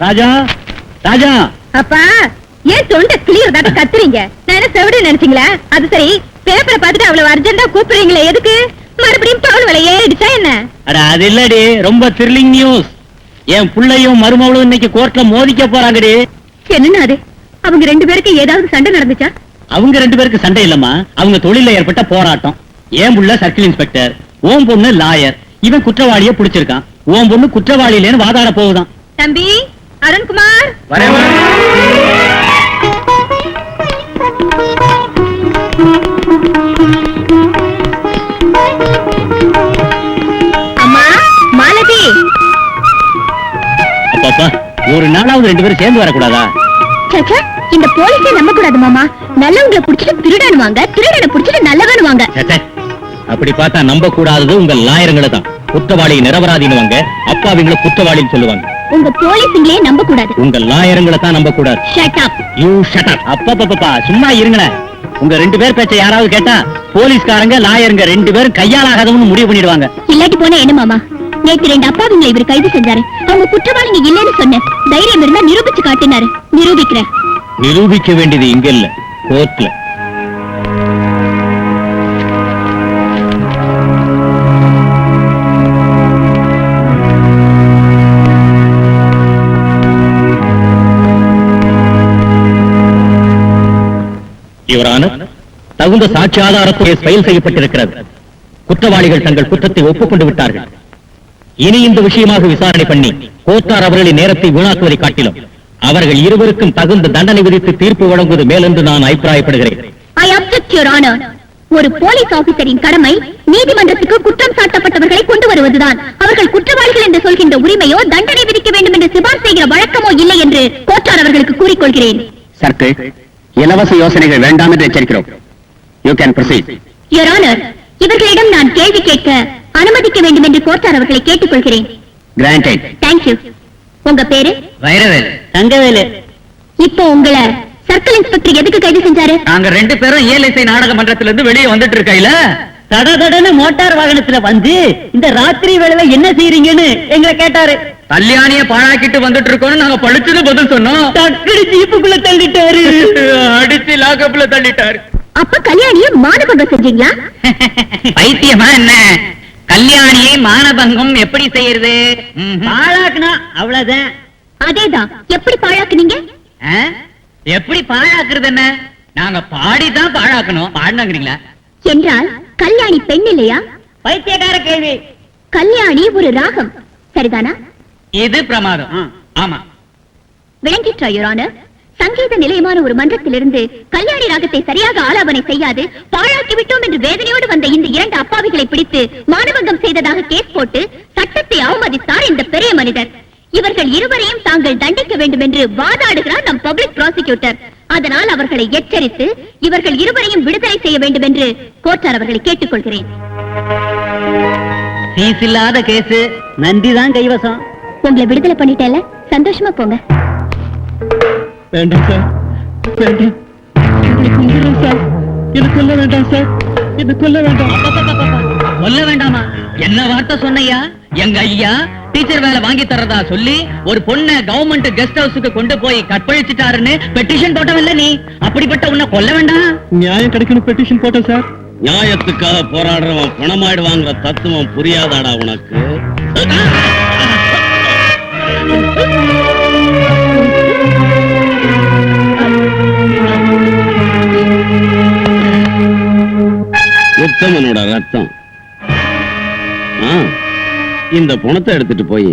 ராஜா ராஜா அப்பா ஏன் தொண்டை கிளியர் தாட்ட கத்துறீங்க? நான் என்ன செவிடு நினைச்சீங்களா? அது சரி, பேப்பரை பார்த்துட்டு அவ்வளவு அர்ஜென்டா கூப்பிடுறீங்களே எதுக்கு? மறுபடியும் பவுல் விலை ஏறிடுச்சா என்ன? அட அது இல்லடி, ரொம்ப த்ரில்லிங் நியூஸ். என் புள்ளையும் மருமகளும் இன்னைக்கு கோர்ட்ல மோதிக்க போறாங்கடி. என்னன்னா அது? அவங்க ரெண்டு பேருக்கு ஏதாவது சண்டை நடந்துச்சா? அவங்க ரெண்டு பேருக்கு சண்டை இல்லம்மா, அவங்க தொழில ஏற்பட்ட போராட்டம். என் புள்ள சர்க்கிள் இன்ஸ்பெக்டர், ஓம் பொண்ணு லாயர். இவன் குற்றவாளிய புடிச்சிருக்கான், ஓம் பொண்ணு குற்றவாளி இல்லைன்னு வாதாட போகுதான். தம்பி அருண்குமார், அம்மா மாலதி. அப்பா ஒரு நாளாவது ரெண்டு பேரும் சேர்ந்து வரக்கூடாதா? சச்சா, இந்த போலீஸை நம்ப கூடாது மாமா. நல்லவங்களை புடிச்சிட்டு திருடனுவாங்க, திருடனை புடிச்சிட்டு நல்லவனுவாங்க. அப்படி பார்த்தா நம்ப கூடாதது உங்க லாயருங்களை தான். குற்றவாளி நிரபராதினுவாங்க, அப்பாவிங்களை குற்றவாளின்னு சொல்லுவாங்க. உங்க போலீஸுங்களே நம்ப கூடாது, உங்க லாயருங்களை தான் நம்ப கூடாது. Shut up. You shut up. அப்பா சும்மா இருங்களேன். உங்க ரெண்டு பேர் பேச்ச யாராவது கேட்டா போலீஸ்காரங்க லாயருங்க ரெண்டு பேரும் கையாலாகாதவன்னு முடிவு பண்ணிடுவாங்க. இல்லாட்டி போனா என்ன மாமா? நேற்று ரெண்டு அப்பாவிங்களை இவர் கைது செஞ்சாரு. அவங்க குற்றவாளிங்க இல்லைன்னு சொன்னேன். தைரியம் இருந்தா நிரூபிச்சு காட்டினாரு. நிரூபிக்கிறேன். நிரூபிக்க வேண்டியது இங்க இல்ல, கோர்ட்ல. யுவரான, தகுந்த சாட்சி ஆதாரத்தை ஃபைல் செய்யப்பட்டிருக்கிறது. குற்றவாளிகள் தங்கள் குற்றத்தை ஒப்புக்கொண்டு விட்டார்கள். இனி இந்த விஷயமாக விசாரணை பண்ணி கோர்ட்டார் அவர்களின் நேரத்தை வீணாக்குவதை காட்டிலும் அவர்கள் இருவருக்கும் தகுந்த தண்டனை விதித்து தீர்ப்பு வழங்குவது மேல் என்று நான் அபிப்பிராயப்படுகிறேன். I object, Your Honor. ஒரு போலீஸ் ஆபீசரின் கடமை நீதிமன்றத்துக்கு குற்றம் சாட்டப்பட்டவர்களை கொண்டு வருவதுதான். அவர்கள் குற்றவாளிகள் என்று சொல்கின்ற உரிமையோ தண்டனை விதிக்க வேண்டும் என்று சிபாரிசு செய்கிற வழக்கமோ இல்லை என்று கோர்ட்டார் அவர்களுக்கு கூறிக்கொள்கிறேன். சர்க்கிள், இலவச யோசனைகள் வேண்டாம் என்று எச்சரிக்கிறோம். You can proceed. Your Honor, இவர்களிடம் நான் கேள்வி கேட்க அனுமதிக்க வேண்டும் என்று கோர்ட்டார் அவர்களை கேட்டுக்கொள்கிறேன். Granted. Thank you. உங்க பேரு? வைரவேல். தங்கவேலு. இப்போ உங்களை சர்க்கிள் இன்ஸ்பெக்டர் எதுக்கு கைது செஞ்சாரு? நாங்க ரெண்டு பேரும் ஏஎல்ஐசி நாடக மன்றத்துல இருந்து வெளியே வந்துட்டு இருக்கையில தடதடன்னு மோட்டார் வாகனத்துல வந்து இந்த ராத்திரி வேளையில என்ன செய்றீங்கன்னு எங்களை கேட்டாரு. கல்யாணிய பாழாக்கிட்டு வந்துட்டு இருக்கோம்னு நாங்க பழிச்சது பதில் சொன்னோம். டக்குனு ஜீப்புக்குள்ள தள்ளிட்டாரு, அடிச்சு லாக்கப்ல தள்ளிட்டாரு. அப்ப கல்யாணிய மானபங்கம் செஞ்சீங்களா? பைத்தியமா என்ன? கல்யாணியை மானபங்கம் எப்படி செய்யறது? பாழாக்குனா அவ்வளவுதான். அதேதான். எப்படி பாழாக்குனீங்க? எப்படி பாழாக்குறது என்ன? நாங்க பாடிதான் பாழாக்கணும். பாடினாங்கிறீங்களா? என்றால் கல்யாணி பெண் இல்லையா? பைத்தியக்கார கேள்வி. கல்யாணி ஒரு ராகம், சரிதானா? இது பிரமாதம். ஆமா. விளங்கிற்றா யுவர் ஆனர்? சங்கீத நிலையமான ஒரு மன்றத்திலிருந்து கல்யாணி ராகத்தை சரியாக ஆலாபனை செய்யாது பாழாக்கி விட்டோம் என்று வேதனையோடு வந்த இந்த இரண்டு அப்பாவிகளை பிடித்து மானபங்கம் செய்ததாக கேஸ் போட்டு சட்டத்தை அவமதித்தார் இந்த பெரிய மனிதர். இவர்கள் இருவரையும் தாங்கள் தண்டிக்க வேண்டும் என்று வாதாடுகிறார் நம் பப்ளிக் ப்ராசிக்யூட்டர். அதனால் அவர்களை எச்சரித்து இவர்கள் இருவரையும் விடுதலை செய்ய வேண்டும் என்று கோட்டார் அவர்களை கேட்டுக்கொள்கிறேன். ஃபீஸ் இல்லாத கேஸ், நந்திதான் கைவசம். உங்களை விடுதலை பண்ணிட்டேல, சந்தோஷமா போங்க. வேண்டாம் சார், வேண்டாம். சார், இது கொல்ல வேண்டாம் சார், இது கொல்ல வேண்டாம். சொல்ல வேண்டாமா? என்ன வார்த்தை சொன்னையா? எங்க ஐயா டீச்சர் வேலை வாங்கி தரதா சொல்லி ஒரு பொண்ணை கவர்மெண்ட் கெஸ்ட் ஹவுஸுக்கு கொண்டு போய் கற்பழிச்சிட்டாருன்னு பெட்டிஷன் போட்டவல்ல நீ? அப்படிப்பட்ட உன்னை கொல்ல வேண்டாம்? நியாயம் கிடைக்கணும் பெட்டிஷன் போட்டேன் சார். நியாயத்துக்காக போராடுறவன் பணமாயிடுவாங்கிற தத்துவம் புரியாதாடா உனக்கு? உத்தமனோட ரத்தம். இந்த பணத்தை எடுத்துட்டு போய்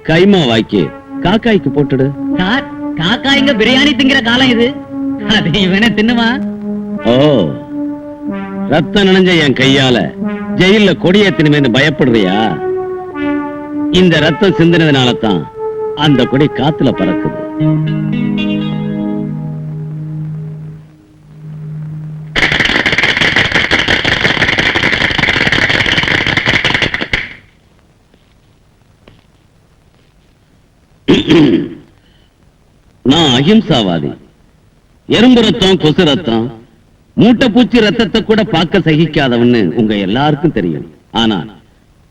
கைமா வாக்கி காக்காய்க்கு போட்டுடு. சார், காக்காய்ங்க பிரியாணி திங்கிற காலம் இது. அது இவனே தின்னுமா? ஓ, ரத்தம் நனைஞ்ச என் கையால ஜெயில கொடியேத்தினுமேன்னு பயப்படுறியா? இந்த ரத்தம் சிந்தினதுனால தான் அந்த கொடி காத்துல பறக்குது. நான் அகிம்சாவாதி. எறும்பு ரத்தம், கொசு ரத்தம், மூட்டை பூச்சி ரத்தத்தை கூட பார்க்க சகிக்காதவன்னு உங்க எல்லாருக்கும் தெரியும். ஆனா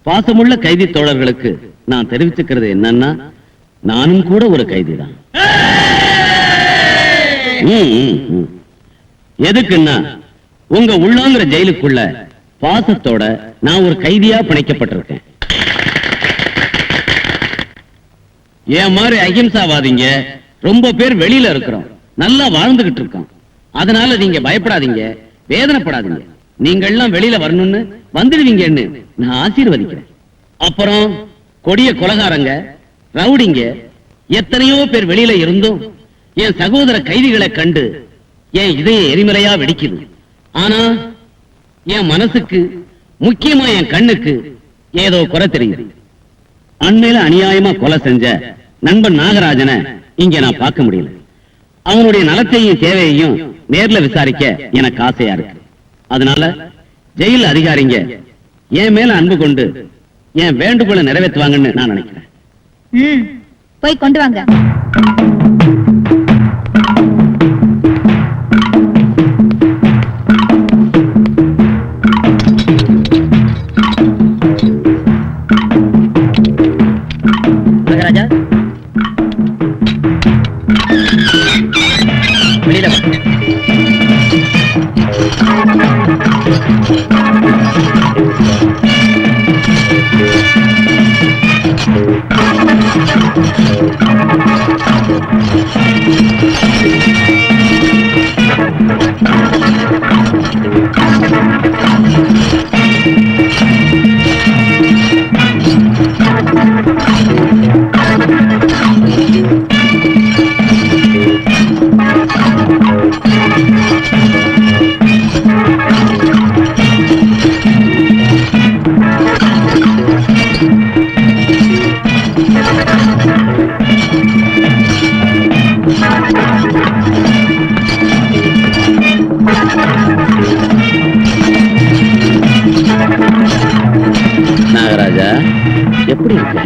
பாசமுள்ள கைதி தோழர்களுக்கு நான் தெரிவிச்சுக்கிறது என்னன்னா, நானும் கூட ஒரு கைதிதான். எதுக்குன்னா, உங்க உள்ளாங்கிற ஜெயிலுக்குள்ள பாசத்தோட நான் ஒரு கைதியா பிணைக்கப்பட்டிருக்கேன். என் மாதிரி அகிம்சாவாதிங்க ரொம்ப பேர் வெளியில இருக்கிறோம், நல்லா வாழ்ந்துகிட்டு இருக்கோம். அதனால நீங்க பயப்படாதீங்க, வேதனைப்படாதீங்க. நீங்க எல்லாம் வெளியில வரணும்னு வந்துடுவீங்கன்னு நான் ஆசீர்வதிக்கிறேன். அப்புறம் கொடிய கொலகாரங்க, ரவுடிங்க எத்தனையோ பேர் வெளியில இருந்தும் என் சகோதர கைதிகளை கண்டு என் இதய எரிமலையா வெடிக்குது. ஆனா என் மனசுக்கு, முக்கியமா என் கண்ணுக்கு ஏதோ குறை தெரியுது. அண்மையில அநியாயமா கொலை செஞ்ச நண்பன் நாகராஜனை இங்க நான் பார்க்க முடியல. அவனுடைய நலத்தையும் தேவையையும் நேர்ல விசாரிக்க எனக்கு ஆசையா இருக்கு. அதனால ஜெயில் அதிகாரிங்க என் மேல அன்பு கொண்டு என் வேண்டுகோளை நிறைவேற்றுவாங்கன்னு நான் நினைக்கிறேன். போய் கொண்டு வாங்க. நாகராஜா, வெளியில வா. நாகராஜா, எப்படி இருக்க?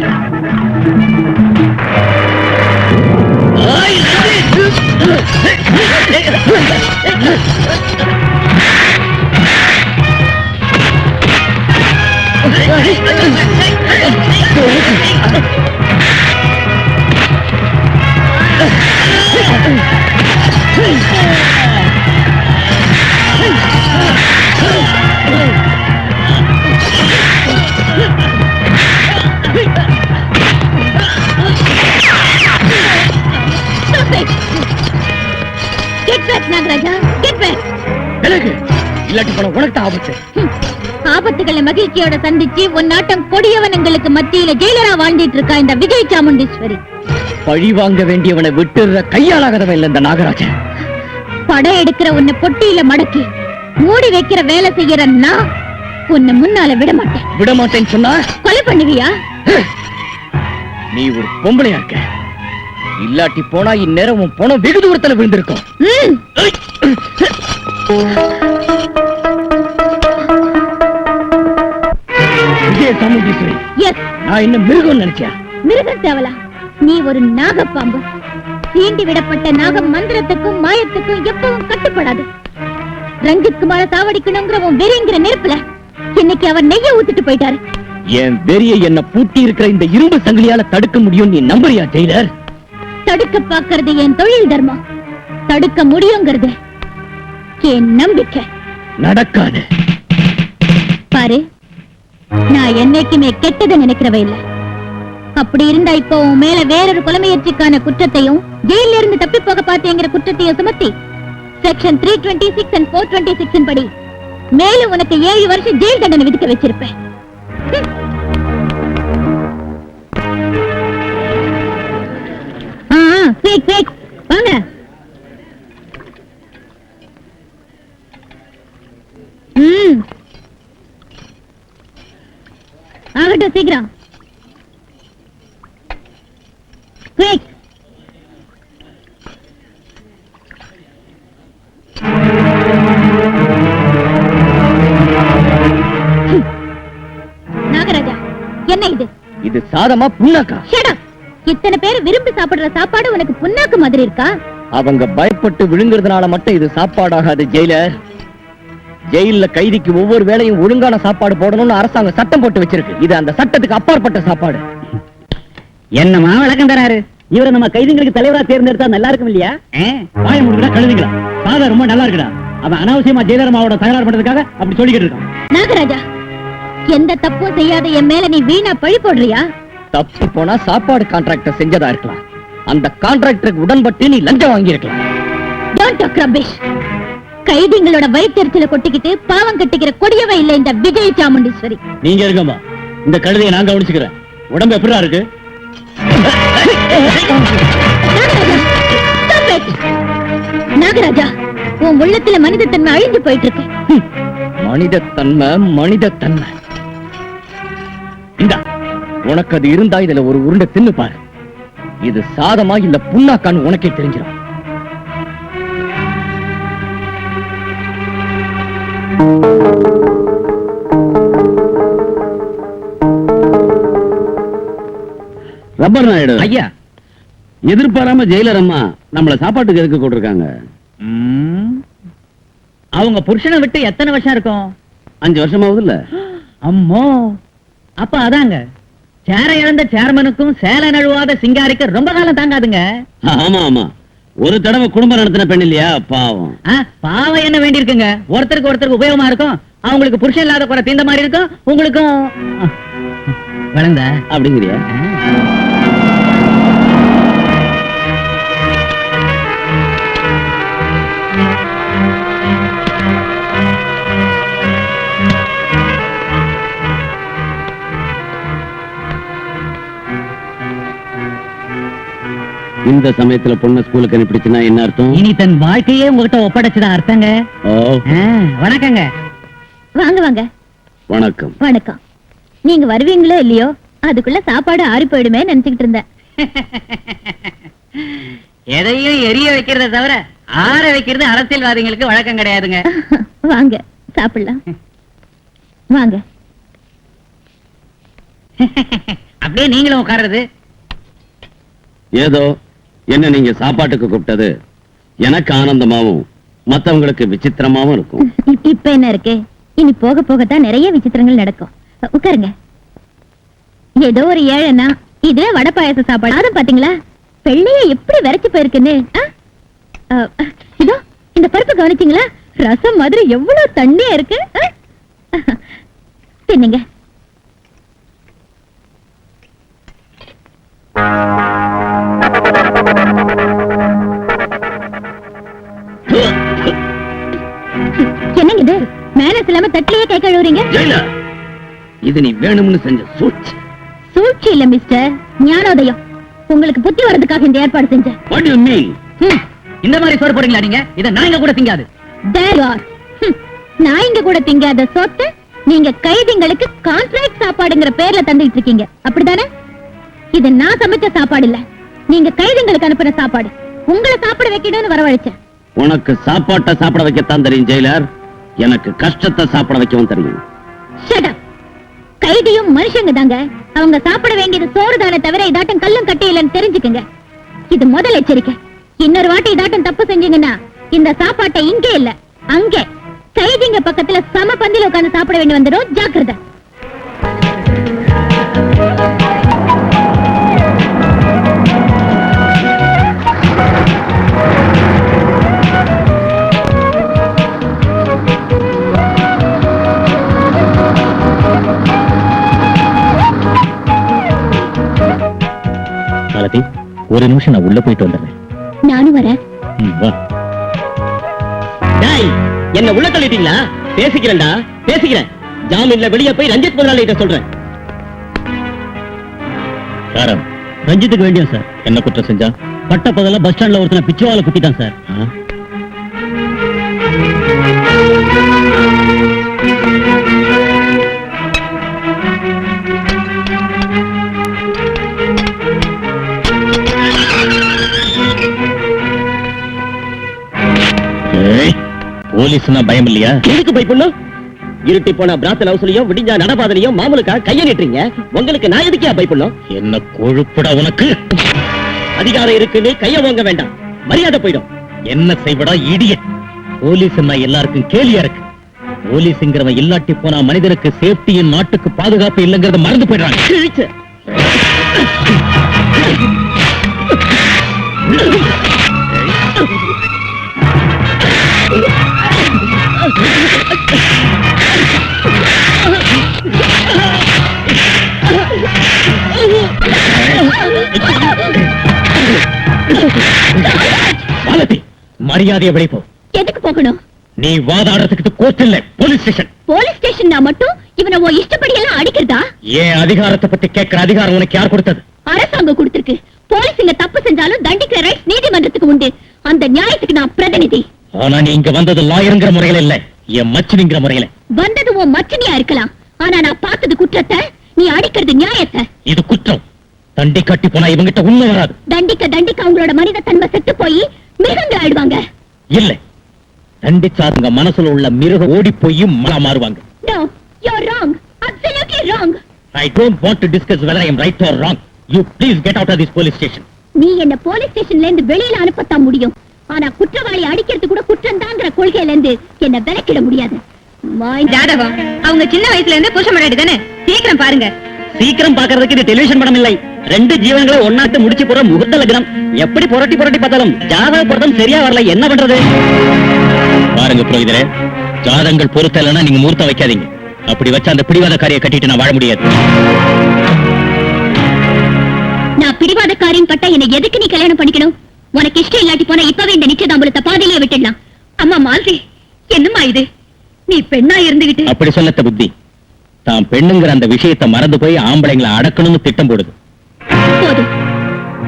ஆபத்துகளை மகிழ்ச்சியோட சந்திச்சு உன்னாட்டம் கொடியவனங்களுக்கு மத்தியில ஜெயிலரா வாழ்ந்துட்டு இருக்கா இந்த விஜய் சாமுண்டீஸ்வரி. பழி வாங்க வேண்டியவனை விட்டுற கையாளாகிறவன் இல்ல இந்த நாகராஜன். படம் எடுக்கிற உன்னை பொட்டியில மடக்கி மூடி வைக்கிற வேலை செய்யற நான் உன்னை முன்னால விட மாட்டேன். விட மாட்டேன்னு சொன்னா கொலை பண்ணுவியா? நீ ஒரு பொம்பளையா இருக்க. இல்லாட்டி போனா இந்நேரம் உன் பணம் வெகு தூரத்துல விழுந்திருக்கும். சாமுண்டீஸ்வரி, நான் என்ன மிருகம் நினைச்சேன்? மிருகம் தேவலா, நீ ஒரு நாகப்பாம்பு. தீண்டி விடப்பட்ட நாகம் மந்திரத்துக்கும் மாயத்துக்கும் எப்பவும் கட்டுப்படாது. ரஞ்சித் குமார சாவடிக்கணுங்கிற உன் வெறிங்கிற நெருப்புல இன்னைக்கு அவர் நெய்ய ஊத்திட்டு போயிட்டாரு. என் வெறியை என்ன பூட்டி இருக்கிற இந்த இரும்பு சங்கிலியால தடுக்க முடியும் நீ நம்புறியா ஜெயிலர்? தடுக்க பாக்குறது என் தொழில் தர்மம், தடுக்க முடியுங்கிறது என் நம்பிக்கை. நடக்காது. பாரு, நான் என்னைக்குமே கெட்டதை நினைக்கிறவ இல்ல. அப்படி இருந்தா இப்போ உன் மேல வேறொரு கொலை முயற்சிக்கான குற்றத்தையும் ஜெயில இருந்து தப்பி போக பார்த்தேங்கிற குற்றத்தையும் சுமத்தி செக்ஷன் 326 and 426 படி மேலும் உனக்கு 7 வருஷம் ஜெயில் தண்டனை விதிக்க வச்சிருப்பேன். வாங்க. ஆகட்டும், சீக்கிரம். Quick. நாகராஜா, என்ன இது? இது சாதமா புண்ணாக்கா? Shut up. இத்தனை பேர் விரும்பி சாப்பிடுற சாப்பாடு உனக்கு புண்ணாக்கு மாதிரி இருக்கா? அவங்க பயப்பட்டு விழுங்குறதுனால மட்டும் இது சாப்பாடாகாது ஜெயிலர். ஜெயில கைதிக்கு ஒவ்வொரு வேளையும் ஒழுங்கான சாப்பாடு போடணும்னு அரசாங்கம் சட்டம் போட்டு வச்சிருக்கு. இது அந்த சட்டத்துக்கு அப்பாற்பட்ட சாப்பாடு. என்னமா விளக்கம் தராரு? இவரை நம்ம கைதிகளுக்கு தலைவரா தேர்ந்தெடுத்தா நல்லா இருக்கும் இல்லையா? வாய முடிவுடா கழுதிங்களா. சாதா ரொம்ப நல்லா இருக்குடா. அவன் அனாவசியமா ஜெயலலிதாவோட தகராறு பண்றதுக்காக அப்படி சொல்லிக்கிட்டு இருக்கான். நாகராஜா, எந்த தப்பும் செய்யாத என் மேல நீ வீணா பழி போடுறியா? தப்பு போனா சாப்பாடு கான்ட்ராக்டர் செஞ்சதா இருக்கலாம். அந்த கான்ட்ராக்டருக்கு உடன்பட்டு நீ லஞ்சம் வாங்கி இருக்கலாம். Don't talk rubbish. கைதிகளோட வயிற்றுல கொட்டிக்கிட்டு பாவம் கட்டிக்கிற கொடியவ இல்ல இந்த விஜய் சாமுண்டீஸ்வரி. நீங்க இருக்கமா, இந்த கழுதையை நான் கவனிச்சுக்கிறேன். உடம்பு எப்படிடா இருக்கு? நாகராஜா, உன் உள்ளத்துல மனிதத்தன்மை அழிஞ்சு போயிட்டு இருக்கு. மனிதத்தன்மை இந்த உனக்கு அது இருந்தா இதுல ஒரு உருண்டை தின்னு பாரு. இது சாதமா இல்ல புண்ணாக்கான்னு உனக்கே தெரிஞ்சிடும். ரப்பர் நாயுடு ஐயா, எதிர்பாராம ஜெயிலர் அம்மா நம்மள சாப்பாட்டுக்கு எதுக்கு கூட்டிருக்காங்க? அவங்க புருஷனை விட்டு எத்தனை வருஷம் இருக்கும்? 5 வருஷமாவது இல்ல. அம்மோ, அப்ப அதாங்க சேர இழந்த சேர்மனுக்கும் சேலை நழுவாத சிங்காரிக்கு ரொம்ப காலம் தாங்காதுங்க. ஆமா ஆமா, ஒரு தடவை குடும்பம் நடத்தின பெண் இல்லையா, பாவம். பாவம் என்ன வேண்டி இருக்குங்க? ஒருத்தருக்கு உபயோகமா இருக்கும். அவங்களுக்கு புருஷன் இல்லாத குறை தீந்த மாதிரி இருக்கும். உங்களுக்கும் வளர்ந்த அப்படிங்கிறியா? இந்த சமயத்துல பொண்ணு ஸ்கூலுக்கு அனுப்பிடுச்சுன்னா என்ன அர்த்தம்? இனி தன் வாழ்க்கையே உங்ககிட்ட ஒப்படைச்சுதான் அர்த்தங்க. வணக்கங்க. வாங்க வாங்க. வணக்கம். வணக்கம். நீங்க வருவீங்களோ இல்லையோ அதுக்குள்ள சாப்பாடு ஆறி போயிடுமே நினைச்சுக்கிட்டு இருந்தேன். எதையும் எரிய வைக்கிறத தவிர ஆற வைக்கிறது அரசியல்வாதிகளுக்கு வழக்கம் கிடையாதுங்க. வாங்க சாப்பிடலாம். வாங்க. அப்படியே நீங்களும் உட்கார்றது. ஏதோ என்ன நீங்க சாப்பாட்டுக்கு கூப்பிட்டது எனக்கு ஆனந்தமாவும் மத்தவங்களுக்கு விசித்திரமாவும் இருக்கும். இப்ப என்ன இருக்கு? இனி போக போகத்தான் நிறைய விசித்திரங்கள் நடக்கும். உட்காருங்க. ஏதோ ஒரு ஏழைனா இது வடை பாயச சாப்பாடு. அது பாத்தீங்களா வெள்ளைய எப்படி விரைச்சு போயிருக்குன்னு. இதோ இந்த பருப்பு கவனிச்சீங்களா? ரசம் மாதிரி எவ்வளவு தண்ணியா இருக்கு. தின்னுங்க. என்னங்க இது? மேனஸ் இல்லாம தட்டிலேயே கை கழுவுறீங்க. இது நீ வேணும்னு செஞ்ச சூழ்ச்சி. சூழ்ச்சி இல்ல மிஸ்டர், ஞானோதயம். உங்களுக்கு புத்தி வரதுக்காக இந்த ஏற்பாடு செஞ்சேன். What do you mean? இந்த மாதிரி சோறு போடுறீங்களா நீங்க? இத நாங்க கூட திங்காது. There you are. நாய்ங்க கூட திங்காத சொத்து நீங்க கைதிங்களுக்கு கான்ட்ராக்ட் சாப்பாடுங்கிற பேர்ல தந்துட்டு இருக்கீங்க. அப்படிதானே? இது நான் சமைச்ச சாப்பாடு இல்ல, நீங்க கைதிங்களுக்கு அனுப்புற சாப்பாடு உங்களை சாப்பிட வைக்கணும்னு வரவழைச்சேன். உனக்கு சாப்பாட்டை சாப்பிட வைக்கத்தான் தெரியும் ஜெயிலர், எனக்கு கஷ்டத்தை சாப்பிட வைக்கவும் தெரியும். Shut up. கைதியும் மனுஷங்க தாங்க. அவங்க சாப்பிட வேண்டியது சோறு தானே தவிர இதாட்டம் கல்லும் கட்டியிலன்னு தெரிஞ்சுக்குங்க. இது முதல் எச்சரிக்கை. இன்னொரு வாட்டி இதாட்டம் தப்பு செஞ்சீங்கன்னா இந்த சாப்பாட்டை இங்கே இல்ல அங்கே கைதிங்க பக்கத்துல சம பந்தில உட்கார்ந்து சாப்பிட வேண்டி வந்துடும். ஜாக்கிரதை. மாலதி, ஒரு நிமிஷம் நான் உள்ள போயிட்டு வந்துடுறேன். நானும் வரேன். வா. என்ன உள்ள தள்ளிட்டீங்களா? பேசிக்கிறேன்டா, பேசிக்கிறேன். ஜாமீன்ல வெளியே போய் ரஞ்சித் முதலாளிகிட்ட சொல்றேன். காரம், ரஞ்சித்துக்கு வேண்டியும் சார். என்ன குற்றம் செஞ்சா? பட்ட பகல பஸ் ஸ்டாண்ட்ல ஒருத்தனை பிச்சுவால குத்திட்டான் சார். போலீஸ்னா பயம் இல்லையா? எதுக்கு பயப்படணும்? இருட்டி போன பிராத்தல் ஹவுஸ்லயும் விடிஞ்சா நடபாதலையும் மாமூலுக்கா கைய நீட்டுறீங்க. உங்களுக்கு நான் எதுக்கே பயப்படணும்? என்ன கொழுப்புடா உனக்கு? அதிகாரம் இருக்குன்னு கைய வாங்க வேண்டாம், மரியாதை போயிடும். என்ன செய்வடா இடியட்? போலீஸ்னா எல்லாருக்கும் கேலியா இருக்கு. போலீஸ்ங்கிறவன் இல்லாட்டி போனா மனிதனுக்கு சேஃப்டியின் நாட்டுக்கு பாதுகாப்பு இல்லைங்கிறத மறந்து போயிடுறாங்க. கிழிச்சு. மாலதி, மரியாதையை வெளிப்போ. எதுக்கு போகணும்? நீ வாதாடுறதுக்கு கோர்ட் இல்ல, போலீஸ் ஸ்டேஷன். போலீஸ் ஸ்டேஷன் மட்டும் இவனை உன் இஷ்டப்படி எல்லாம் அடிக்கிறதா? ஏன் அதிகாரத்தை பத்தி கேட்கிற அதிகாரம் உனக்கு யார் கொடுத்தது? அரசாங்கம் கொடுத்திருக்கு. போலீஸுங்க தப்பு செஞ்சாலும் தண்டிக்கிற ரைட்ஸ் நீதிமன்றத்துக்கு உண்டு. அந்த நியாயத்துக்கு நான் பிரதிநிதி. ஆனா நீ இங்க வந்தது லாயருங்கிற முறையில இல்ல, என் மச்சினிங்கிற முறையில. வந்தது உன் மச்சனியா இருக்கலாம், ஆனா நான் பார்த்தது குற்றத்தை, நீ அடிக்கிறது நியாயத்தை. இது குற்றம். தண்டி கட்டி போனா இவங்கிட்ட உண்மை வராது. தண்டிக்க தண்டிக்க அவங்களோட மனித தன்மை செத்து போய் மிருகங்கள் ஆயிடுவாங்க. இல்ல, தண்டிச்சாதுங்க மனசுல உள்ள மிருகம் ஓடி போய் மாறுவாங்க. No, you're wrong. Absolutely wrong. I don't want to discuss whether I am right or wrong. You please get out of this police station. நீ என்ன போலீஸ் ஸ்டேஷன்ல இருந்து வெளியில அனுப்பத்தான் முடியும், ஆனா குற்றவாளி அடிக்கிறது கூட குற்றம் தாங்கிற கொள்கையில இருந்து என்ன விலக்கிட முடியாது. ஜாதகம் அவங்க சின்ன வயசுல இருந்து புருஷ முன்னாடி தானே, சீக்கிரம் பாருங்க. சீக்கிரம் பாக்குறதுக்கு இது டெலிவிஷன் படம் இல்லை. ரெண்டு ஜீவன்களை ஒன்னாட்டு முடிச்சு போற முகூர்த்த லக்னம். எப்படி புரட்டி புரட்டி பார்த்தாலும் ஜாதக பொருத்தம் சரியா வரல, என்ன பண்றது? பாருங்க புரோகிதரே, ஜாதங்கள் பொறுத்தலைன்னா நீங்க முகூர்த்தம் வைக்காதீங்க. அப்படி வச்ச அந்த பிடிவாதக்காரியை கட்டிட்டு நான் வாழ முடியாது. நான் பிடிவாதக்காரின் பட்டா என்ன எதுக்கு நீ கல்யாணம் பண்ணிக்கணும்? உனக்கு இஷ்டம் இல்லாட்டி போனா இப்பவே இந்த நிச்சயதாம்பூலத்தை பாதியிலேயே விட்டுடலாம். அம்மா மாலதி, என்னம்மா இது? நீ பெண்ணா இருந்துகிட்டு அப்படி சொல்லத்த புத்தி தான் பெண்ணுங்கிற அந்த விஷயத்தை மறந்து போய் ஆம்பளைங்களை அடக்கணும்னு திட்டம் போடுது. போதும்.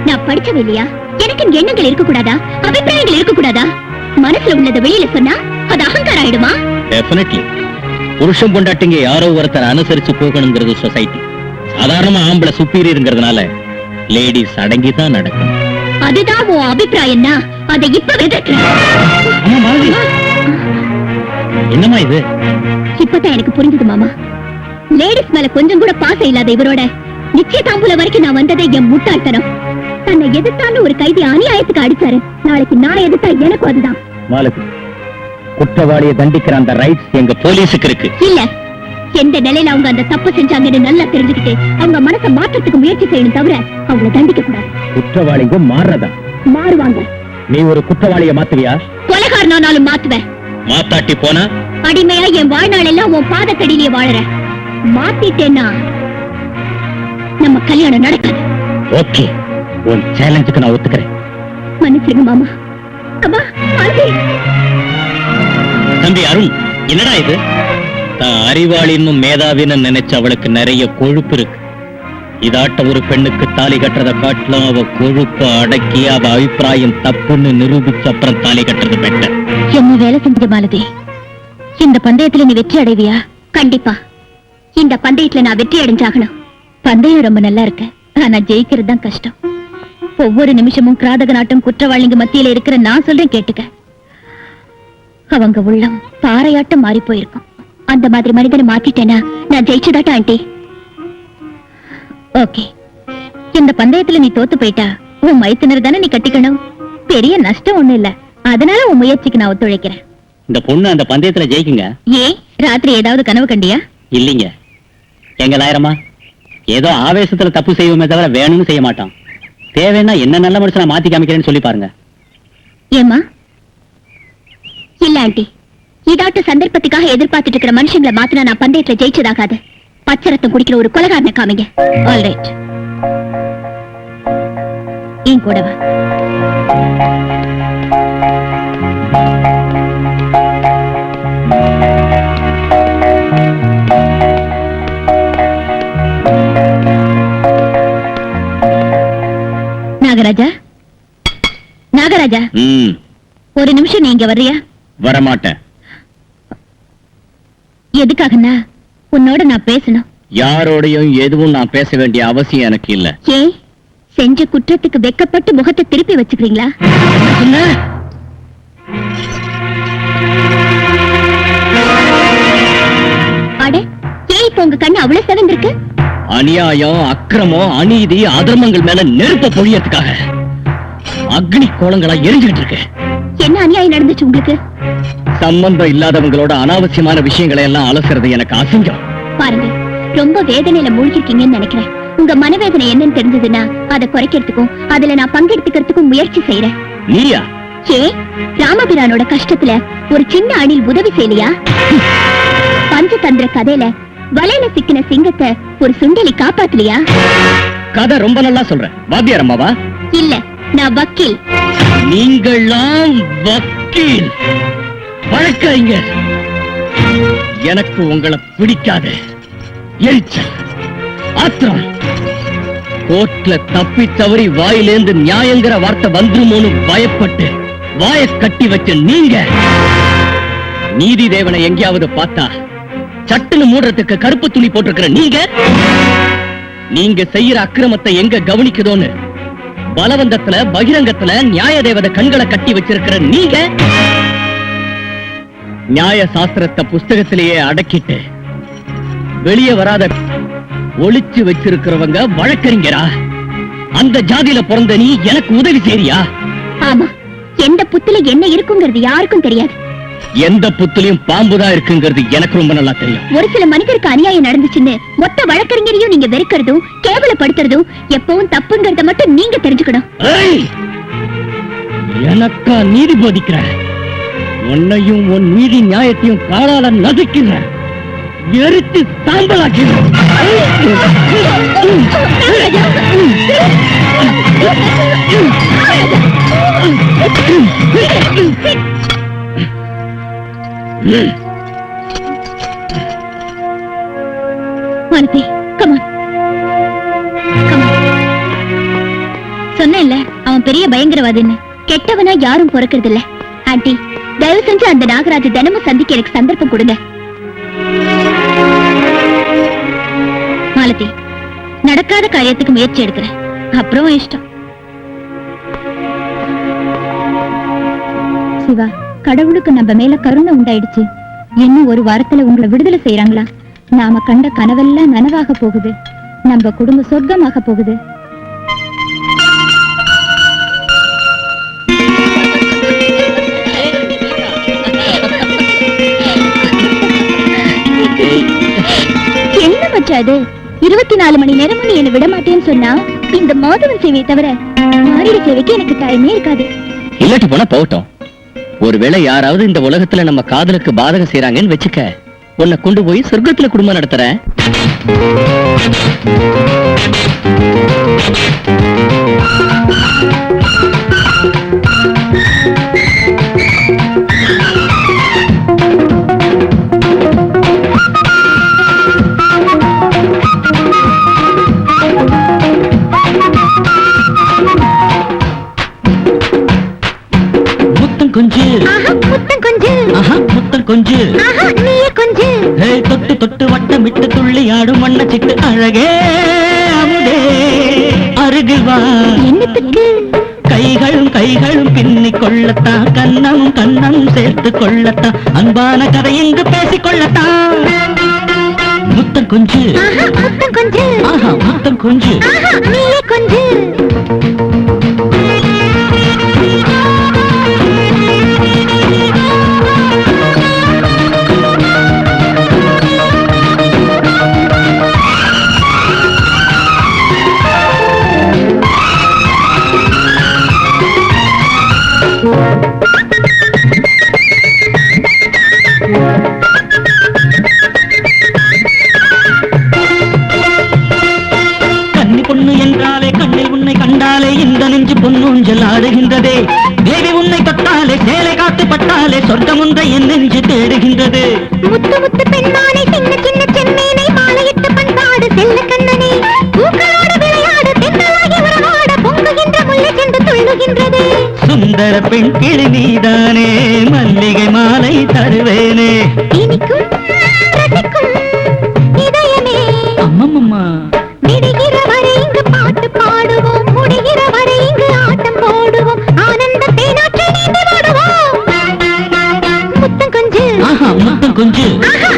நான் படிச்சது இல்லையா? எனக்கு எண்ணங்கள் இருக்க கூடாதா? அபிப்பிராயங்கள் இருக்க கூடாதா? மனசுல உள்ளத வெளியில சொன்னா அது அகங்காரம் ஆயிடுமா? டெஃபினெட்லி. புருஷன் பொண்டாட்டிங்க யாரோ ஒருத்தர் அனுசரிச்சு போகணுங்கிறது சொசைட்டி. சாதாரணமா ஆம்பளை சுப்பீரியர்ங்கிறதுனால லேடிஸ் அடங்கிதான் நடக்கும். அதுதான் உன் அபிப்பிராயம்னா அதை இப்ப எதிர்க்கிறேன். அம்மா மாலதி, என்னம்மா இது? இப்பதான் எனக்கு புரிஞ்சது மாமா. லேடிஸ் மேல கொஞ்சம் கூட பாசம் இல்லாத இவரோட நிச்சயதாம்பூல வரைக்கும் நான் வந்ததே என் முட்டாள்தனம். தன்னை எதிர்த்தாலும் ஒரு கைதி அநியாயத்துக்கு அடிச்சாரு, நாளைக்கு நான் எதிர்த்தா எனக்கும் அதுதான். மாலதி, குற்றவாளியை தண்டிக்கிற அந்த ரைட்ஸ் எங்க போலீஸுக்கு இருக்கு. இல்ல, எந்த நிலையில அவங்க அந்த தப்பு செஞ்சாங்கன்னு நல்லா தெரிஞ்சுக்கிட்டு அவங்க மனசை மாற்றத்துக்கு முயற்சி செய்யணும் தவிர அவங்கள தண்டிக்க கூடாது. குற்றவாளிங்க மாறுறதா? மாறுவாங்க. நீ ஒரு குற்றவாளியை மாத்துவியா? கொலைகாரனானாலும் மாத்துவேன். மாத்தாட்டி போனா அடிமையா என் வாழ்நாள் எல்லாம் உன் பாதத்தடியிலேயே வாழறேன். மாத்திட்டேன்னா நம்ம கல்யாணம் நடக்காது. ஓகே, உன் சேலஞ்சுக்கு நான் ஒத்துக்கிறேன். மன்னிச்சிருங்க மாமா. அம்மா, மாலதி. தம்பி அருண், என்னடா இது? தான் அறிவாளின்னு மேதாவின்னு நினைச்ச அவளுக்கு நிறைய கொழுப்பு இருக்கு. இதாட்ட ஒரு பெண்ணுக்கு தாலி கட்டுறதை காட்டலாம் அவ கொழுப்ப அடக்கி அவ அபிப்பிராயம் தப்புன்னு நிரூபிச்சு அப்புறம் தாலி கட்டுறது பெட்டர். என்ன வேலை செஞ்ச மாலதி, இந்த பந்தயத்துல நீ வெற்றி அடைவியா? கண்டிப்பா இந்த பந்தயத்துல நான் வெற்றி அடைஞ்சாகணும். பந்தயம் ரொம்ப நல்லா இருக்கு, ஆனா ஜெயிக்கிறது தான் கஷ்டம். ஒவ்வொரு நிமிஷமும் கிராதக நாட்டம் குற்றவாளிங்க மத்தியில இருக்கிற நான் சொல்றேன் கேட்டுக்க. அவங்க உள்ளம் பாறையாட்டம் மாறி போயிருக்கும். அந்த மாதிரி மனிதனை மாத்திட்டேனா நான் ஜெயிச்சதாட்டா ஆண்டி. ஓகே, இந்த பந்தயத்துல நீ தோத்து போயிட்டா உன் மைத்தினர் தானே நீ கட்டிக்கணும். பெரிய நஷ்டம் ஒண்ணு இல்ல, அதனால உன் முயற்சிக்கு நான் ஒத்துழைக்கிறேன். இந்த பொண்ணு அந்த பந்தயத்துல ஜெயிக்குங்க. ஏன் ராத்திரி ஏதாவது கனவு கண்டியா? இல்லீங்க, எங்க லாயரமா ஏதோ ஆவேசத்துல தப்பு செய்வோமே தவிர வேணும்னு செய்ய மாட்டான். தேவைன்னா என்ன நல்ல மனுஷனா மாத்தி காமிக்கிறேன்னு சொல்லி பாருங்க. ஏமா? இல்ல ஆண்டி, இதாட்டு சந்தர்ப்பத்துக்காக எதிர்பார்த்துட்டு இருக்கிற மனுஷங்களை மாத்தினா நான் பந்தயத்துல ஜெயிச்சதாகாது. பச்சரத்தம் குடிக்கிற ஒரு கொலகாரனை காமிங்க. ஆல்ரைட், என் கூட வா. நாகராஜா, நாகராஜா, ஒரு நிமிஷம் நீங்க வர்றியா? வரமாட்டேன். எதுக்காகனா உன்னோட நான் பேசணும். யாரோடையும் எதுவும் நான் பேச வேண்டிய அவசியம் எனக்கு இல்ல. ஏன் செஞ்ச குற்றத்துக்கு வெக்கப்பட்டு முகத்தை திருப்பி வச்சுக்கிறீங்களா? அட, ஏன் இப்ப உங்க கண்ணு அவ்வளவு செவந்திருக்கு? அநியாயம், அக்கிரமம், அநீதி, அதர்மங்கள் மேல நெருப்ப பொழியறதுக்காக அக்னி கோலங்களா எரிஞ்சுக்கிட்டு இருக்கு. என்ன அநியாயம் நடந்துச்சு உங்களுக்கு? சம்பந்தம் இல்லாதவங்களோட அனாவசியமான விஷயங்களை எல்லாம் அலசுறது எனக்கு அசிங்கம். பாருங்க, ரொம்ப வேதனையில மூழ்கிருக்கீங்கன்னு நினைக்கிறேன். உங்க மனவேதனை என்னன்னு தெரிஞ்சதுன்னா அதை குறைக்கிறதுக்கும் அதுல நான் பங்கெடுத்துக்கிறதுக்கும் முயற்சி செய்யறேன். நீயா? ஏ, ராமபிரானோட கஷ்டத்துல ஒரு சின்ன அணில் உதவி செய்யலையா? பஞ்சதந்திர கதையில வலையில சிக்கின சிங்கத்தை ஒரு சுண்டலி காப்பாத்தலையா? கதை ரொம்ப நல்லா சொல்ற. வாத்தியார் அம்மாவா? இல்ல, நான் வக்கீல். நீங்கள்லாம் வக்கீல், வழக்கறிஞர். எனக்கு உங்களை பிடிக்காது. எரிச்சல், ஆத்திரம். கோர்ட்ல தப்பி தவறி வாயிலேந்து நியாயங்கிற வார்த்தை வந்துருமோன்னு பயப்பட்டு வாயை கட்டி வச்ச நீங்க நீதி தேவனை எங்கேயாவது பார்த்தா சட்டுன்னு மூடுறதுக்கு கருப்பு துணி போட்டிருக்கிற நீங்க செய்யற அக்கிரமத்தை எங்க கவனிக்குதோன்னு பலவந்தத்துல பகிரங்கத்துல நியாய தேவத கண்களை கட்டி வச்சிருக்கிற நீங்க நியாய சாஸ்திரத்தை புஸ்தகத்திலேயே அடக்கிட்டு வெளியே வராத ஒளிச்சு வச்சிருக்கிறவங்க வழக்கறிஞரா? அந்த ஜாதியில பிறந்த நீ எனக்கு உதவி செய்றியா? ஆமா, எந்த புத்துல என்ன இருக்குங்கிறது யாருக்கும் தெரியாது. எந்த புத்திலையும் பாம்புதான் இருக்குங்கிறது எனக்கு ரொம்ப நல்லா தெரியும். ஒரு சில மனிதருக்கு அநியாயம் நடந்துச்சுன்னு மொத்த வழக்கறிஞரையும் நீங்க வெறுக்கிறதும் கேவலப்படுத்துறதும் எப்பவும் தப்புங்கிறத மட்டும் நீங்க தெரிஞ்சுக்கணும். எனக்கா நீதி போதிக்கிற? உன்னையும் உன் நீதி நியாயத்தையும் காலால நசுக்கிற, எரித்து சாம்பலாக்கிற. Malathi, come on. சொன்னேன்ல, அவன் பெரிய பயங்கரவாதின்னு. கெட்டவனா யாரும் பொறுக்கிறது இல்ல. ஆண்டி, தயவு செஞ்சு அந்த நாகராஜ தினமும் சந்திக்க எனக்கு சந்தர்ப்பம் கொடுங்க. மாலதி, நடக்காத காரியத்துக்கு முயற்சி எடுக்கிறேன், அப்புறம் இஷ்டம். சிவா, கடவுளுக்கு நம்ம மேல கருணை உண்டாயிடுச்சு. இன்னும் ஒரு வாரத்துல உங்களை விடுதலை செய்யறாங்களா? நாம கண்ட கனவெல்லாம் நனவாக போகுது. நம்ம குடும்ப சொர்க்கமாக போகுது. என்ன மச்சா அது? 24 மணி நேரமும் நீ என்ன விட மாட்டேன்னு சொன்னா இந்த மாதவன் சேவையை தவிர மாறிட சேவைக்கு எனக்கு டைமே இருக்காது. இல்லாட்டி போனா போகட்டும். ஒருவேளை யாராவது இந்த உலகத்துல நம்ம காதலுக்கு பாதகம் செய்யறாங்கன்னு வச்சுக்க, உன்னை கொண்டு போய் சொர்க்கத்துல குடும்பம் நடத்துறேன். கொஞ்சு முத்தம் கொஞ்சு, முத்தம் கொஞ்சு, நீயே கொஞ்சு. தொட்டு தொட்டு வட்டம் விட்டு துள்ளி ஆடும் வண்ண சிட்டு அழகே அமுதே அருகில் வா. என்னத்துக்கு? கைகளும் பின்னிக் கொள்ளத்தான் கண்ணமும் கண்ணமும் சேர்த்து கொள்ளத்தான் அன்பான கதை இங்கு பேசிக் கொள்ளத்தான் முத்தம் கொஞ்சு முத்தம் கொஞ்சு ஆஹா முத்தம் கொஞ்சு நீயே கொஞ்சு பொன்னூஞ்சல் ஆடுகின்றதே தேவி உன்னை தொட்டாலே சேலை காத்து பட்டாலே சொர்க்கம் ஒன்றை என் நெஞ்சு தேடுகின்றது முத்து முத்து பெண்மானை சின்ன சின்ன செம்மீனை மாலையிட்டு பண்பாடு செல்ல கண்ணனே பூக்களோடு விளையாடு தென்னலாகி உறவாட பொங்குகின்ற முல்லை சென்று துள்ளுகின்றது சுந்தர பெண் கிளி நீதானே மல்லிகை மாலை தருவேனே இனிக்கும் ரசிக்கும் இதயமே அம்மம்மா விடுகிற வரை இங்கு பாட்டு பாடுவோம் முடிகிற வரை இங்கு ஆட்டம் போடுவோம் ஆனந்த தேனாற்றை நீந்தி வாடுவோம் முத்தம் கொஞ்சு ஆஹா முத்தம் கொஞ்சு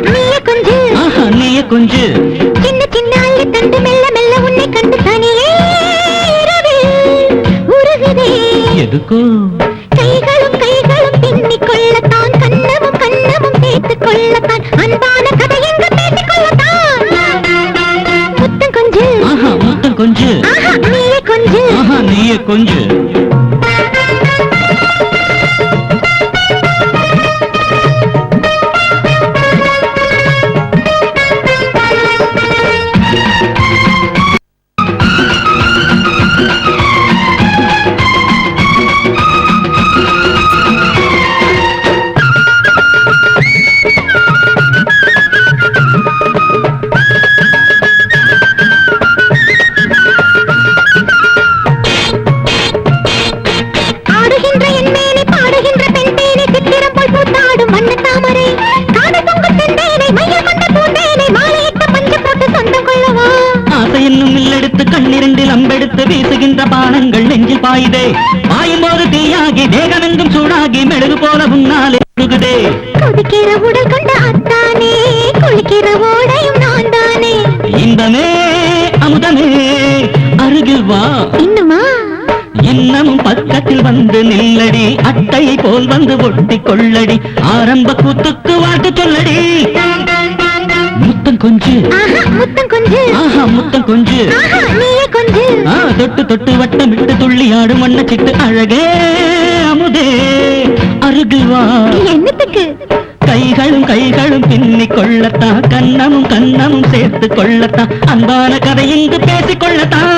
நீயே கொஞ்சு ஆஹா நீயே கொஞ்சு சின்ன சின்ன அள்ளி தண்டு மெல்ல மெல்ல உன்னை கண்டு தனியே இரவில் உருகுதே எதுக்கோ கைகளும் கைகளும் பின்னிக் கொள்ளத்தான் கண்ணமும் கண்ணமும் சேர்த்துக் கொள்ளத்தான் அன்பான கதை எங்கு பேசிக் கொள்ளத்தான் முத்தம் கொஞ்சு ஆஹா முத்தம் கொஞ்சு நீயே கொஞ்சு ஆஹா நீயே கொஞ்சு வீசுகின்ற பானங்கள் நெஞ்சில் பாயுதே பாயும் போது தீயாகி தேகமெங்கும் சூடாகி மெழுகு போல முன்னாலே உருகுதே கொதிக்கிற உடல் கொண்ட அத்தானே குளிக்கிற ஓடையும் நான் தானே இன்பமே அமுதமே அருகில் வா இன்னுமா இன்னமும் பக்கத்தில் வந்து நில்லடி அட்டையை போல் வந்து ஒட்டி கொள்ளடி ஆரம்ப கூத்துக்கு வாழ்த்து சொல்லடி முத்தம் கொஞ்சு முத்தம் கொஞ்சு ஆஹா முத்தம் கொஞ்சு நீயே கொஞ்சு தொட்டு தொட்டு வட்டமிட்டு துள்ளி ஆடும் வண்ண சிட்டு அழகே அமுதே அருகில் வா என்னத்துக்கு கைகளும் கைகளும் பின்னிக் கொள்ளத்தான் கண்ணமும் கண்ணமும் சேர்த்து கொள்ளத்தான் அன்பான கதை இங்கு பேசிக் கொள்ளத்தான்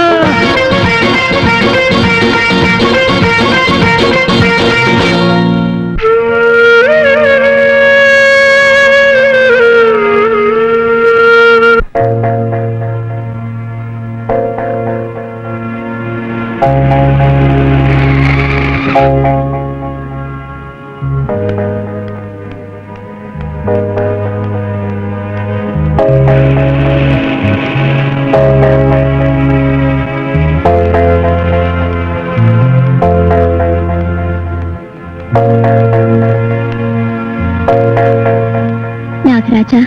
நாகராஜா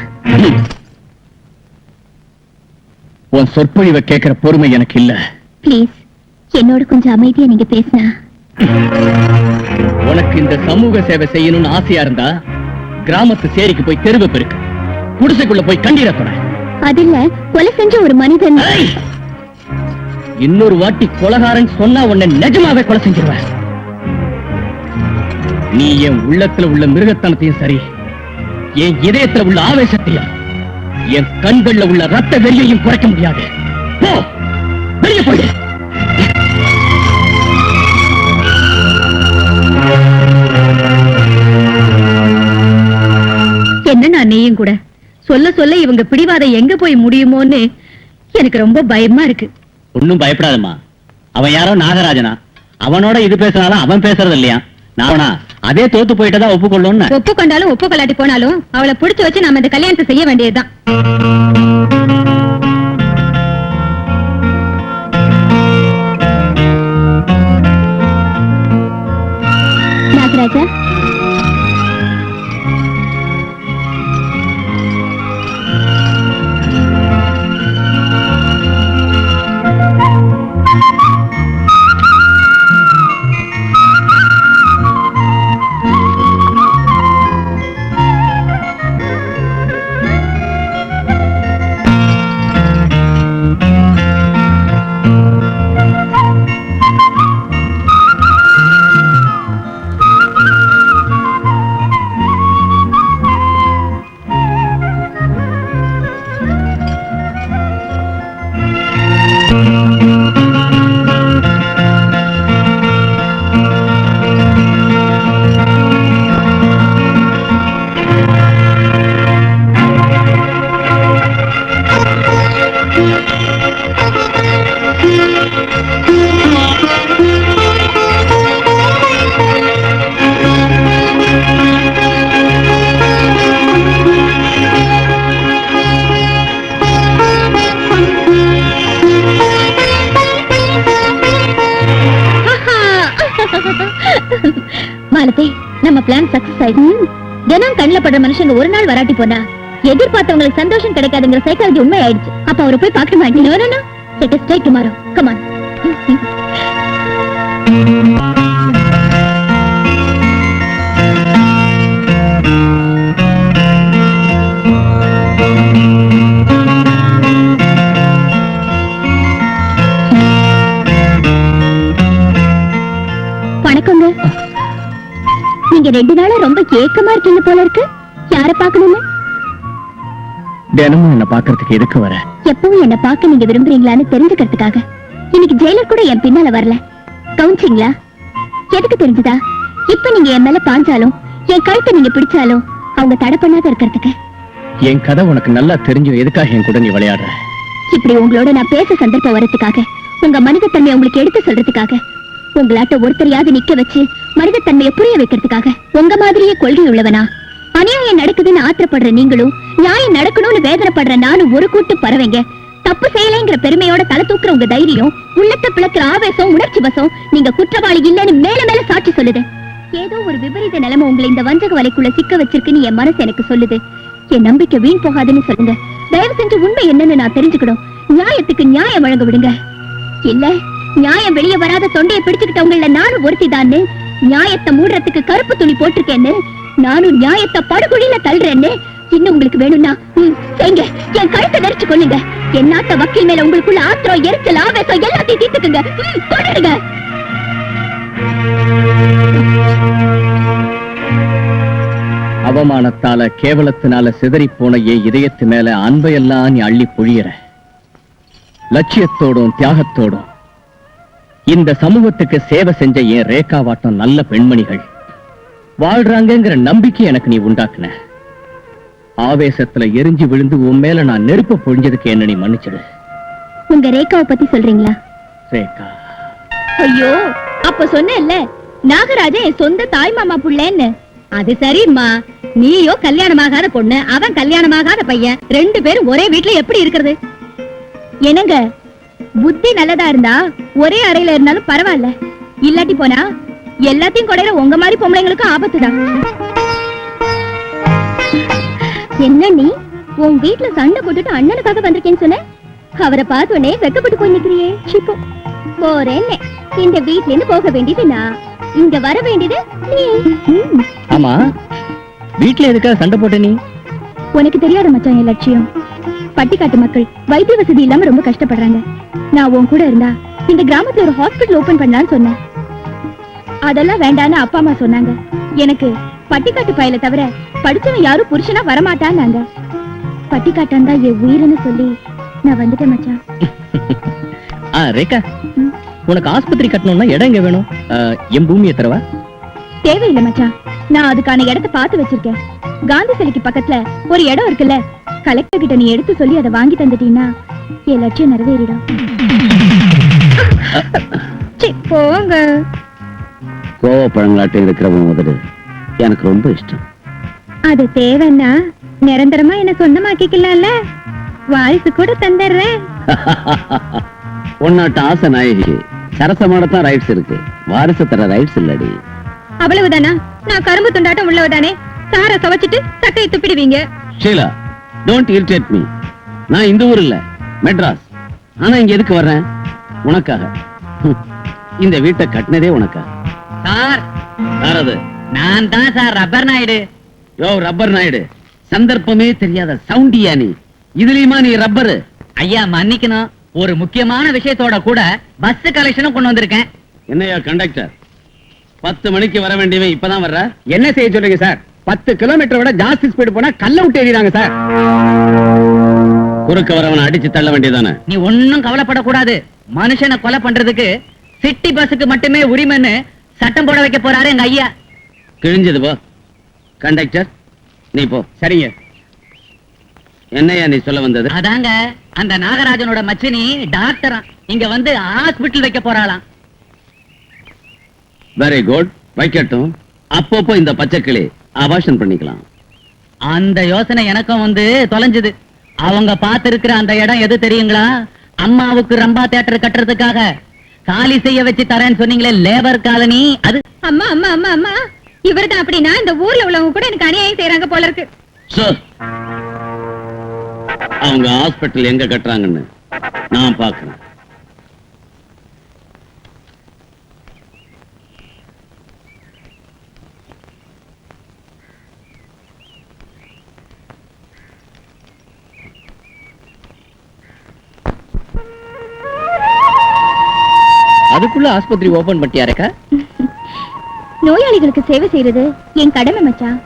உன் சொற்பொழிவை கேட்கிற பொறுமை எனக்கு இல்ல. பிளீஸ் என்னோட கொஞ்சம் அமைதியா நீங்க பேசினா. உனக்கு இந்த சமூக சேவை செய்யணும்னு ஆசையா இருந்தா கிராமத்து சேரிக்கு போய் தெருவு பெருக்கு, குடிசைக்குள்ள போய் கண்ணீரை தொட. அதில்ல கொலை செஞ்ச ஒரு மனிதன். இன்னொரு வாட்டி கொலகாரன் சொன்னா உன்னை நிஜமாவே கொலை செஞ்சிருவேன். நீ என் உள்ளத்துல உள்ள மிருகத்தனத்தையும் சரி, என் இதயத்துல உள்ள ஆவேசத்தையும், என் கண்கள்ல உள்ள ரத்த வெறியையும் குறைக்க முடியாது. போ, வெளியே போய். என்ன நீயும் கூட சொல்ல சொல்ல இவங்க பிடிவாதம் எங்க போய் முடியுமோன்னு எனக்கு ரொம்ப பயமா இருக்கு. ஒன்னும் பயப்படாதம்மா. அவன் யாரோ நாகராஜனா, அவனோட இது பேசினாலும் அவன் பேசுறது இல்லையா. நானா அதே தோத்து போயிட்டதா ஒப்புக்கொள்ளும். ஒப்புக்கொண்டாலும் ஒப்புக்கொள்ளாட்டி போனாலும் அவளை பிடிச்சு வச்சு நாம இந்த கல்யாணத்தை செய்ய வேண்டியதுதான். நாகராஜா. மாலதி, நம்ம பிளான் சக்சஸ் ஆயிடுச்சு. தினம் கண்ணில் படுற மனுஷங்க ஒரு நாள் வராட்டி போனா எதிர்பார்த்தவங்களுக்கு சந்தோஷம் கிடைக்காதுங்கிற சைக்காலஜி உண்மை ஆயிடுச்சு. அப்ப அவரை போய் பார்க்க மாட்டேன். Let us try tomorrow. Come on. வணக்கங்க. நீங்க 2 நாளா ரொம்ப ஏக்கமா இருக்கீங்க போல இருக்கு. யார பார்க்கணும்னு? தினமும் என்ன பாக்குறதுக்கு எதுக்கு வர? எப்பவும் என்ன பார்க்க நீங்க விரும்புறீங்களான்னு தெரிஞ்சுக்கிறதுக்காக. இன்னைக்கு ஜெயிலர் கூட என் பின்னால வரல. கவுன்சிங்களா? எதுக்கு தெரிஞ்சுதா? இப்ப நீங்க என் மேல பாஞ்சாலும் என் கழுத்தை நீங்க பிடிச்சாலும் அவங்க தடை பண்ணாத இருக்கிறதுக்கு. என் கதை உனக்கு நல்லா தெரிஞ்சும் எதுக்காக என் கூட நீ விளையாடுற? இப்படி உங்களோட நான் பேச சந்தர்ப்பம் வரதுக்காக, உங்க மனிதத்தன்மையை உங்களுக்கு எடுத்து சொல்றதுக்காக, உங்களாட்ட ஒருத்தரையாவது நிக்க வச்சு மனிதத்தன்மையை புரிய வைக்கிறதுக்காக. உங்க மாதிரியே கொள்கை உள்ளவனா? அநியாயம் நடக்குதுன்னு ஆத்திரப்படுற நீங்களும், நியாயம் நடக்கணும்னு வேதனைப்படுற நானும் ஒரு கூட்டு பறவைங்க. தப்பு செய்யலைங்கிற பெருமையோட தலை தூக்குற உங்க தைரியம், உள்ளத்தை பிளக்கிற ஆவேசம், உணர்ச்சி வசம் நீங்க குற்றவாளி இல்லைன்னு மேல மேல சாட்சி சொல்லுது. ஏதோ ஒரு விபரீத நிலைமை உங்களை இந்த வஞ்சக வலைக்குள்ள சிக்க வச்சிருக்குன்னு என் மனசு எனக்கு சொல்லுது. என் நம்பிக்கை வீண் போகாதுன்னு சொல்லுங்க. தயவு செஞ்சு உண்மை என்னன்னு நான் தெரிஞ்சுக்கணும். நியாயத்துக்கு நியாயம் வழங்க விடுங்க. இல்ல, நியாயம் வெளியே வராத தொண்டையை பிடிச்சுக்கிட்டவங்கள நானும் ஒருத்திதான்னு, நியாயத்தை மூடுறதுக்கு கருப்பு துணி போட்டிருக்கேன்னு, நானும் நியாயத்தை படுகொழியில தள்ளுறேன்னு இன்னும் உங்களுக்கு வேணும்னா செய்யுங்க. என் கழுத்தை நெரிச்சு கொள்ளுங்க. என் நாட்ட வக்கீல் மேல உங்களுக்குள்ள ஆத்திரம், எரிச்சல், ஆவேசம் எல்லாத்தையும் தீர்த்துக்குங்க. தொடருங்க. அவமானத்தால, கேவலத்தினால சிதறி போன என் இதயத்து மேல அன்பையெல்லாம் நீ அள்ளி பொழியற. லட்சியத்தோடும் தியாகத்தோடும் இந்த சமூகத்துக்கு சேவை செஞ்ச என் ரேகாவாட்டம் நல்ல பெண்மணிகள் வாழ்றாங்கிற நம்பிக்கை எனக்கு நீ உண்டாக்குன. ஆவேசத்துல எரிஞ்சு விழுந்து உன் மேல நான் நெருப்பு பொழிஞ்சதுக்கு என்ன நீ மன்னிச்சிடு. உங்க ரேகாவை பத்தி சொல்றீங்களா? ரேகா? ஐயோ, அப்ப சொன்னேன்ல நாகராஜன் என் சொந்த தாய் மாமா புள்ளேன்னு. அது சரிம்மா, நீயோ கல்யாணமாகாத பொண்ணு, அவன் கல்யாணமாகாத பையன், 2 பேரும் ஒரே வீட்டுல எப்படி இருக்கிறது? என்னங்க, புத்தி நல்லதா இருந்தா ஒரே அறையில இருந்தாலும் பரவாயில்ல. இல்லாட்டி போனா எல்லாத்தையும் கொடையில உங்க மாதிரி பொம்பளைங்களுக்கும் ஆபத்துதான். என்ன நீ உன் வீட்டுல சண்டை போட்டுட்டு அண்ணனுக்காக வந்திருக்கேன்னு சொன்ன? அவரை பார்த்தோன்னே வெக்கப்பட்டு போய் நிக்கிறியே. சிப்போ போறேன்னு. இந்த வீட்ல இருந்து போக வேண்டியது நான், இங்க வர வேண்டியது நீ. ஆமா, வீட்டுல எதுக்காக சண்டை போட்ட நீ? உனக்கு தெரியாத மச்சான் என் லட்சியம். பட்டிக்காட்டு மக்கள் வைத்திய வசதி இல்லாம ரொம்ப கஷ்டப்படுறாங்க. நான் உன் கூட இருந்தா இந்த கிராமத்துல ஒரு ஹாஸ்பிடல் ஓபன் பண்ணலான்னு சொன்னேன். அதெல்லாம் வேண்டான்னு அப்பா அம்மா சொன்னாங்க. எனக்கு பட்டிக்காட்டு பயல தவிர படிச்சவன் யாரும் புருஷனா வரமாட்டான்னாங்க. பட்டிக்காட்டான் தான் என் உயிர்னு சொல்லி நான் வந்துட்டேன் மச்சான். ரேகா, உனக்கு ஆஸ்பத்திரி கட்டணும்னா இடம் எங்க வேணும்? என் பூமியை தரவா? தேவையில்லை மச்சான், நான் அதுக்கான இடத்தை பார்த்து வச்சிருக்கேன். காந்தி சிலைக்கு பக்கத்துல ஒரு இடம் இருக்குல்ல, கலெக்டர் கிட்ட நீ எடுத்து சொல்லி அதை வாங்கி தந்துட்டீங்கன்னா என் லட்சியம் நிறைவேறிடும். போங்க. கோவப்பழங்களாட்டம் இருக்கிறவங்க முதல்ல எனக்கு ரொம்ப இஷ்டம். அது தேவைன்னா நிரந்தரமா என்ன சொந்தமாக்கிக்கலாம்ல. வாரிசு கூட தந்துடுறேன். பொன்னாட்ட ஆசை நாயகி சரசமானதான் ரைட்ஸ் இருக்கு, வாரிசு தர ரைட்ஸ் இல்லடி. அவ்வளவுதானா? நான் கரும்பு துண்டாட்டம் உள்ளவதானே? சார சவச்சிட்டு சட்டையை துப்பிடுவீங்க. Sheela, don't irritate me. நான் இந்த ஊர் இல்ல, மெட்ராஸ். ஆனா இங்க எதுக்கு வர்றேன்? உனக்காக. இந்த வீட்டை கட்டினதே உனக்காக. சார், யார் அது? நான் தான் சார், ரப்பர் நாயுடு. யோ ரப்பர் நாயுடு, சந்தர்ப்பமே தெரியாத சவுண்டியா நீ? இதுலயுமா நீ ரப்பரு? ஐயா மன்னிக்கணும், ஒரு முக்கியமான விஷயத்தோட கூட பஸ் கலெக்ஷனும் கொண்டு வந்திருக்கேன். என்னையா கண்டக்டர், 10 மணிக்கு வர வேண்டியவன் இப்பதான் வர்ற? என்ன செய்ய சொல்றீங்க சார்? 10 கிலோமீட்டர் விட ஜாஸ்தி ஸ்பீடு போனா கல்ல விட்டு எறிறாங்க சார். குறுக்க வரவனை அடிச்சு தள்ள வேண்டியதானே? நீ ஒன்னும் கவலைப்படக்கூடாது. மனுஷனை கொலை பண்றதுக்கு சிட்டி பஸ்ஸுக்கு மட்டுமே உரிமைன்னு சட்டம் போட வைக்க போறாரு எங்க ஐயா. கிழிஞ்சது போ. கண்டக்டர், நீ போ. சரிங்க. என்னையா நீ சொல்ல வந்தது? அதாங்க, அந்த நாகராஜனோட மச்சினி டாக்டரா இங்க வந்து ஹாஸ்பிட்டல் வைக்க போறாளாம். Very good, வைக்கட்டும். அப்பப்போ இந்த பச்சைக்கிளி அபாஷன் பண்ணிக்கலாம். அந்த யோசனை எனக்கும் வந்து தொலைஞ்சது. அவங்க பார்த்திருக்கிற அந்த இடம் எது தெரியுங்களா? அம்மாவுக்கு ரம்பா தியேட்டர் கட்டுறதுக்காக காலி செய்ய வச்சு தரேன்னு சொன்னீங்களே, லேபர் காலனி. அது அம்மா அம்மா அம்மா அம்மா, இவர்தான் அப்படின்னா இந்த ஊர்ல உள்ளவங்க கூட எனக்கு அநியாயம் செய்யறாங்க போல இருக்கு. சார், அவங்க ஹாஸ்பிட்டல் எங்க கட்டுறாங்கன்னு நான் பார்க்கிறேன். அதுக்குள்ள ஆஸ்பத்திரி ஓபன் பண்ணியாரக்கா? நோயாளிகளுக்கு சேவை செய்யறது என் கடமை மச்சான்.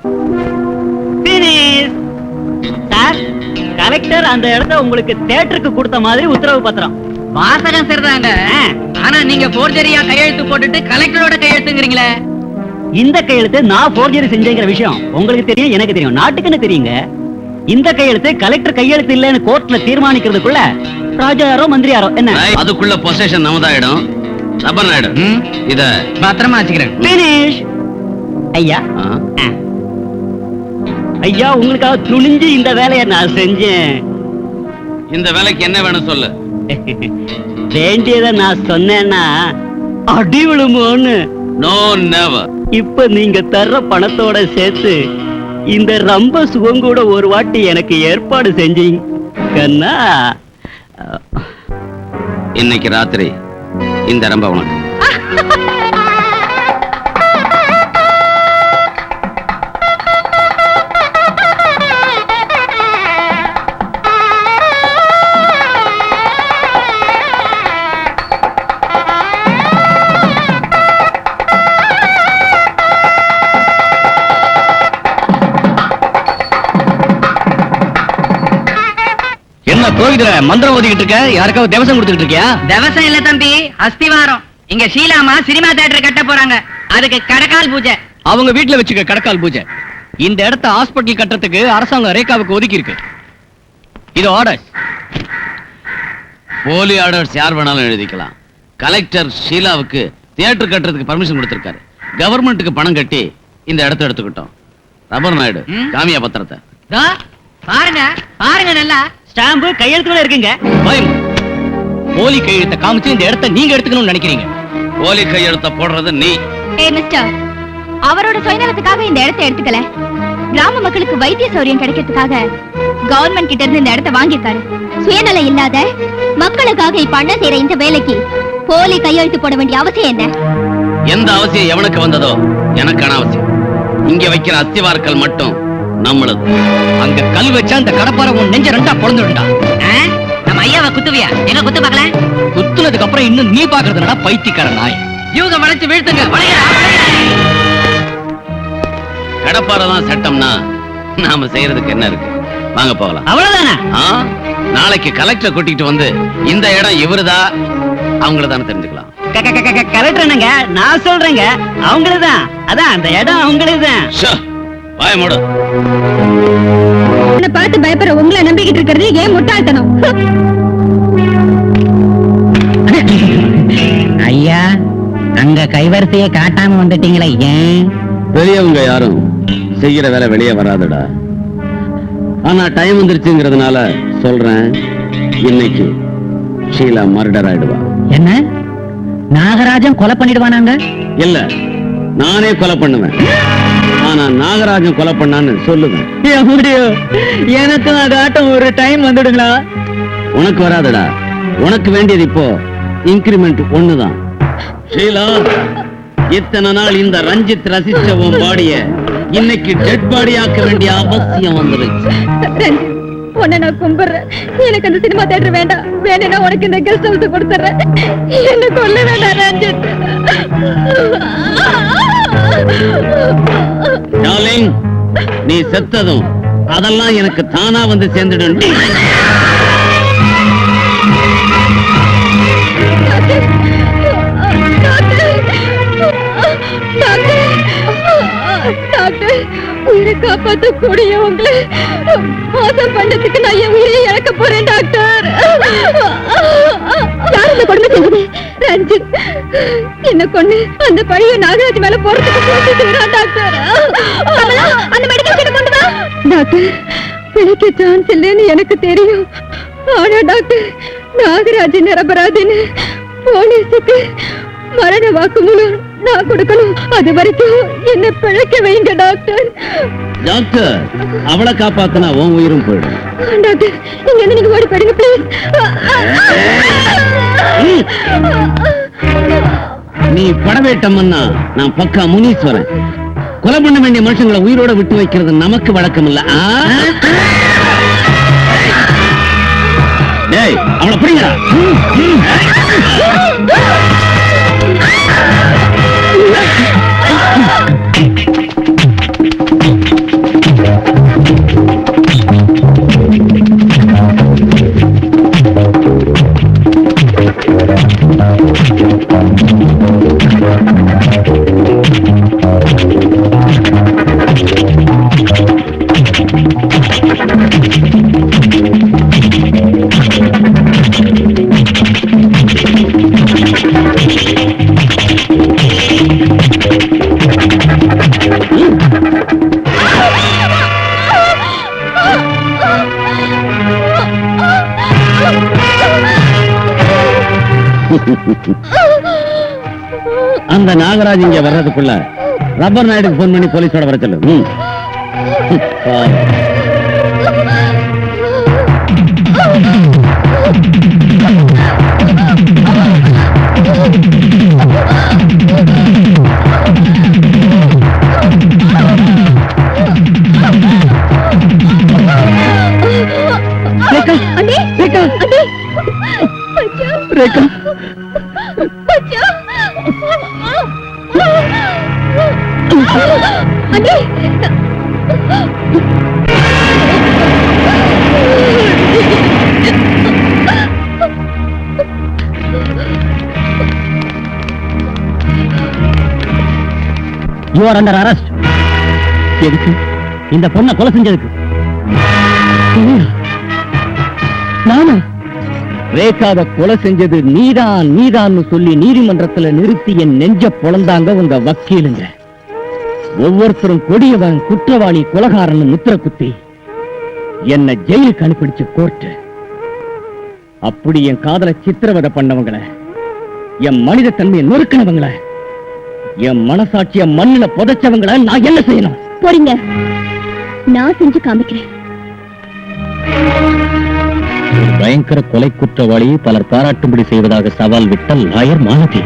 சார், கலெக்டர் அந்த இடத்த உங்களுக்கு தியேட்டருக்கு கொடுத்த மாதிரி உத்தரவு பத்திரம். வாசகம் சரிதாங்க, ஆனா நீங்க போர்ஜரியா கையெழுத்து போட்டுட்டு கலெக்டரோட கையெழுத்துங்கிறீங்களே. இந்த கையெழுத்து நான் போர்ஜரி செஞ்சேங்கிற விஷயம் உங்களுக்கு தெரியும், எனக்கு தெரியும், நாட்டுக்குன்னு தெரியுங்க. இந்த கையெழுத்து கலெக்டர் கையெழுத்து இல்லன்னு கோர்ட்ல தீர்மானிக்கிறதுக்குள்ள ராஜா யாரோ மந்திரி யாரோ என்ன அதுக்குள்ள பொசேஷன் நமதாயிடும். ரப்பர் நாயுடு, இத பத்திரமா வச்சுக்கிறேன். Finish. ஐயா, ஐயா உங்களுக்காக துணிஞ்சு இந்த வேலையை நான் செஞ்சேன். இந்த வேலைக்கு என்ன வேணும் சொல்லு. வேண்டியதை நான் சொன்னேன்னா அடி விழுமோன்னு. No never. இப்ப நீங்க தர்ற பணத்தோட சேர்த்து இந்த ரொம்ப சுகம் கூட ஒரு வாட்டி எனக்கு ஏற்பாடு செஞ்சீங்கன்னா இன்னைக்கு ராத்திரி இந்த ரம்ப உனக்கு. என்ன புரோகிதர மந்திரம் ஓதிக்கிட்டு இருக்க? யாருக்காவது தேவசம் கொடுத்துக்கிட்டு இருக்கியா? தேவசம் இல்ல தம்பி, அஸ்திவாரம். இங்க ஷீலாமா சினிமா தியேட்டர் கட்ட போறாங்க, அதுக்கு கடக்கால் பூஜை. அவங்க வீட்டுல வச்சுக்க கடக்கால் பூஜை. இந்த இடத்த ஹாஸ்பிட்டல் கட்டுறதுக்கு அரசாங்கம் ரேகாவுக்கு ஒதுக்கி இருக்கு. இது ஆர்டர்ஸ். போலி ஆர்டர்ஸ் யார் வேணாலும் எழுதிக்கலாம். கலெக்டர் ஷீலாவுக்கு தியேட்டர் கட்டுறதுக்கு பர்மிஷன் கொடுத்திருக்காரு. கவர்மெண்ட்டுக்கு பணம் கட்டி இந்த இடத்தை எடுத்துக்கிட்டோம். ரப்பர் நாயுடு, காமியா பத்திரத்தை. பாருங்க பாருங்க, நல்லா ஸ்டாம்பு கையெழுத்துல இருக்குங்க. போலி கையெழுத்த காமிச்சு இந்த இடத்த நீங்க எடுத்துக்கணும்னு நினைக்கிறீங்க. போலி கையெழுத்த போடுறது நீ. ஏய் மிஸ்டர், அவரோட சுயநலத்துக்காக இந்த இடத்தை எடுத்துக்கல. கிராம மக்களுக்கு வைத்திய சௌரியம் கிடைக்கிறதுக்காக கவர்மெண்ட் கிட்ட இருந்து இந்த இடத்தை வாங்கியிருக்காரு. சுயநலம் இல்லாத மக்களுக்காக இப்ப அண்ணன் செய்யற இந்த வேலைக்கு போலி கையெழுத்து போட வேண்டிய அவசியம் என்ன? எந்த அவசியம் எவனுக்கு வந்ததோ எனக்கான அவசியம். இங்க வைக்கிற அஸ்திவாரக்கல் மட்டும் நம்மளது. அங்க கல் வச்சா அந்த கடப்பார உன் நெஞ்ச ரெண்டா பொழந்துடும்டா. நம்ம ஐயாவை குத்துவியா? எங்க குத்து பார்க்கல. குத்துனதுக்கு அப்புறம் இன்னும் நீ பாக்குறதுனா பைத்தியக்கார நாய். இவங்க வளைச்சு வீழ்த்துங்க. கடப்பாரதான் சட்டம்னா நாம செய்யறதுக்கு என்ன இருக்கு? வாங்க போகலாம். அவ்வளவுதானே? நாளைக்கு கலெக்டர் கூட்டிட்டு வந்து இந்த இடம் இவருதா அவங்களதானே தெரிஞ்சுக்கலாம். கலெக்டர் என்னங்க நான் சொல்றேங்க, அவங்களுதான். அதான் அந்த இடம் அவங்களுதான். வாய மூடு. என்ன பார்த்து பயப்படுற உங்களை நம்பிக்கிட்டு இருக்கிறது ஏன் முட்டாள்தனம்? ஐயா, அங்க கைவரிசையை காட்டாம வந்துட்டீங்களே, ஏன்? பெரியவங்க யாரும் செய்யற வேலை வெளியே வராதுடா. ஆனா டைம் வந்துருச்சுங்கிறதுனால சொல்றேன், இன்னைக்கு ஷீலா மர்டர் ஆயிடுவா. என்ன, நாகராஜன் கொலை பண்ணிடுவானாங்க? இல்ல, நானே கொலை பண்ணுவேன். ஆனா நாகராஜன் கொலை பண்ணான்னு சொல்லுவேன். எனக்கும் அதாட்டம் ஒரு டைம் வந்துடுங்களா? உனக்கு வராதடா. உனக்கு வேண்டியது இப்போ இன்கிரிமெண்ட் ஒண்ணுதான். ஷீலா, இத்தனை நாள் இந்த ரஞ்சித் ரசிச்ச உன் பாடிய இன்னைக்கு டெட் பாடி ஆக்க வேண்டிய அவசியம் வந்துருச்சு. உன்னை நான் கும்பிடுறேன். எனக்கு அந்த சினிமா தியேட்டர் வேண்டாம். வேணும்னா உனக்கு இந்த கெஸ்ட் ஹவுஸ் கொடுத்துறேன். என்ன கொல்ல வேண்டாம் ரஞ்சித். டார்லிங், நீ செத்ததும் அதெல்லாம் எனக்கு தானா வந்து சேர்ந்துடும். டாக்டர், உயிரை காப்பாற்ற கூடிய உங்களை மோசம் பண்ணதுக்கு நான் என் உயிரை இழக்க போறேன் டாக்டர். யார் இந்த கொடுமை செய்வது? ரஞ்சித் என்ன கொண்டு அந்த பழைய நாகராஜ் மேல போறதுக்கு போட்டு செய்யறான் டாக்டர். அந்த மெடிக்கல் கிட்ட கொண்டு வா டாக்டர். பிழைக்க சான்ஸ் இல்லைன்னு எனக்கு தெரியும். ஆனா டாக்டர், நாகராஜ் நிரபராதின்னு போலீஸுக்கு மரண வாக்குமூலம் நான் கொடுக்கணும். அது வரைக்கும் என்ன பிழைக்க வைங்க டாக்டர். டாக்டர், அவளை காப்பாத்தினா உன் உயிரும் போயிடும். டாக்டர், இங்க இருந்து நீங்க ஓடி போயிடுங்க ப்ளீஸ். நீ படவேட்டம்னா நான் பக்கா முனீஸ்வரன். கொலை பண்ண வேண்டிய மனுஷங்களை உயிரோட விட்டு வைக்கிறது நமக்கு வழக்கம் இல்ல. டேய், அவளை பிடிங்கடா. அந்த நாகராஜ் இங்க வர்றதுக்குள்ள ரப்பர் நாயுடுக்கு போன் பண்ணி போலீஸோட வர சொல்லு. You are under arrest. எதுக்கு? இந்த பொண்ணை கொலை செஞ்சதுக்கு. நானா? ரேகாவை கொலை செஞ்சது நீதான்னு சொல்லி நீதிமன்றத்துல நிறுத்தி என் நெஞ்ச பொளந்தாங்க உங்க வக்கீலுங்க. ஒவ்வொருத்தரும் கொடியவன், குற்றவாளி, கொலகாரன் முத்திர குத்தி என்ன ஜெயிலுக்கு அனுப்பிடுச்சு கோர்ட்டு. அப்படி என் காதல சித்திரவதை பண்ணவங்கள, என் மனித தன்மையை நொறுக்கினவங்கள, என் மனசாட்சிய மண்ணுல புதைச்சவங்கள நான் என்ன செய்யணும்? போறீங்க, நான் செஞ்சு காமிக்கிறேன். ஒரு பயங்கர கொலை குற்றவாளி பலர் பாராட்டும்படி செய்வதாக சவால் விட்ட லாயர் மாலதி.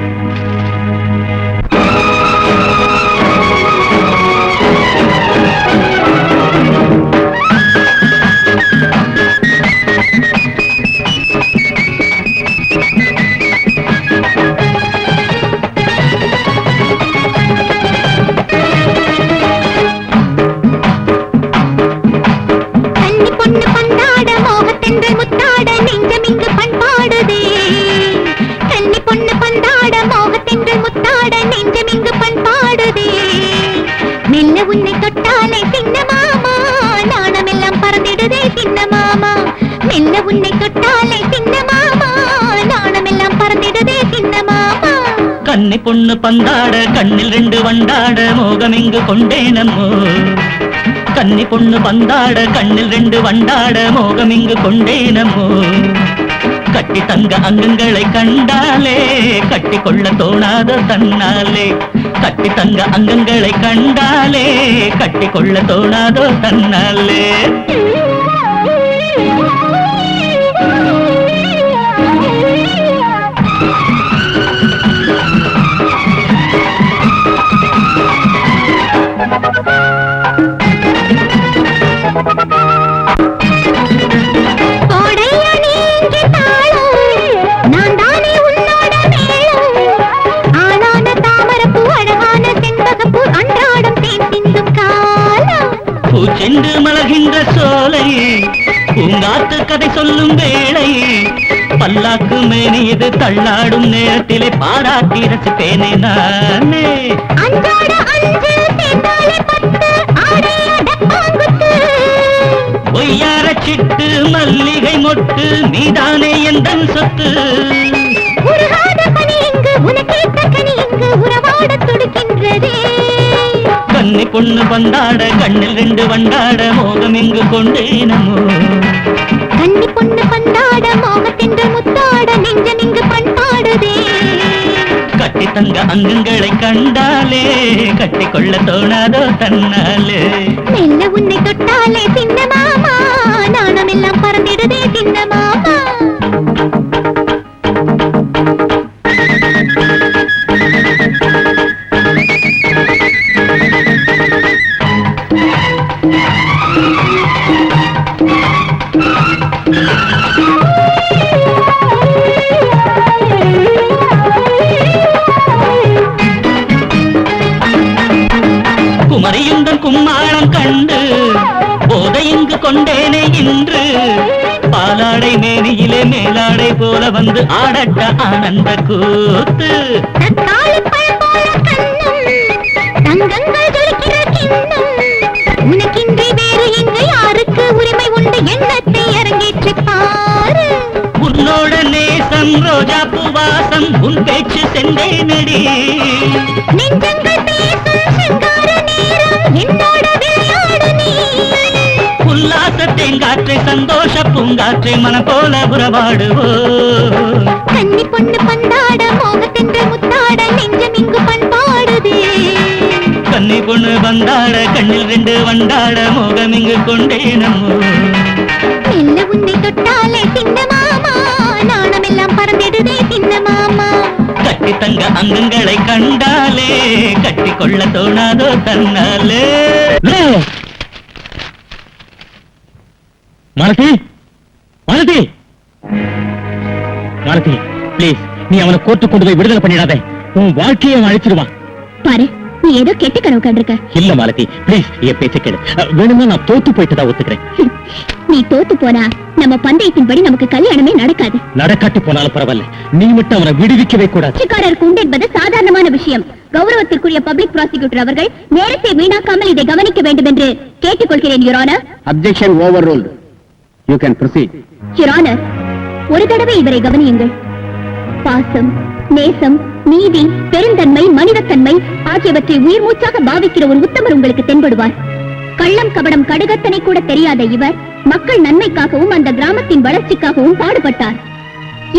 கன்னி பொண்ணு பந்தாட கண்ணில் ரெண்டு வண்டாட மோகம் இங்கு கொண்டேனம்மோ. கன்னி பொண்ணு பந்தாட கண்ணில் ரெண்டு வண்டாட மோகம் இங்கு கொண்டேனம்மோ. கட்டி தங்க அங்கங்களை கண்டாலே கட்டி கொள்ள தோணாத தன்னாலே கட்டி தங்க அங்கங்களை கண்டாலே கட்டி கொள்ள தோணாதோ தன்னாலே பூச்செண்டு மலகின்ற சோலை பூங்காத்து கதை சொல்லும் வேளை பல்லாக்கு மேனியது தள்ளாடும் நேரத்திலே பாராட்டி ரசிப்பேனே நானே பொய்யார சிட்டு மல்லிகை மொட்டு நீதானே எந்தன் சொத்து கன்னி பொண்ணு பந்தாட கண்ணில் 2 வண்டாட மோகம் எங்கு கொண்டேனமோ கன்னி பொண்ணு பந்தாட மோகத்தின்று முத்தாட நெஞ்சம் இங்கு பண்பாடுதே கட்டி தங்க அங்கங்களை கண்டாலே கட்டி கொள்ள தோணாதோ தன்னாலே மெல்ல உன்னை தொட்டாலே சின்ன மாமா நாணம் எல்லாம் பறந்திடுதே சின்ன மாமா குமரியுந்தன் கும்மாளம் கண்டு போதை இங்கு கொண்டேனே இன்று பாலாடை மேனியிலே மேலாடை போல வந்து ஆடட்ட ஆனந்த கூத்து தங்கங்கள் ஜொலிக்கிற கிண்ணம் உனக்கின்றி வேறு எங்க யாருக்கு உரிமை உண்டு எண்ணத்தை அரங்கேற்றி பாரு உன்னோட நேசம் ரோஜா பூவாசம் உன் பேச்சு சென்றேனடி நெஞ்சங்கள் பேசும் சிங்கார நேரம் என்னோட விளையாடு நீ உல்லாச தேங்காற்றை சந்தோஷ பூங்காற்றை மன போல உறவாடுவோ கன்னி பொண்ணு பந்தாட மோகத்தென்று முத்தாட நெஞ்சம் இங்கு பண்பாடுதே கன்னி பொண்ணு வந்தாட கண்ணில் 2 வண்டாட மோகம் இங்கு கொண்டேனமோ மெல்ல உன்னை தொட்டாலே சின்ன மாமா நாணம் எல்லாம் பறந்திடுதே சின்ன மாமா கட்டி தங்க அங்கங்களை கண்டாலே கட்டி கொள்ள தோணாதோ தன்னாலே மாலதி மாலதி மாலதி பிளீஸ் நீ அவனை கோர்ட்டு கொண்டு போய் விடுதலை பண்ணிடாத உன் வாழ்க்கையை அழிச்சிருவான் பாரு நீ ஏதோ கெட்ட கனவு கண்டிருக்க இல்ல மாலதி பிளீஸ் என் பேச்ச கேளு வேணும்னா நான் தோத்து போயிட்டு தான் ஒத்துக்கிறேன் நீ தோத்து போனா நம்ம பந்தயத்தின்படி நமக்கு கல்யாணமே நடக்காது நடக்காட்டி போனாலும் பரவாயில்ல நீ மட்டும் அவனை விடுவிக்கவே கூடாது கட்சிக்காரருக்கு உண்டு என்பது சாதாரணமான விஷயம் கௌரவத்திற்குரிய பப்ளிக் ப்ராசிக்யூட்டர் அவர்கள் நேரத்தை வீணாக்காமல் இதை கவனிக்க வேண்டும் என்று கேட்டுக்கொள்கிறேன் your honour objection overruled you can proceed your honour ஒரு தடவை இவரை கவனியுங்கள் பாசம் நேசம் நீதி பெருந்தன்மை மனிதத்தன்மை ஆகியவற்றை உயிர் மூச்சாக பாவிக்கிற ஒரு உத்தமர் உங்களுக்கு தென்படுவார் கள்ளம் கபடம் கடுகத்தனை கூட தெரியாத இவர் மக்கள் நன்மைக்காகவும் அந்த கிராமத்தின் வளர்ச்சிக்காகவும் பாடுபட்டார்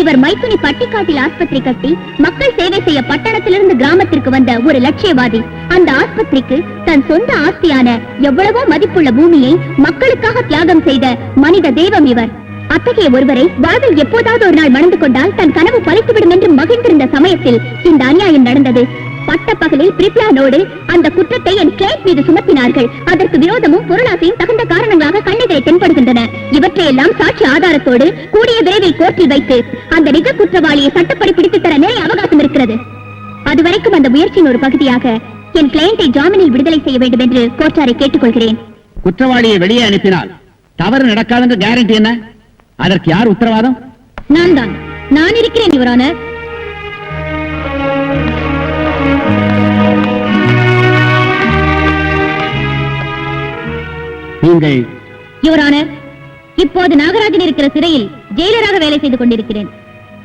இவர் மைத்துனி பட்டிக்காட்டில் ஆஸ்பத்திரி கட்டி மக்கள் சேவை செய்ய பட்டணத்திலிருந்து கிராமத்திற்கு வந்த ஒரு லட்சியவாதி அந்த ஆஸ்பத்திரிக்கு தன் சொந்த ஆஸ்தியான எவ்வளவோ மதிப்புள்ள பூமியை மக்களுக்காக தியாகம் செய்த மனித தெய்வம் இவர் அத்தகைய ஒருவரை வாழ்வில் எப்போதாவது ஒரு நாள் மணந்து கொண்டால் தன் கனவு பறித்துவிடும் என்று மகிழ்ந்திருந்த சமயத்தில் இந்த அநியாயம் நடந்தது பட்ட பகலில் பிரிப்ளானோடு அந்த குற்றத்தை என் கிளைண்ட் மீது சுமத்தினார்கள் அதற்கு விரோதமும் பொருளாசையும் தகுந்த காரணங்களாக கண்ணெதிரை தென்படுகின்றன இவற்றையெல்லாம் சாட்சி ஆதாரத்தோடு கூடிய விரைவில் கோர்ட்டில் வைத்து அந்த நிஜ குற்றவாளியை சட்டப்படி பிடித்து தர நிறைய அவகாசம் இருக்கிறது அதுவரைக்கும் அந்த முயற்சியின் ஒரு பகுதியாக என் கிளையண்டை ஜாமீனில் விடுதலை செய்ய வேண்டும் என்று கோர்ட்டாரை கேட்டுக்கொள்கிறேன் குற்றவாளியை வெளியே அனுப்பினால் தவறு நடக்காது கேரண்டி என்ன அதற்கு யார் உத்தரவாதம் நான் இருக்கிறேன் யுவர் ஆனர் நீங்கள் யுவர் ஆனர் இப்போது நாகராஜன் இருக்கிற சிறையில் ஜெயிலராக வேலை செய்து கொண்டிருக்கிறேன்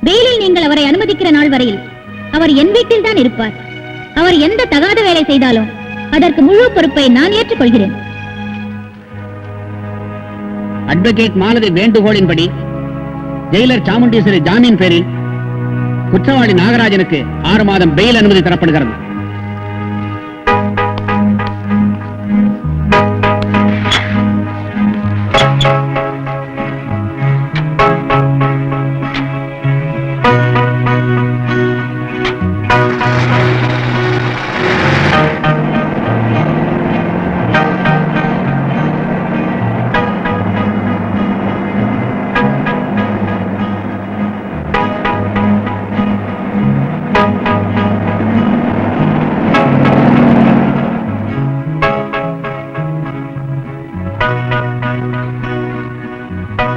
வெயிலில் நீங்கள் அவரை அனுமதிக்கிற நாள் வரையில் அவர் என் வீட்டில் தான் இருப்பார் அவர் எந்த தகாத வேலை செய்தாலும் அதற்கு முழு பொறுப்பை நான் ஏற்றுக்கொள்கிறேன் அட்வொகேட் மாலதி வேண்டுகோளின்படி ஜெயிலர் சாமுண்டீஸ்வரி ஜாமீன் பேரில் குற்றவாளி நாகராஜனுக்கு 6 மாதம் பெயில் அனுமதி தரப்படுகிறது.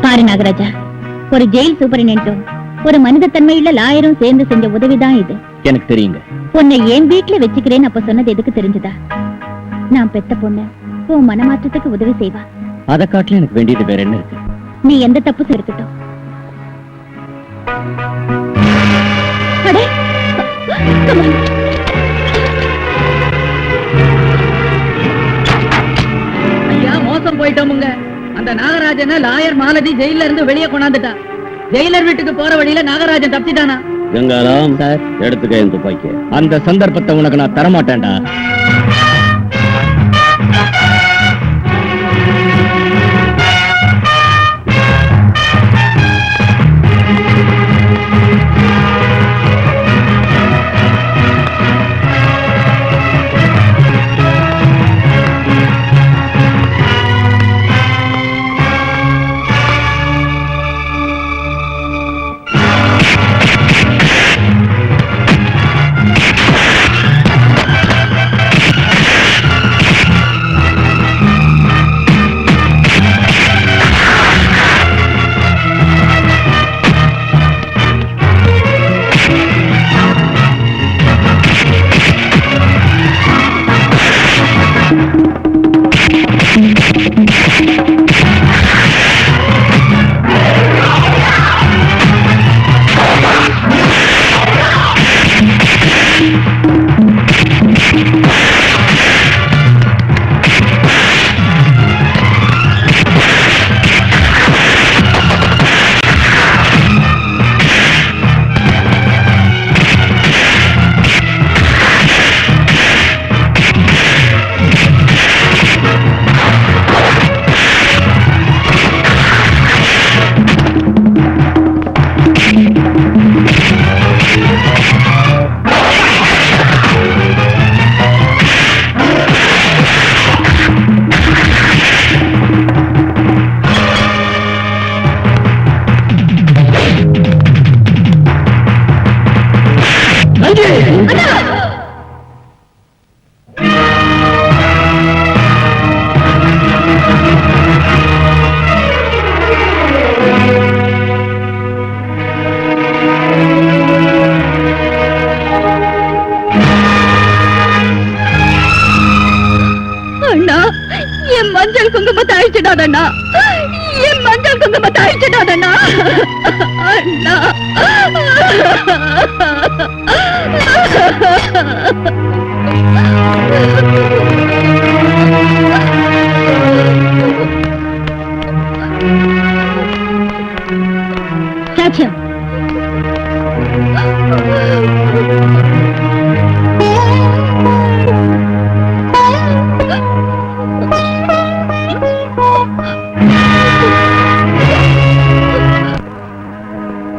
பாரு நாகராஜா, ஒரு ஜெயில் சூப்பரிண்டும் ஒரு மனிதத்தன்மையுள்ள லாயரும் சேர்ந்து செஞ்ச உதவிதான் இது. எனக்கு தெரியுங்க. உன்னை என் வீட்டுல வச்சுக்கிறேன்னு அப்ப சொன்னது எதுக்கு தெரிஞ்சுதா? நான் பெத்த பொண்ணு உன் மனமாற்றத்துக்கு உதவி செய்வா. அதை காட்டில எனக்கு வேண்டியது வேற என்ன இருக்கு? நீ எந்த தப்பு இருக்கட்டும். அடே, come on. ஐயா மோசம் போயிட்டோமுங்க. அந்த நாகராஜனை லாயர் மாலதி ஜெயில இருந்து வெளியே கொண்டாந்துட்டா. ஜெயிலர் வீட்டுக்கு போற வழியில நாகராஜன் தப்பிட்டானா? கங்காராம் சார், எடுத்துக்க என் துப்பாக்கி. அந்த சந்தர்ப்பத்தை உனக்கு நான் தரமாட்டேன்டா. என் மஞ்சள் குங்குமத்தை அழிச்சிடாதண்ணா, என் மஞ்சள் குங்குமத்தை அழிச்சிடாதண்ணா. அண்ணா, சாட்சியம்.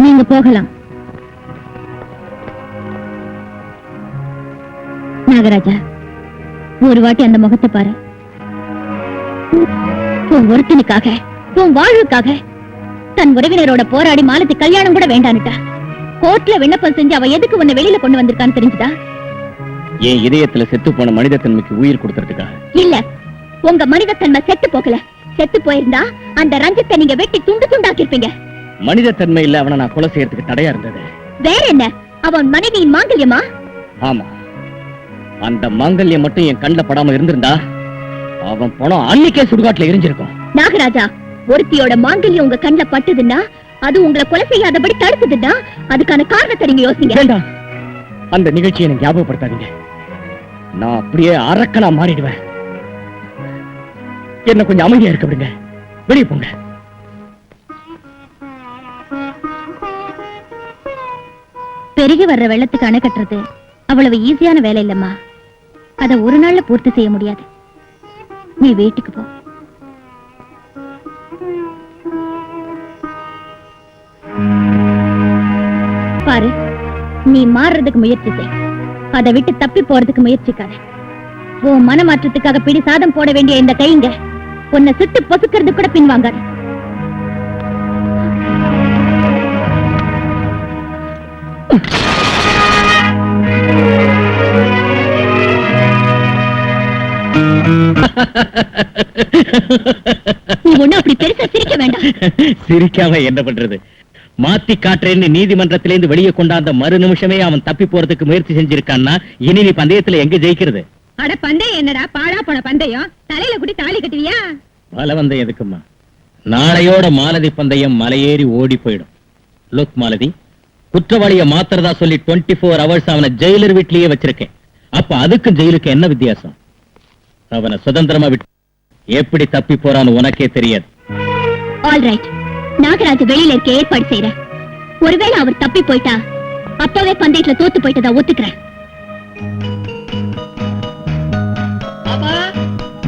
நீங்க போகலாம். நாகராஜா, ஒரு வாட்டி அந்த முகத்தை பாரு. உன் ஒருத்தனுக்காக, உன் வாழ்வுக்காக தன் உறவினரோட போராடி மாலத்தி கல்யாணம் கூட வேண்டான்னுட்டா. கோர்ட்ல விண்ணப்பம் செஞ்சு அவ எதுக்கு உன்னை வெளியில கொண்டு வந்திருக்கான்னு தெரிஞ்சுதா? என் இதயத்துல செத்து போன மனிதத்தன்மைக்கு உயிர் கொடுக்கறதுக்கா? இல்ல, உங்க மனிதத்தன்மை செத்து போகல. செத்து போயிருந்தா அந்த ரஞ்சத்தை நீங்க வெட்டி துண்டு துண்டாக்கி இருப்பீங்க. மனிதத்தன்மை இல்ல அவனை நான் கொலை செய்யறதுக்கு தடையா இருந்தது. வேற என்ன? அவன் மனைவியின் மாங்கல்யமா? ஆமா, அந்த மாங்கல்யம் மட்டும் என் கண்ணுல படாம இருந்திருந்தா அவன் பணம் அன்னைக்கே சுடுகாட்டுல எரிஞ்சிருக்கும். நாகராஜா, ஒருத்தியோட மாங்கல்யம் உங்க கண்ணுல பட்டுதுன்னா, அது உங்களை கொலை செய்யாதபடி தடுக்குதுன்னா, அதுக்கான காரணத்தை நீங்க யோசிங்க. வேண்டாம், அந்த நிகழ்ச்சியை எனக்கு ஞாபகப்படுத்தாதீங்க. நான் அப்படியே அரக்கனா மாறிடுவேன். என்ன கொஞ்சம் அமைதியா இருக்க விடுங்க. வெளியே போங்க. பெருகி வர்ற வெள்ளத்துக்கு அணை கட்டுறது அவ்வளவு ஈஸியான வேலை இல்லம்மா. அத ஒரு நாள்ல பூர்த்தி செய்ய முடியாது. நீ வீட்டுக்கு போ. பாரு, நீ மாறுறதுக்கு முயற்சி செய். அதை விட்டு தப்பி போறதுக்கு முயற்சிக்காத. உன் மனமாற்றத்துக்காக பிடி சாதம் போட வேண்டிய இந்த கைங்க உன்னை சுட்டு பொசுக்கிறது கூட பின்வாங்காத. நீ ஒண்ணு அப்படி பெருசா சிரிக்க வேண்டாம். சிரிக்காம என்ன பண்றது? மாத்தி காட்டுறேன்னு நீதிமன்றத்திலிருந்து வெளியே கொண்டாந்த மறு நிமிஷமே அவன் தப்பி போறதுக்கு முயற்சி செஞ்சிருக்கான்னா இனி நீ பந்தயத்துல எங்க ஜெயிக்கிறது? அட பந்தயம் என்னடா, பாழா போன பந்தயம். தலையில குடி தாலி கட்டுவியா? பலவந்தம் எதுக்குமா? நாளையோட மாலதி பந்தயம் மலையேறி ஓடி போயிடும். லுக் மாலதி, குற்றவாளிய மாத்திரதா சொல்லி 24 ஹவர்ஸ் அவனை ஜெயிலர் வீட்லயே வச்சிருக்கேன். அப்ப அதுக்கும் ஜெயிலுக்கு என்ன வித்தியாசம்? அவனை சுதந்திரமா விட்டு எப்படி தப்பி போறான்னு உனக்கே தெரியாது. ஆல்ரைட், நாகராஜ் வெளியில இருக்க ஏற்பாடு செய்யற. ஒருவேளை அவர் தப்பி போயிட்டா அப்பவே பந்தயத்துல தோத்து போயிட்டதா ஒத்துக்கிறேன். பாப்பா,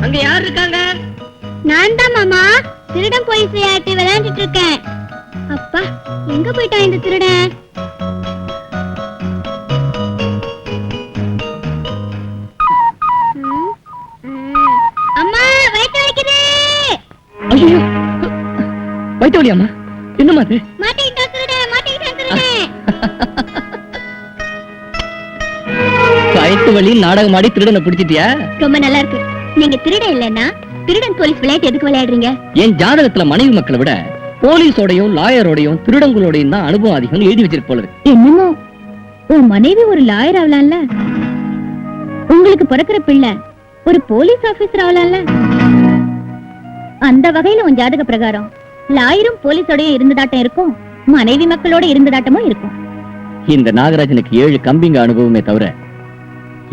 அங்க யார் இருக்காங்க? நான் தான் மாமா, திருடன் போலீஸ் விளையாட்டு விளையாண்டுட்டு இருக்கேன். அப்பா, எங்க போயிட்டான் இந்த திருடன்? அம்மா, வயிற்று வலிக்குது. ஐயோ, வயிற்று வலியாமா? என்னமா அது? மாட்டிக்கிட்டான் திருடன், மாட்டிக்கிட்டான் திருடன். வயிற்று வலி நாடகம் ஆடி திருடனை பிடிச்சிட்டியா? ரொம்ப நல்லா இருக்கு. நீங்க திருடன் இல்லன்னா திருடன் போலீஸ் விளையாட்டு எதுக்கு விளையாடுறீங்க? என் ஜாதகத்துல மனைவி மக்களை விட போலீஸோடையும் லாயரோடையும் திருடங்களோடையும் தான் அனுபவம் அதிகம் எழுதி வச்சிருக்கு போல இருக்கு. என்னமோ உன் மனைவி ஒரு லாயர் ஆகலாம்ல, உங்களுக்கு பிறக்கிற பிள்ளை ஒரு போலீஸ் ஆபீசர் ஆகலாம்ல. அந்த வகையில உன் ஜாதக பிரகாரம் லாயரும் போலீஸோடய இருந்ததாட்டம் இருக்கும், மனைவி மக்களோட இருந்ததாட்டமும் இருக்கும். இந்த நாகராஜனுக்கு 7 கம்பிங்க அனுபவமே தவிர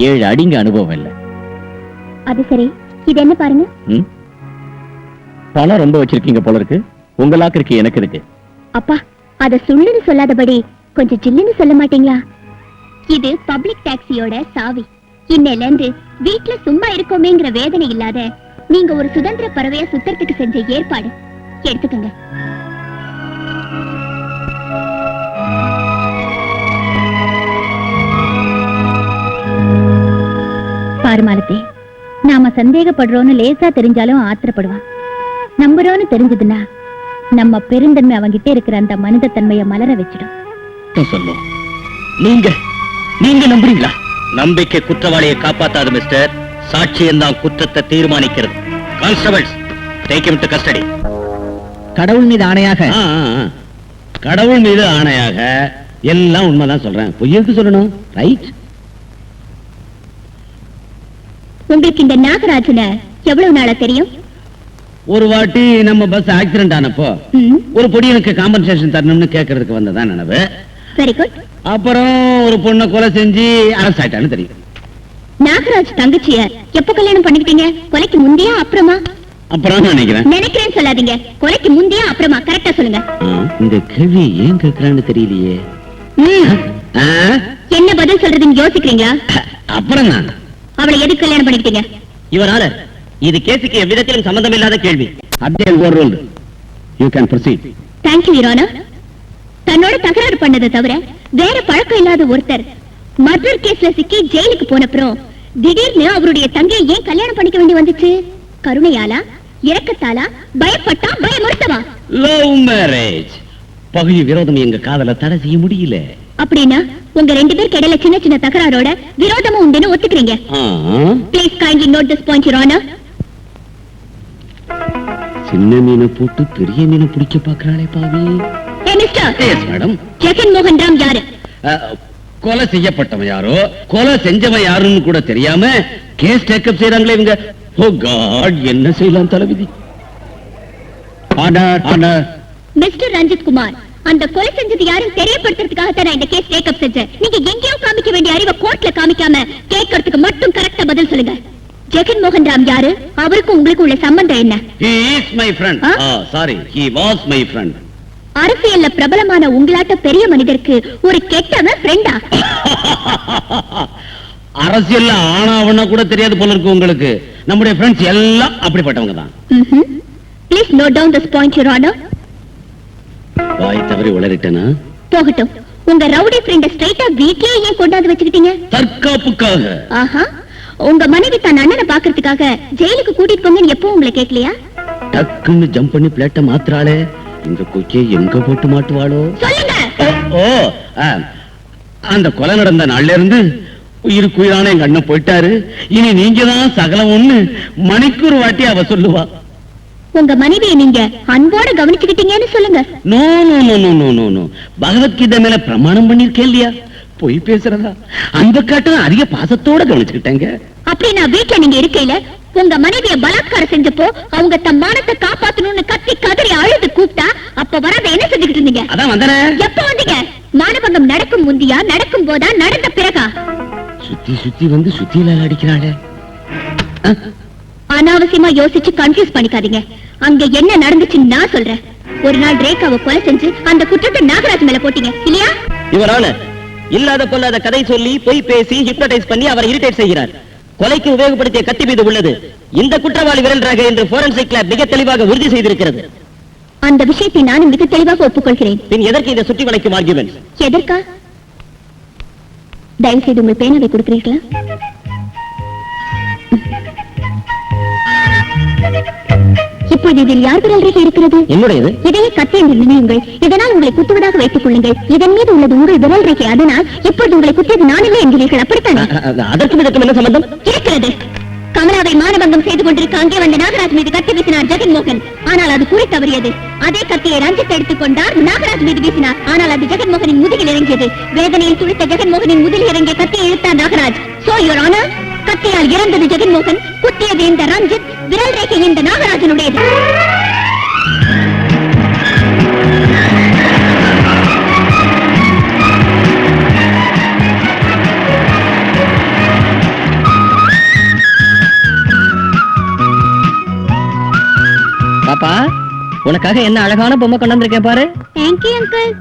7 அடிங்க அனுபவம் இல்ல. அது சரி, இது என்ன பாருங்க. பணம் ரொம்ப வச்சிருக்கீங்க போல இருக்கு. உங்களாக்கு இருக்கு, எனக்கு இருக்கு. அப்பா, அத சுள்ளுன்னு சொல்லாதபடி கொஞ்சம் ஜில்லுன்னு சொல்ல மாட்டீங்களா? இது பப்ளிக் டாக்ஸியோட சாவி. இன்னையில இருந்து வீட்டுல சும்மா இருக்கோமேங்கிற வேதனை இல்லாத நீங்க ஒரு சுதந்திர பறவையா சுத்தறதுக்கு செஞ்ச ஏற்பாடு. எடுத்துக்கங்க. பாருமாலத்தே, நாம சந்தேகப்படுறோன்னு லேசா தெரிஞ்சாலும் ஆத்திரப்படுவான். நம்புறோன்னு தெரிஞ்சதுன்னா நம்ம பெருந்தன்மை அவங்கிட்ட இருக்கிற அந்த மனித தன்மையை மலர வச்சிடும். சொல்லும். நீங்க நம்புறீங்களா? நம்பிக்கை குற்றவாளியை காப்பாத்தாது மிஸ்டர். சாட்சியம் தான் குற்றத்தை தீர்மானிக்கிறது. Constables, take him to custody. கடவுள் மீது ஆணையாக. கடவுள் மீது ஆணையாக எல்லாம் உண்மைதான் சொல்றேன். பொய்யருக்கு சொல்லணும். ரைட். உங்களுக்கு இந்த நாகராஜன எவ்வளவு நாளா தெரியும்? ஒரு வாட்டி நம்ம பஸ் ஆக்சிடென்ட் ஆனப்போ ஒரு பொடியனுக்கு காம்பன்சேஷன் தரணும்னு கேட்கறதுக்கு வந்ததான் நினைவு. Very good. அப்புறம் ஒரு பொண்ணை கொலை செஞ்சு அரெஸ்ட் ஆயிட்டான்னு தெரியும். நாகராஜ் தங்கச்சிய எப்ப கல்யாணம் பண்ணிக்கிட்டீங்க? கொலைக்கு முந்தையா அப்புறமா? அப்புறம் நினைக்கிறேன் சொல்லாதீங்க. கொலைக்கு முந்தையா அப்புறமா? கரெக்டா சொல்லுங்க. இந்த கேள்வி ஏன் கேட்கறான்னு தெரியலையே. என்ன பதில் சொல்றதுன்னு யோசிக்கிறீங்களா? அப்புறம் நான் அவளை எதுக்கு கல்யாணம் பண்ணிக்கிட்டீங்க? யுவர் ஆனர், இது கேஸுக்கு எவ்விதத்திலும் சம்பந்தம் இல்லாத கேள்வி. Update overruled. You can proceed. Thank you your honour. தன்னோட தகராறு பண்ணதை தவிர வேற பழக்கம் இல்லாத ஒருத்தர் மர்டர் கேஸ்ல சிக்கி ஜெயிலுக்கு போனப்புறம் திடீர்னு அவருடைய தங்கையை ஏன் கல்யாணம் பண்ணிக்க வேண்டி வந்துச்சு? கருணையாலா, இரக்கத்தாலா, பயப்பட்டா, பயமுறுத்தவா? Love marriage. பகுதி விரோதம் எங்க காதல தடை செய்ய முடியல. அப்படின்னா உங்க 2 பேருக்கு இடையில சின்ன சின்ன தகராறோட விரோதமும் உண்டுன்னு ஒத்துக்கிறீங்க. Please kindly note this point your honour. சின்ன மீனை போட்டு பெரிய மீனை பிடிக்க பாக்குறாளே பாவி. Hey mister. Yes madam. Jagan மோகன் ராம் யாரு? கொலை செய்யப்பட்டவன் யாரோ, கொலை செஞ்சவன் யாருன்னு கூட தெரியாம கேஸ் டேக்கப் செய்யறாங்களே இவங்க. ஓ காட், என்ன செய்யலாம் தளபதி? Order, order. Mister Ranjith Kumar, அந்த கொலை செஞ்சது யாரும் தெரியப்படுத்துறதுக்காக தான் இந்த கேஸ் டேக்கப் செஞ்சேன். நீங்க எங்கேயோ காமிக்க வேண்டிய அறிவை கோர்ட்ல காமிக்காம கேட்கறதுக்கு மட்டும் கரெக்டா பதில் சொல்லுங்க. ஜெகன் மோகன் ராம் யாரு? அவருக்கு உங்களுக்கு உள்ள சம்பந்தம் என்ன? He is my friend. Sorry, he was my friend. அரசியல்ல பிரபலமான உங்களாட்ட பெரிய மனிதருக்கு ஒரு கெட்டவன் ஃப்ரெண்டா? அரசியல்ல ஆனாவனா கூட தெரியாது போல இருக்கு உங்களுக்கு. நம்முடைய ஃப்ரெண்ட்ஸ் எல்லாம் அப்படிப்பட்டவங்க தான். Please note down this point your honour. வாய் தவறி உளறிட்டேனா? போகட்டும். உங்க ரவுடி ஃப்ரெண்ட ஸ்ட்ரைட்டா வீட்லயே ஏன் கொண்டாந்து வச்சுக்கிட்டீங்க? தற்காப்புக்காக. ஆஹா, உங்க மனைவி தன் அண்ணனை பாக்குறதுக்காக ஜெயிலுக்கு கூட்டிட்டு போங்கன்னு எப்போ உங்களை கேட்கலையா? டக்குன்னு ஜம்ப் பண்ணி பிளேட்ட மாத்துறாளே, இந்த கொக்கியை எங்க போட்டு மாட்டுவாளோ? சொல்லுங்க. ஓ, அந்த கொலை நடந்த நாள்ல இருந்து உயிருக்குயிரான எங்க அண்ணன் போயிட்டாரு, இனி நீங்க தான் சகலம் ஒண்ணு மணிக்கு ஒரு வாட்டி அவ சொல்லுவா. உங்க மனைவியை நீங்க அன்போட கவனிச்சுக்கிட்டீங்கன்னு சொல்லுங்க. No no no no no no no, Bhagavad Gita மேல பிரமாணம் பண்ணிருக்கேன் இல்லையா? பொய் பேசுறதா? அந்த காட்டும் அதிக பாசத்தோட கவனிச்சுக்கிட்டேங்க. அப்படி நான் வீட்டுல நீங்க இருக்கையில உங்க மனைவிய பலாத்காரம் செஞ்சப்போ அவங்க தம் மானத்தை காப்பாத்தணும்னு கத்தி கதறி அழுது கூப்பிட்டா அப்ப வரத என்ன செஞ்சுக்கிட்டு இருந்தீங்க? அதான் வந்தனே. எப்ப வந்தீங்க? மானபங்கம் நடக்கும் முந்தியா, நடக்கும் போதா, நடந்த பிறகா? சுத்தி சுத்தி வந்து சுத்தியில அடிக்கிறாளே. அனாவசியமா யோசிச்சு கன்ஃபியூஸ் பண்ணிக்காதீங்க. அங்க என்ன நடந்துச்சுன்னு நான் சொல்றேன். ஒரு நாள் ரேகாவை கொலை செஞ்சு அந்த குற்றத்தை நாகராஜ் மேல போட்டீங்க இல்லையா? இவரான இல்லாத பொல்லாத கதை சொல்லி பொய் பேசி ஹிப்னடைஸ் பண்ணி அவரை இரிட்டேட் செய்கிறார். கொலைக்கு உபயோகப்படுத்திய கத்தி மீது உள்ளது இந்த குற்றவாளி விரல் ரேகை என்று ஃபோரன்சிக் லேப் மிக தெளிவாக உறுதி செய்திருக்கிறது. அந்த விஷயத்தை நானும் மிக தெளிவாக ஒப்புக்கொள்கிறேன். பின் எதற்கு இந்த சுற்றி வளைக்கும் ஆர்குமெண்ட்? எதற்கா? தயவு செய்து உங்கள் பேனாவை கொடுக்கிறீர்களா? இப்போது இதில் யார் விரல் ரேகை இருக்கிறது? என்னுடையது. இதையே கத்தி என்று நினையுங்கள். இதனால் உங்களை குத்துவதாக வைத்துக் கொள்ளுங்கள். இதன் மீது உள்ளது உங்கள் விரல் ரேகை. அதனால் இப்போது உங்களை குத்தியது நான் இல்லை என்கிறீர்கள், அப்படித்தானே? அதற்கும் இதற்கும் என்ன சம்பந்தம் இருக்கிறது. கமலாவை மானபங்கம் செய்து கொண்டிருக்க அங்கே வந்த நாகராஜ் மீது கத்தி வீசினார் ஜெகன்மோகன். ஆனால் அது குறி தவறியது. அதே கத்தியை ரஞ்சித் எடுத்துக் கொண்டார், நாகராஜ் மீது வீசினார். ஆனால் அது ஜெகன்மோகனின் முதுகில் இறங்கியது. வேதனையில் துடித்த ஜெகன்மோகனின் முதுகில் இறங்கிய கத்தியை இழுத்தார் நாகராஜ். சோ யுவர் ஆனர், கத்தியால் இறந்தது ஜெகன்மோகன், குத்தியது இந்த ரஞ்சித், விரல் ரேகை இந்த நாகராஜனுடையது. பாப்பா, உனக்காக என்ன அழகான பொம்மை கொண்டு வந்திருக்கேன் பாரு. Thank you uncle.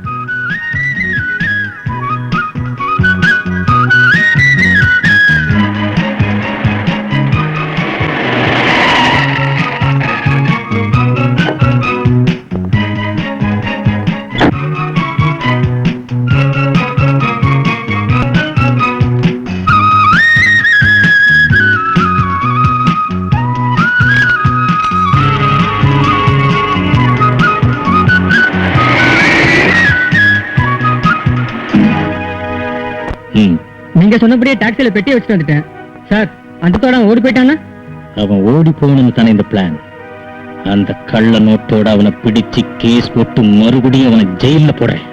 நீங்க சொன்னபடியே டாக்ஸில பெட்டி வச்சுட்டு வந்துட்டேன் சார். அந்த தோட ஓடி போயிட்டானா? அவன் ஓடி போகணும்னு தானே இந்த பிளான். அந்த கள்ள நோட்டோட அவனை பிடிச்சு கேஸ் போட்டு மறுபடியும் அவனை ஜெயில போடுறேன்.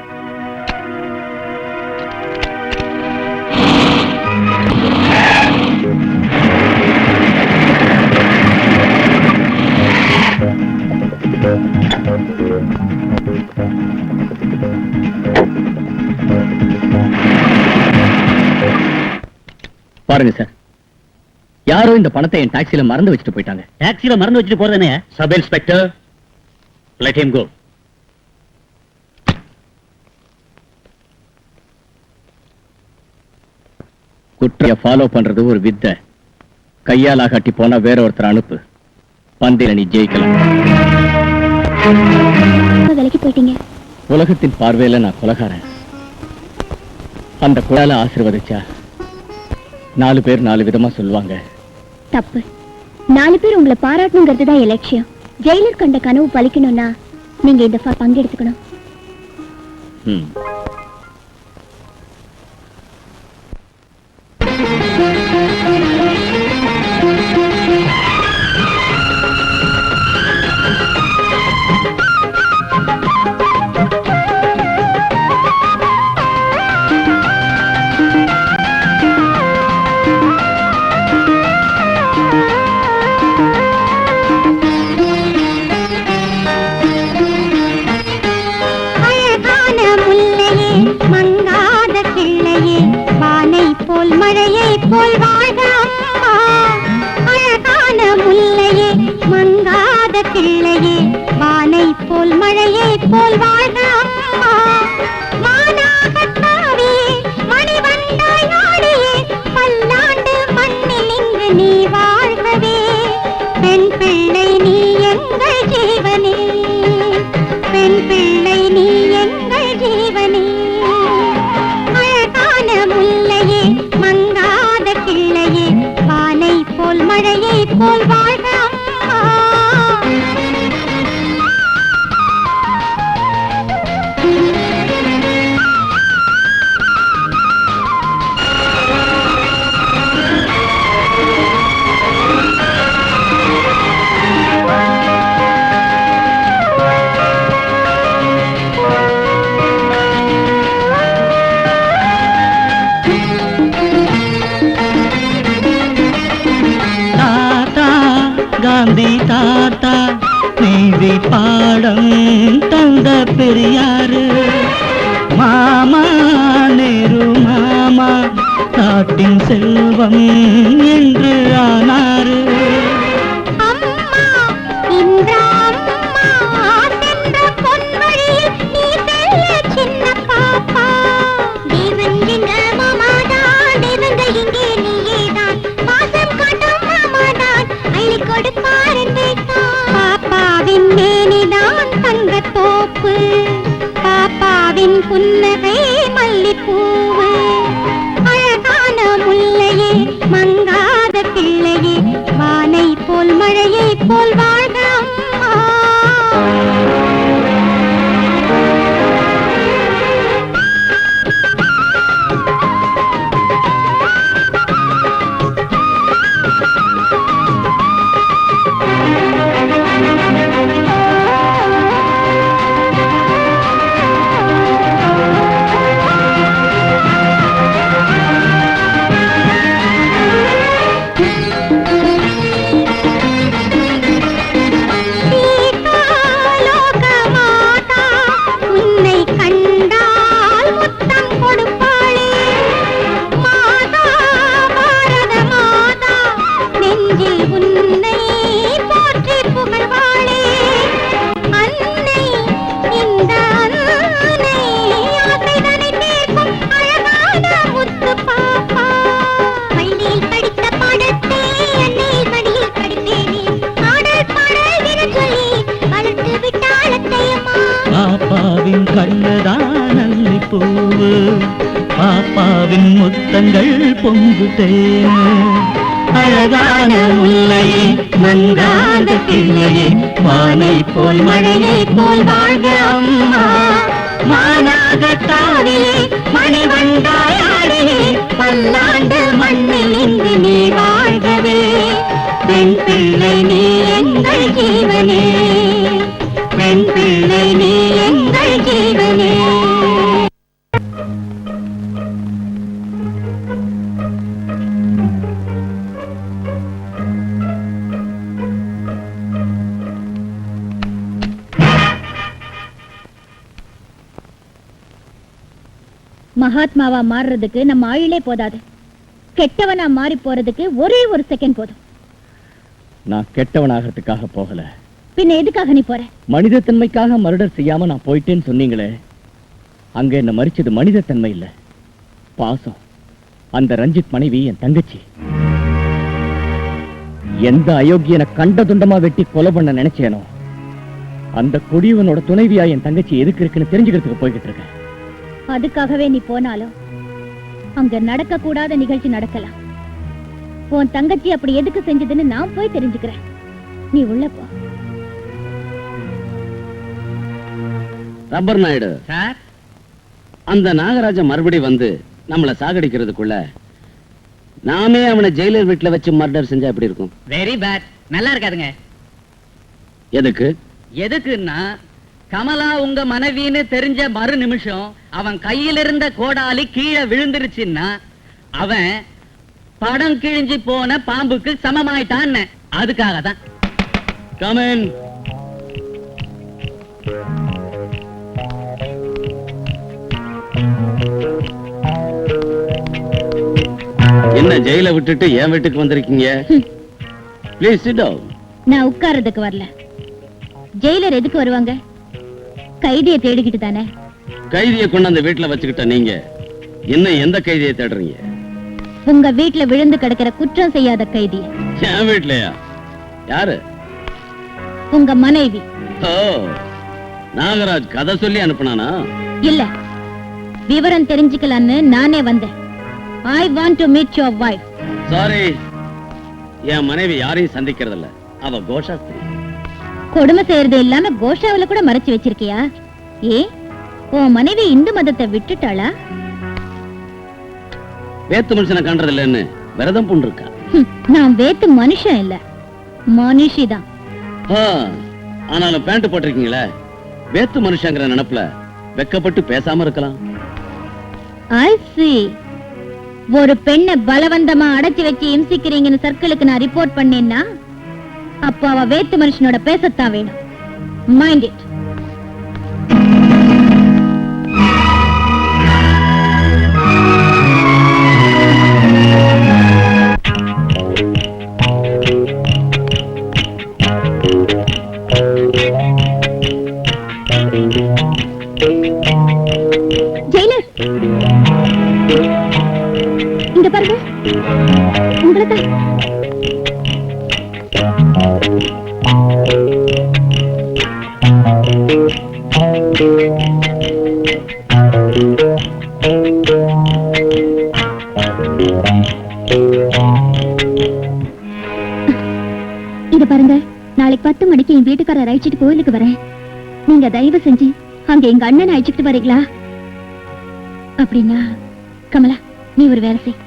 பாருங்க சார், யாரோ இந்த பணத்தை என் டாக்ஸில மறந்து வச்சுட்டு போயிட்டாங்க. டாக்ஸில மறந்து வச்சுட்டு போறதுனே. Sub inspector, let him go. குற்றைய ஃபாலோ பண்றது ஒரு வித்தை. கையால் ஆகாட்டி போனா வேற ஒருத்தர் அனுப்பு. பந்தில நீ ஜெயிக்கலாம். விலைக்கு போயிட்டீங்க. உலகத்தின் பார்வையில நான் கொலைகாரன். அந்த குழால ஆசீர்வதிச்சா 4 பேர் 4 விதமா சொல்லுவாங்க. தப்பு. 4 பேர் உங்களை பாராட்டணுங்கிறது தான் என் லட்சியம். ஜெயிலர் கண்ட கனவு பலிக்கணும்னா நீங்க இந்த பங்கெடுத்துக்கணும். மழையை போல் வாழ்க அம்மா, அழகான முல்லையே, மங்காத கிள்ளையே, வானை போல் மழையை போல் வாழ்க அம்மா மானாகத்தாவே மணிவண்டாய் ஆடியே பல்லாண்டு மண்ணில் இங்கு நீ வாழ்கவே பெண் பிள்ளை நீ எங்கள் ஜீவனே பெண் பிள்ளை நீ எங்கள் ஜீவனே அழகான முல்லையே மங்காத கிள்ளையே வானை போல் மழையை போல் வாழ்க அம்மா காந்தி தாத்தா நீதி பாடம் தந்த பெரியாரு மாமா நேரு மாமா நாட்டின் செல்வம் என்று ஆனாரு அம்மா இந்த அம்மா சென்ற பொன்வழியில் நீ செல்ல சின்ன பாப்பா தேவன் எங்க மாமாதான் தேவங்க இங்கே நீயேதான் பாசம் காட்டும் மாமாதான் அள்ளி கொடுப்பார் பாப்பாவின் மேனிதான் தங்கத்தோப்பு பாப்பாவின் புன்னகை மல்லிப்பூவு அழகான முல்லையே மங்காத பிள்ளையே வானை போல் மழையை போல் வாழ்க அம்மா கண்ணதான் அல்லிப்பூவு பாப்பாவின் முத்தங்கள் பொங்குதேன் அழகான முல்லையே மங்காத கிள்ளையே வானை போல் மழையை போல் வாழ்க அம்மா மானாகத்தாவிலே மணிவண்டாயாடியே பல்லாண்டு மண்ணில் இங்கு நீ வாழ்கவே பெண் பிள்ளை நீ எங்கள் ஜீவனே பெண் பிள்ளை நீ எங்கள் ஜீவனே மகாத்மாவா மாறுறதுக்கு நம்ம ஆயுளே போதாது கெட்டவனா மாறி போறதுக்கு ஒரே ஒரு செகண்ட் போதும் நான் கெட்டவனாகிறதுக்காக போகல பின்ன எதுக்காக நீ போற மனிதத்தன்மைக்காக மர்டர் செய்யாம நான் போயிட்டேன்னு சொன்னீங்களே அங்க என்ன மறிச்சது மனிதத்தன்மை இல்ல பாசம் அந்த ரஞ்சித் மனைவி என் தங்கச்சி எந்த அயோக்கியனை கண்ட துண்டமா வெட்டி கொலை பண்ண நினைச்சேனோ அந்த கொடியவனோட துணைவியா என் தங்கச்சி எதுக்கு இருக்குன்னு தெரிஞ்சுக்கிறதுக்கு போய்கிட்டு இருக்கேன் அதுக்காகவே நீ போனாலும் அங்க நடக்க கூடாத நிகழ்ச்சி நடக்கலாம் உன் தங்கச்சி அப்படி எதுக்கு செஞ்சதுன்னு நான் போய் தெரிஞ்சுக்கிறேன் நீ உள்ள போ ரப்பர் நாயுடு சார் அந்த நாகராஜ மறுபடி வந்து நம்மளை சாகடிக்கிறதுக்குள்ள நாமே அவனை ஜெயிலர் வீட்டுல வச்சு மர்டர் செஞ்சா எப்படி இருக்கும்? வெரி பேட், நல்லா இருக்காதுங்க. எதுக்கு? எதுக்குன்னா கமலா உங்க மனைவின்னு தெரிஞ்ச மறு நிமிஷம் அவன் கையில இருந்த கோடாலி கீழே விழுந்துருச்சுன்னா அவன் படம் கிழிஞ்சு போன பாம்புக்கு சமமாயிட்டான். அதுக்காக தான். Come in. என்ன ஜெயில விட்டுட்டு என் வீட்டுக்கு வந்திருக்கீங்க? Please sit down. நான் உட்கார்றதுக்கு வரல, ஜெயிலர் எதுக்கு வருவாங்க? கைதியை தேடிக்கிட்டு தானே. கைதியை கொண்டு அந்த வீட்டுல வச்சுக்கிட்ட நீங்க என்ன எந்த கைதியை தேடுறீங்க? உங்க வீட்டுல விழுந்து கிடக்கிற குற்றம் செய்யாத கைதி. என் வீட்லயா? யாரு? உங்க மனைவி. ஓ, நாகராஜ் கதை சொல்லி அனுப்புனானா? இல்ல, விவரம் தெரிஞ்சுக்கலான்னு நானே வந்தேன். I want to meet your wife. Sorry, என் மனைவி யாரையும் சந்திக்கிறதில்ல. அவ கோஷாஸ்திரி. கொடுமை செய்யறது இல்லாம கோஷாவில கூட மறைச்சு வச்சிருக்கியா? ஏ, உன் மனைவி இந்து மதத்தை விட்டுட்டாளா? வேத்து மனுஷனை கண்டதில்லன்னு விரதம் பூண்டிருக்கா. நான் வேத்து மனுஷன் இல்ல, மனுஷிதான். ஆனாலும் பேண்ட் போட்டிருக்கீங்களே, வேத்து மனுஷங்கிற நினைப்புல வெக்கப்பட்டு பேசாம இருக்கலாம். I see. ஒரு பெண்ணை பலவந்தமா அடைச்சு வச்சு இம்சிக்கிறீங்கன்னு சர்க்கிளுக்கு நான் ரிப்போர்ட் பண்ணேன்னா அப்ப அவ வேத்து மனுஷனோட பேசத்தான் வேணும். Mind it. ஜெயிலர், இங்க பாருங்க, உங்களைத்தான். இத பாருங்க, நாளைக்கு 10 மணிக்கு என் வீட்டுக்காரர் அழைச்சிட்டு கோயிலுக்கு வரேன். நீங்க தயவு செஞ்சு அங்க எங்க அண்ணனை அழைச்சிட்டு வரீங்களா? அப்படின்னா கமலா, நீ ஒரு வேலை செய்.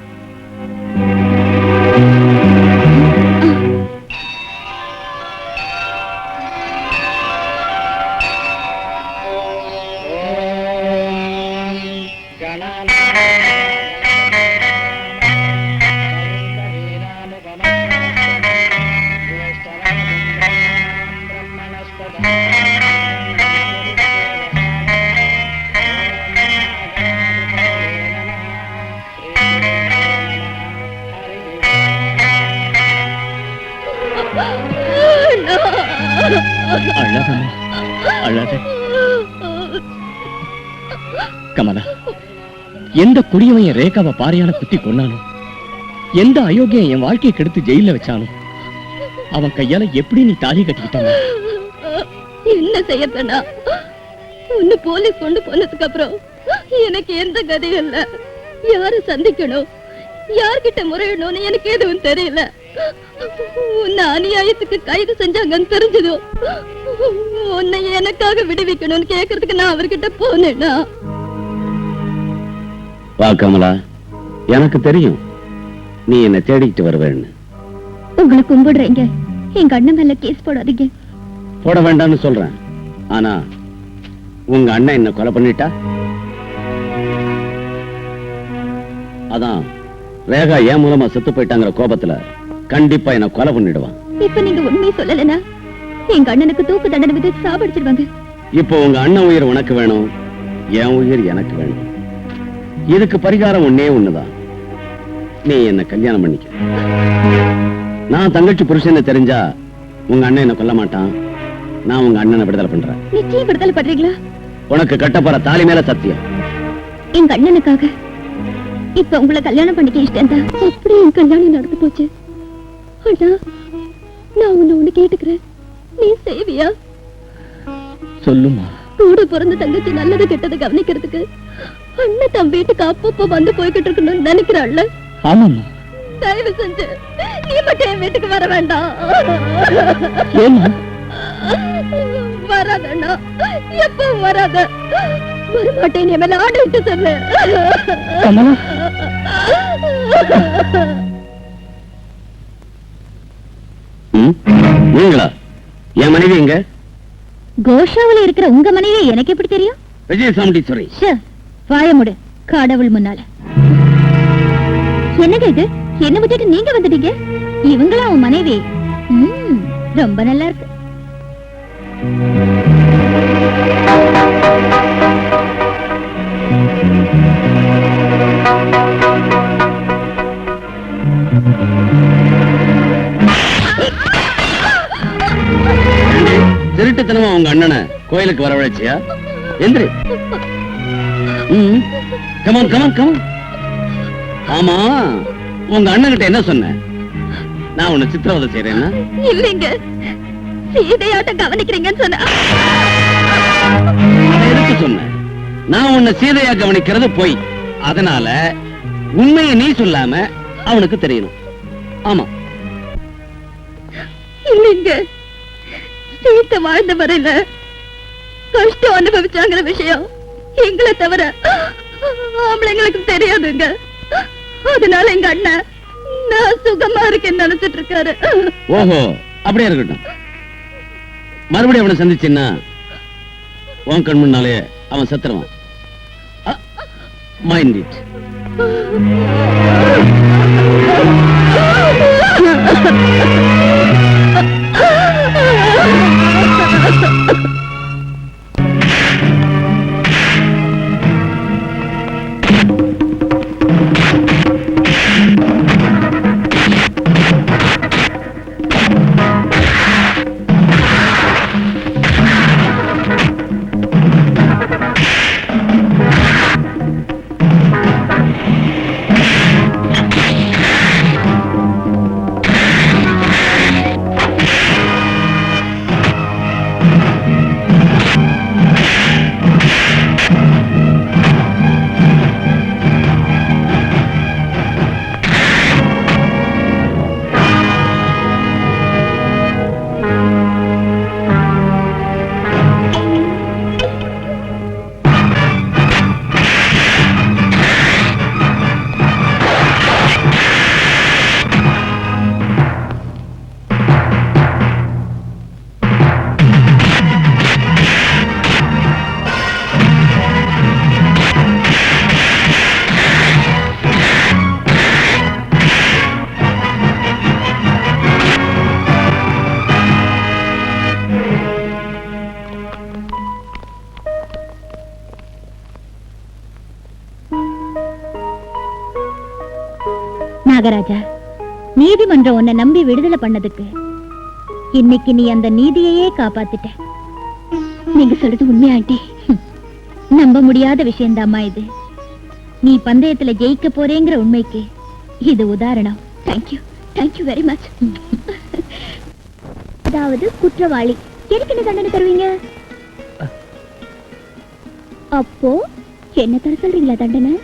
கமலா, எந்த குடியவன் என் ரேகாவை பாறையால குத்தி கொண்டானோ, எந்த அயோக்கியம் என் வாழ்க்கையை கெடுத்து ஜெயில வச்சானோ, அவன் கையால எப்படி நீ தாலி கட்டிக்கிட்டாங்க? என்ன செய்யப்பனா? உன்னை போலீஸ் கொண்டு போனதுக்கு அப்புறம் எனக்கு எந்த கதையும் இல்ல. யாரு சந்திக்கணும், யார்கிட்ட முறையிடணும்னு எனக்கு எதுவும் தெரியல. உன்னை அநியாயத்துக்கு கைது செஞ்சாங்கன்னு தெரிஞ்சதும் உன்னை எனக்காக விடுவிக்கணும்னு கேக்குறதுக்கு நான் அவர்கிட்ட போனேனா? வா கமலா, எனக்கு தெரியும் நீ என்ன தேடிக்கிட்டு வருவேன்னு. உங்களை கும்பிடுறீங்க, எங்க அண்ணன் மேல கேஸ் போடாதீங்க. போட வேண்டாம்னு சொல்றேன். ஆனா உங்க அண்ணன் என்ன கொலை பண்ணிட்டா, அதான் ரேகா ஏன் மூலமா செத்து போயிட்டாங்கிற கோபத்துல கண்டிப்பா என்ன கொலை பண்ணிடுவான். இப்ப நீங்க உண்மையை சொல்லலனா எங்க அண்ணனுக்கு தூக்கு தண்டனை விதிச்சு சாவடிச்சிடுவாங்க. இப்போ உங்க அண்ணன் உயிர் உனக்கு வேணும், என் உயிர் எனக்கு வேணும். இதுக்கு பரிகாரம் ஒன்னே ஒண்ணுதான். நீ என்ன கல்யாணம் பண்ணிக்க. நான் தங்கச்சி புருஷன் தெரிஞ்சா உங்க அண்ணன் என்ன கொல்ல மாட்டான். நான் உங்க அண்ணனை விடுதலை பண்றேன். நிச்சயம் விடுதலை பண்றீங்களா? உனக்கு கட்டப்போற தாலி மேல சத்தியம். எங்க அண்ணனுக்காக இப்ப உங்களை கல்யாணம் பண்ணிக்க இஷ்டம் தான். அப்படி என் கல்யாணம் நடந்து போச்சு. அண்ணா, நான் உன்னை ஒண்ணு கேட்டுக்கிறேன், நீ செய்வியா? சொல்லுமா. கூட பிறந்த தங்கச்சி நல்லது கெட்டது கவனிக்கிறதுக்கு அண்ணன் தன் வீட்டுக்கு அப்பப்போ வந்து போய்கிட்டு இருக்கணும்னு நினைக்கிறாள்ல? ஆமாம்மா. தயவு செஞ்சு நீ மட்டும் என் வீட்டுக்கு வர வேண்டாம். வராதண்ணா, எப்பவும் வராத. வரமாட்டேன், என் மேல ஆடிட்டு சொல்லு. நீங்களா? என் மனைவி எங்க? கோஷாவில இருக்கிற உங்க மனைவி எனக்கு எப்படி தெரியும்? விஜயசாமுண்டீஸ்வரி. வாயமுடு, கடவுள் முன்னால. என்னங்க இது? என்ன விட்டுட்டு நீங்க வந்துட்டீங்க? இவங்களா உன் மனைவி? ரொம்ப நல்லா இருக்கு. திருட்டுத்தனமா உங்க அண்ணனை கோயிலுக்கு வரவழைச்சியா? எந்திரி. Come on come on come on. ஆமா, உங்க அண்ணன்கிட்ட என்ன சொன்ன? நான் உன்னை சித்திரவதை செய்யறேன்னா? இல்லைங்க, சீதையாட்ட கவனிக்கிறீங்கன்னு சொன்ன. அதை எதுக்கு சொன்ன? நான் உன்னை சீதையா கவனிக்கிறது போய். அதனால உண்மையை நீ சொல்லாம அவனுக்கு தெரியணும். ஆமா. இல்லைங்க, சீத்தை வாழ்ந்த வரையில கஷ்டம் அனுபவிச்சாங்கிற விஷயம் எங்களை தவிர ஆம்பளைங்களுக்கு தெரியாதுங்க. அதனால எங்க அண்ணன் நான் சுகமா இருக்கேன்னு நினைச்சிட்டு இருக்காரு. ஓஹோ, அப்படியே இருக்கட்டும். மறுபடியும் அவனை சந்திச்சேன்னா உன் கண் முன்னாலே அவன் சத்துருவான். Mind it. நாகராஜா, நீதிமன்றம் உன்னை நம்பி விடுதலை பண்ணதுக்கு இன்னைக்கு நீ அந்த நீதியையே காப்பாத்திட்ட. நீங்க சொல்றது உண்மையா ஆண்டி? நம்ப முடியாத விஷயம்தாம்மா இது. நீ பந்தயத்துல ஜெயிக்க போறேங்கிற உண்மைக்கு இது உதாரணம். Thank you, thank you very much. அதாவது குற்றவாளி எனக்கு என்ன தண்டனை தருவீங்க? அப்போ என்ன தர சொல்றீங்களா தண்டனை?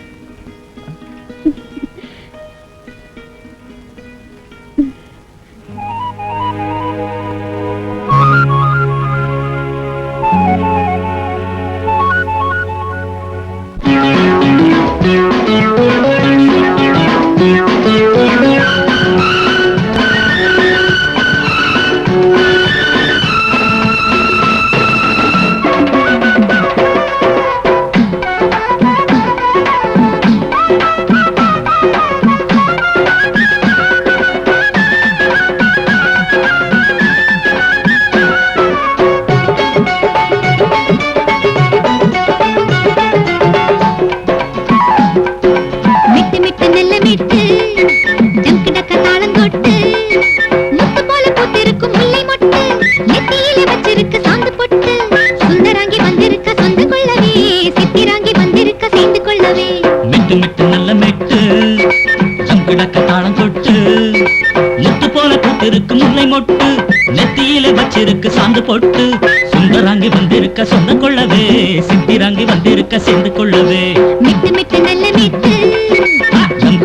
சாந்து போட்டு சுந்தராங்கி வந்திருக்க சொந்த கொள்ளவே, சித்திராங்கி வந்திருக்க சேர்ந்து கொள்ளவே, மிட்டு மிட்டு நல்ல மிட்டு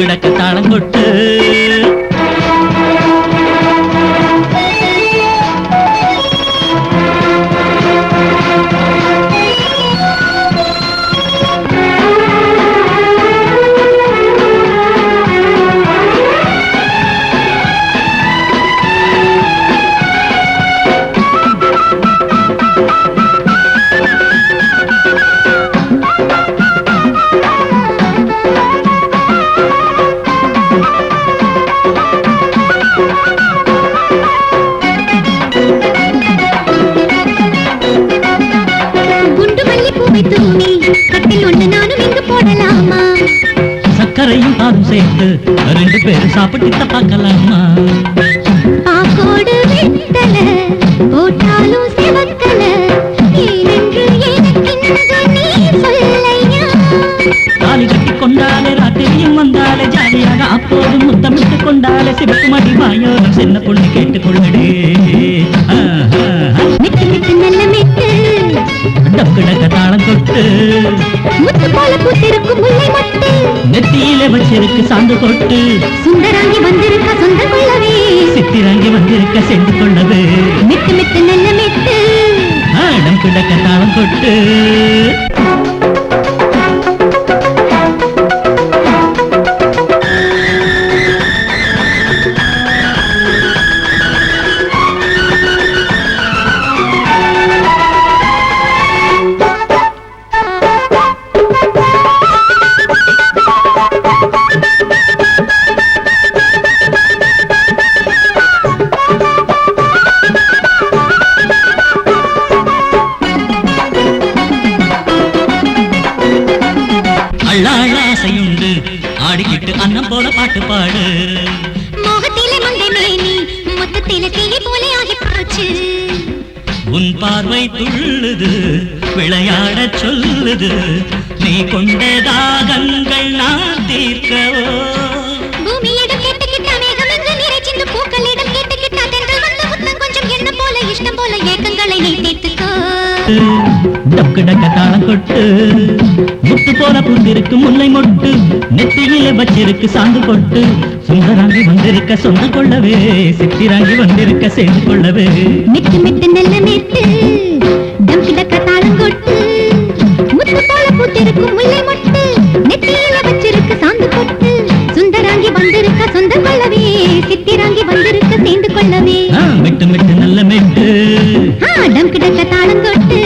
கிடக்க தாளம் கொட்டு. சக்கரையும் பாலும் சேர்த்து 2 பேரும் சாப்பிட்டு பார்க்கலாமா? பாக்கோடு வெத்தல போட்டாலும் செவக்கல டக்குடக்க தாளம் கொட்டு முத்து போல பூத்திருக்கும் முல்லை மொட்டு நெத்தியில வச்சிருக்கு சாந்து கொட்டு சுந்தராங்கி வந்திருக்க சொந்த கொள்ளவே சித்திராங்கி வந்திருக்க சேர்ந்து கொள்ளவே மிட்டு மிட்டு நல்ல மிட்டு டக்குடக்க தாளம் கொட்டு ஆசையுண்டு ஆடிக்கிட்டு அன்னம் போல பாட்டு பாடு மோகத்திலே மங்கை மேனி மொத்தத்திலே தீயை போல ஆகி போச்சு உன் பார்வை துள்ளுது விளையாட சொல்லுது நீ கொண்ட தாகங்கள் நான் தீர்க்கவோ பூமியிடம் கேட்டுக்கிட்ட மேகம் எங்கு நிறைச்சிந்து பூக்களிடம் கேட்டுக்கிட்ட தென்றல் வந்து முத்தம் கொஞ்சம் என்ன போல இஷ்டம் போல ஏக்கங்களை நீ தீர்த்துக்கோ டக்குடக்க தாளம் கொட்டு முத்து போல பூத்திருக்கு முல்லை மொட்டு நெத்தியில வச்சிருக்கு சாந்து கொட்டு சுந்தராங்கி வந்திருக்க சொந்த கொள்ளவே சித்திராங்கி வந்திருக்க சேர்ந்து கொள்ளவே மிட்டு மிட்டு நல்ல மிட்டு டம்கிடக்க தாளம் கொட்டு முத்து போல பூத்திருக்கும் முல்லை மொட்டு நெத்தியில வச்சிருக்கு சாந்து கொட்டு சுந்தராங்கி வந்திருக்க சொந்த கொள்ளவே சித்திராங்கி வந்திருக்க சேர்ந்து கொள்ளவே மிட்டு மிட்டு நல்ல மிட்டு டம்கிடக்க தாளம் கொட்டு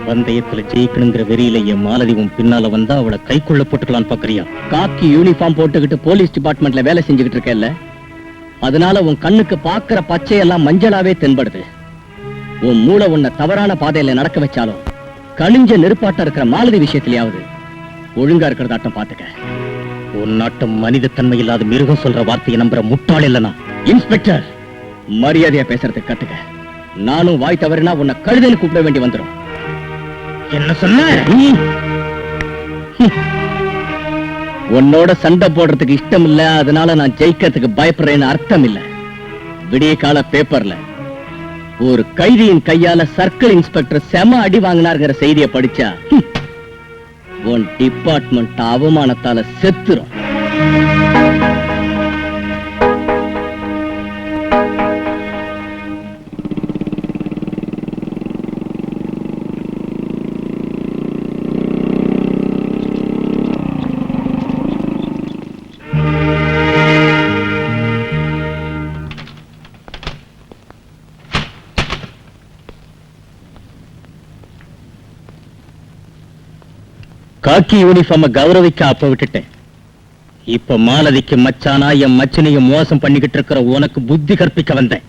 பந்தயத்துல ஜெயிக்கணுங்கிற வெறியில என் மாலதிவும் பின்னால வந்தா அவளை கைக்குள்ள போட்டுக்கலான்னு பாக்குறியா? காக்கி யூனிஃபார்ம் போட்டுக்கிட்டு போலீஸ் டிபார்ட்மெண்ட்ல வேலை செஞ்சுக்கிட்டு இருக்கேல்ல, அதனால உன் கண்ணுக்கு பாக்குற பச்சையெல்லாம் மஞ்சளாவே தென்படுது. உன் மூளை உன்னை தவறான பாதையில நடக்க வச்சாலும் கணிஞ்ச நெருப்பாட்ட இருக்கிற மாலதி விஷயத்திலேயாவது ஒழுங்கா இருக்கிறதாட்டம் பாத்துக்க. உன் நாட்டம் மனித தன்மை இல்லாத மிருகம் சொல்ற வார்த்தையை நம்புற முட்டாள் இல்லனா? இன்ஸ்பெக்டர், மரியாதையா பேசுறதுக்கு கத்துக்க. நானும் வாய் தவறினா உன்னை கழுதைன்னு கூப்பிட வேண்டி வந்துடும். என்ன சொன்ன? உன்னோட சண்டை போடுறதுக்கு இஷ்டம் இல்ல, அதனால நான் ஜெயிக்கிறதுக்கு பயப்படுறேன்னு அர்த்தம் இல்ல. விடிய கால பேப்பர்ல ஒரு கைதியின் கையால சர்க்கிள் இன்ஸ்பெக்டர் செம அடி வாங்கினார்கிற செய்தியை படிச்சா உன் டிபார்ட்மெண்ட் அவமானத்தால செத்துரும். காக்கி யூனிஃபார்ம கௌரவிக்க அப்ப விட்டுட்டேன். இப்ப மாலதிக்கு மச்சானா என் மச்சனையும் மோசம் பண்ணிக்கிட்டு இருக்கிற உனக்கு புத்தி கற்பிக்க வந்தேன்.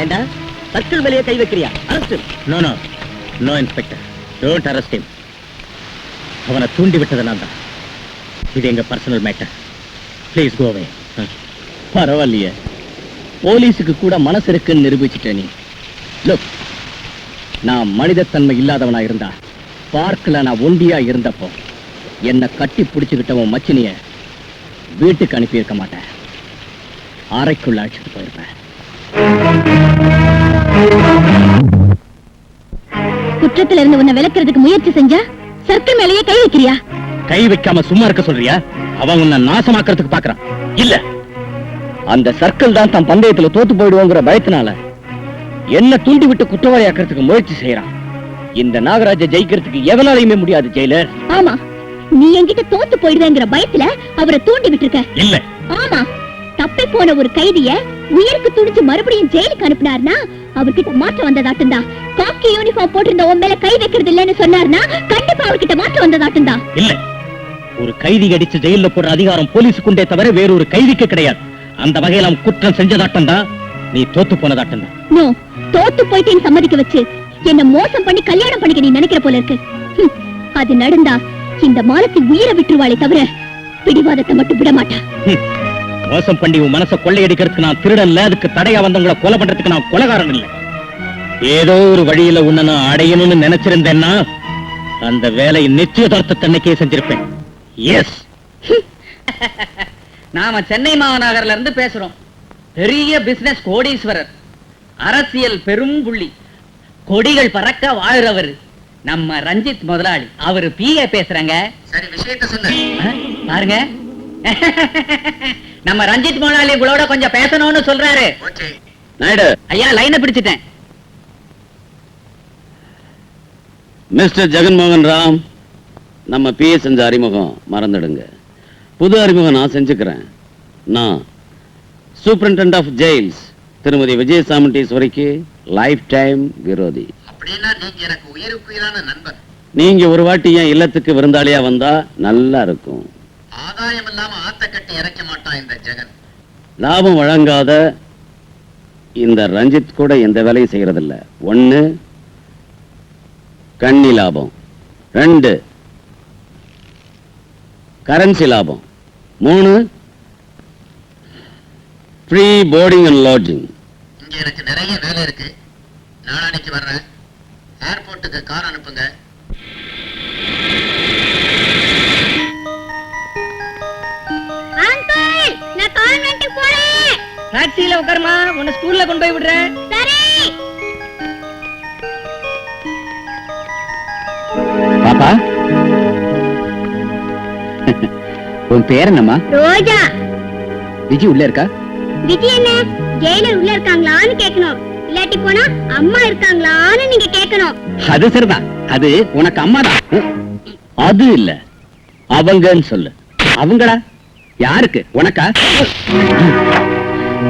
ஏண்டா சர்க்கிள் வெளியே கை வைக்கிறியா? அரசு no no no inspector, don't arrest him. அவனை தூண்டி விட்டது நான் தான். இது எங்க personal matter. Please go away. பரவாயில்லையே, போலீஸுக்கு கூட மனசு இருக்குன்னு நிரூபிச்சுட்டே நீ. லுக், நான் மனிதத்தன்மை இல்லாதவனா இருந்தா, பார்க்கல நான் ஒண்டியா இருந்தப்போ என்னை கட்டி பிடிச்சுக்கிட்டவன் மச்சினிய வீட்டுக்கு அனுப்பியிருக்க மாட்டேன், அறைக்குள்ள அழைச்சிட்டு போயிருப்பேன். குற்றத்துல இருந்து உன்னை விலக்கிறதுக்கு முயற்சி செஞ்சா சர்க்கிள் மேலேயே கை வைக்கிறியா? கை வைக்காம சும்மா இருக்க சொல்றியா? அவன் உன்னை நாசமாக்குறதுக்கு பாக்குறான். இல்ல, அந்த சர்க்கிள் தான் தன் பந்தயத்துல தோத்து போயிடுவோங்கிற பயத்தினால என்ன தூண்டி விட்டு குற்றவாளியாக்குறதுக்கு முயற்சி செய்யறான். இந்த நாகராஜ ஜெயிக்கிறதுக்கு எவனாலையுமே முடியாது ஜெயிலர். ஆமா, நீ என்கிட்ட தோத்து போயிடுவேங்கிற பயத்துல அவரை தூண்டி விட்டுருக்க. இல்ல, ஆமா, தப்பி போன ஒரு கைதிய உயிருக்கு துணிச்சு மறுபடியும் ஜெயிலுக்கு அனுப்பினார்னா அவர்கிட்ட மாற்றம் வந்ததாட்டும் தான். காக்கி யூனிஃபார்ம் போட்டிருந்த உன் மேல கை வைக்கிறது இல்லன்னு சொன்னார்னா கண்டிப்பா அவர்கிட்ட மாற்றம் வந்ததாட்டும் தான். இல்ல, ஒரு கைதி அடிச்சு ஜெயில போடுற அதிகாரம் போலீஸுக்குண்டே தவிர வேறொரு கைதிக்கு கிடையாது. அந்த வகையில அவன் குற்றம் செஞ்சதாட்டம் தான், நீ தோத்து போனதாட்டம் தான். நோ, தோத்து போயிட்டேன்னு சம்மதிக்க வச்சு என்ன மோசம் பண்ணி கல்யாணம் பண்ணிக்க நீ நினைக்கிற போல இருக்கு. அது நடந்தா இந்த மாலத்தில் உயிரை விட்டுருவாளே தவிர பிடிவாதத்தை மட்டும் விட மாட்டா. மோசம் பண்ணி உன் மனசை கொள்ளையடிக்கிறதுக்கு நான் திருடன்ல, அதுக்கு தடையா வந்தவங்களை கொலை பண்றதுக்கு நான் கொலைகாரன் இல்ல. ஏதோ ஒரு வழியில உன்னை நான் அடையணும்னு நினைச்சிருந்தேன்னா அந்த வேலையை நிச்சயதார்த்தத்தன்னைக்கே செஞ்சிருப்பேன். எஸ். நாம சென்னை மாநகர்ல இருந்து பேசுறோம். பெரிய பிசினஸ் கோடீஸ்வரர், அரசியல் பெரும் புள்ளி, கொடிகள் பறக்க வாழ்றவர் நம்ம ரஞ்சித் முதலாளி. அவரு பிஏ பேசுறாங்க. சரி, விஷயத்தை சொன்ன பாருங்க, நம்ம ரஞ்சித் முதலாளி உங்களோட கொஞ்சம் பேசணும்னு சொல்றாரு. நாயுடு ஐயா, லைனை பிடிச்சிட்டேன். மிஸ்டர் ஜெகன்மோகன் ராம், நம்ம பிஏ செஞ்ச அறிமுகம் மறந்துடுங்க. புது அறிமுகம் நான் செஞ்சுக்கிறேன். நான் சூப்பரிண்டென்டென்ட் ஆஃப் ஜெயில்ஸ் திருமதி விஜயசாமண்டீஸ்வரிக்கு லைஃப் டைம் விரோதி. அப்படின்னா நீங்க எனக்கு உயிருக்குயிரான நண்பர். நீங்க ஒரு வாட்டி என் இல்லத்துக்கு விருந்தாளியா வந்தா நல்லா இருக்கும். ஆதாயம் இல்லாம ஆத்த கட்டி இறக்க மாட்டான் இந்த ஜெகன். லாபம் வழங்காத இந்த ரஞ்சித் கூட எந்த வேலையும் செய்யறதில்ல. 1 கண்ணி லாபம், 2 கரன்சி லாபம், 3 ஃப்ரீ போர்டிங் அண்ட் லாட்ஜிங். இங்க எனக்கு நிறைய வேலை இருக்கு. நாளானைக்கு வர்றேன். ஏர்போர்ட்டுக்கு கார் அனுப்புங்க. அங்கிள், நான் கான்வென்ட்க்கு போறேன். டாக்ஸில உட்காருமா, உன்னை ஸ்கூல்ல கொண்டு போய் விடுறேன். சரி. பாப்பா, உன் பேர் என்னம்மா? ரோஜா. விஜி உள்ள இருக்கா? விஜி என்ன ஜெயிலர் உள்ள இருக்காங்களான்னு கேட்கணும். இல்லாட்டி போனா அம்மா இருக்காங்களான்னு நீங்க கேட்கணும். அது சரிதான், அது உனக்கு அம்மா தான். அது இல்ல, அவங்கன்னு சொல்லு. அவங்களா? யாருக்கு? உனக்கா?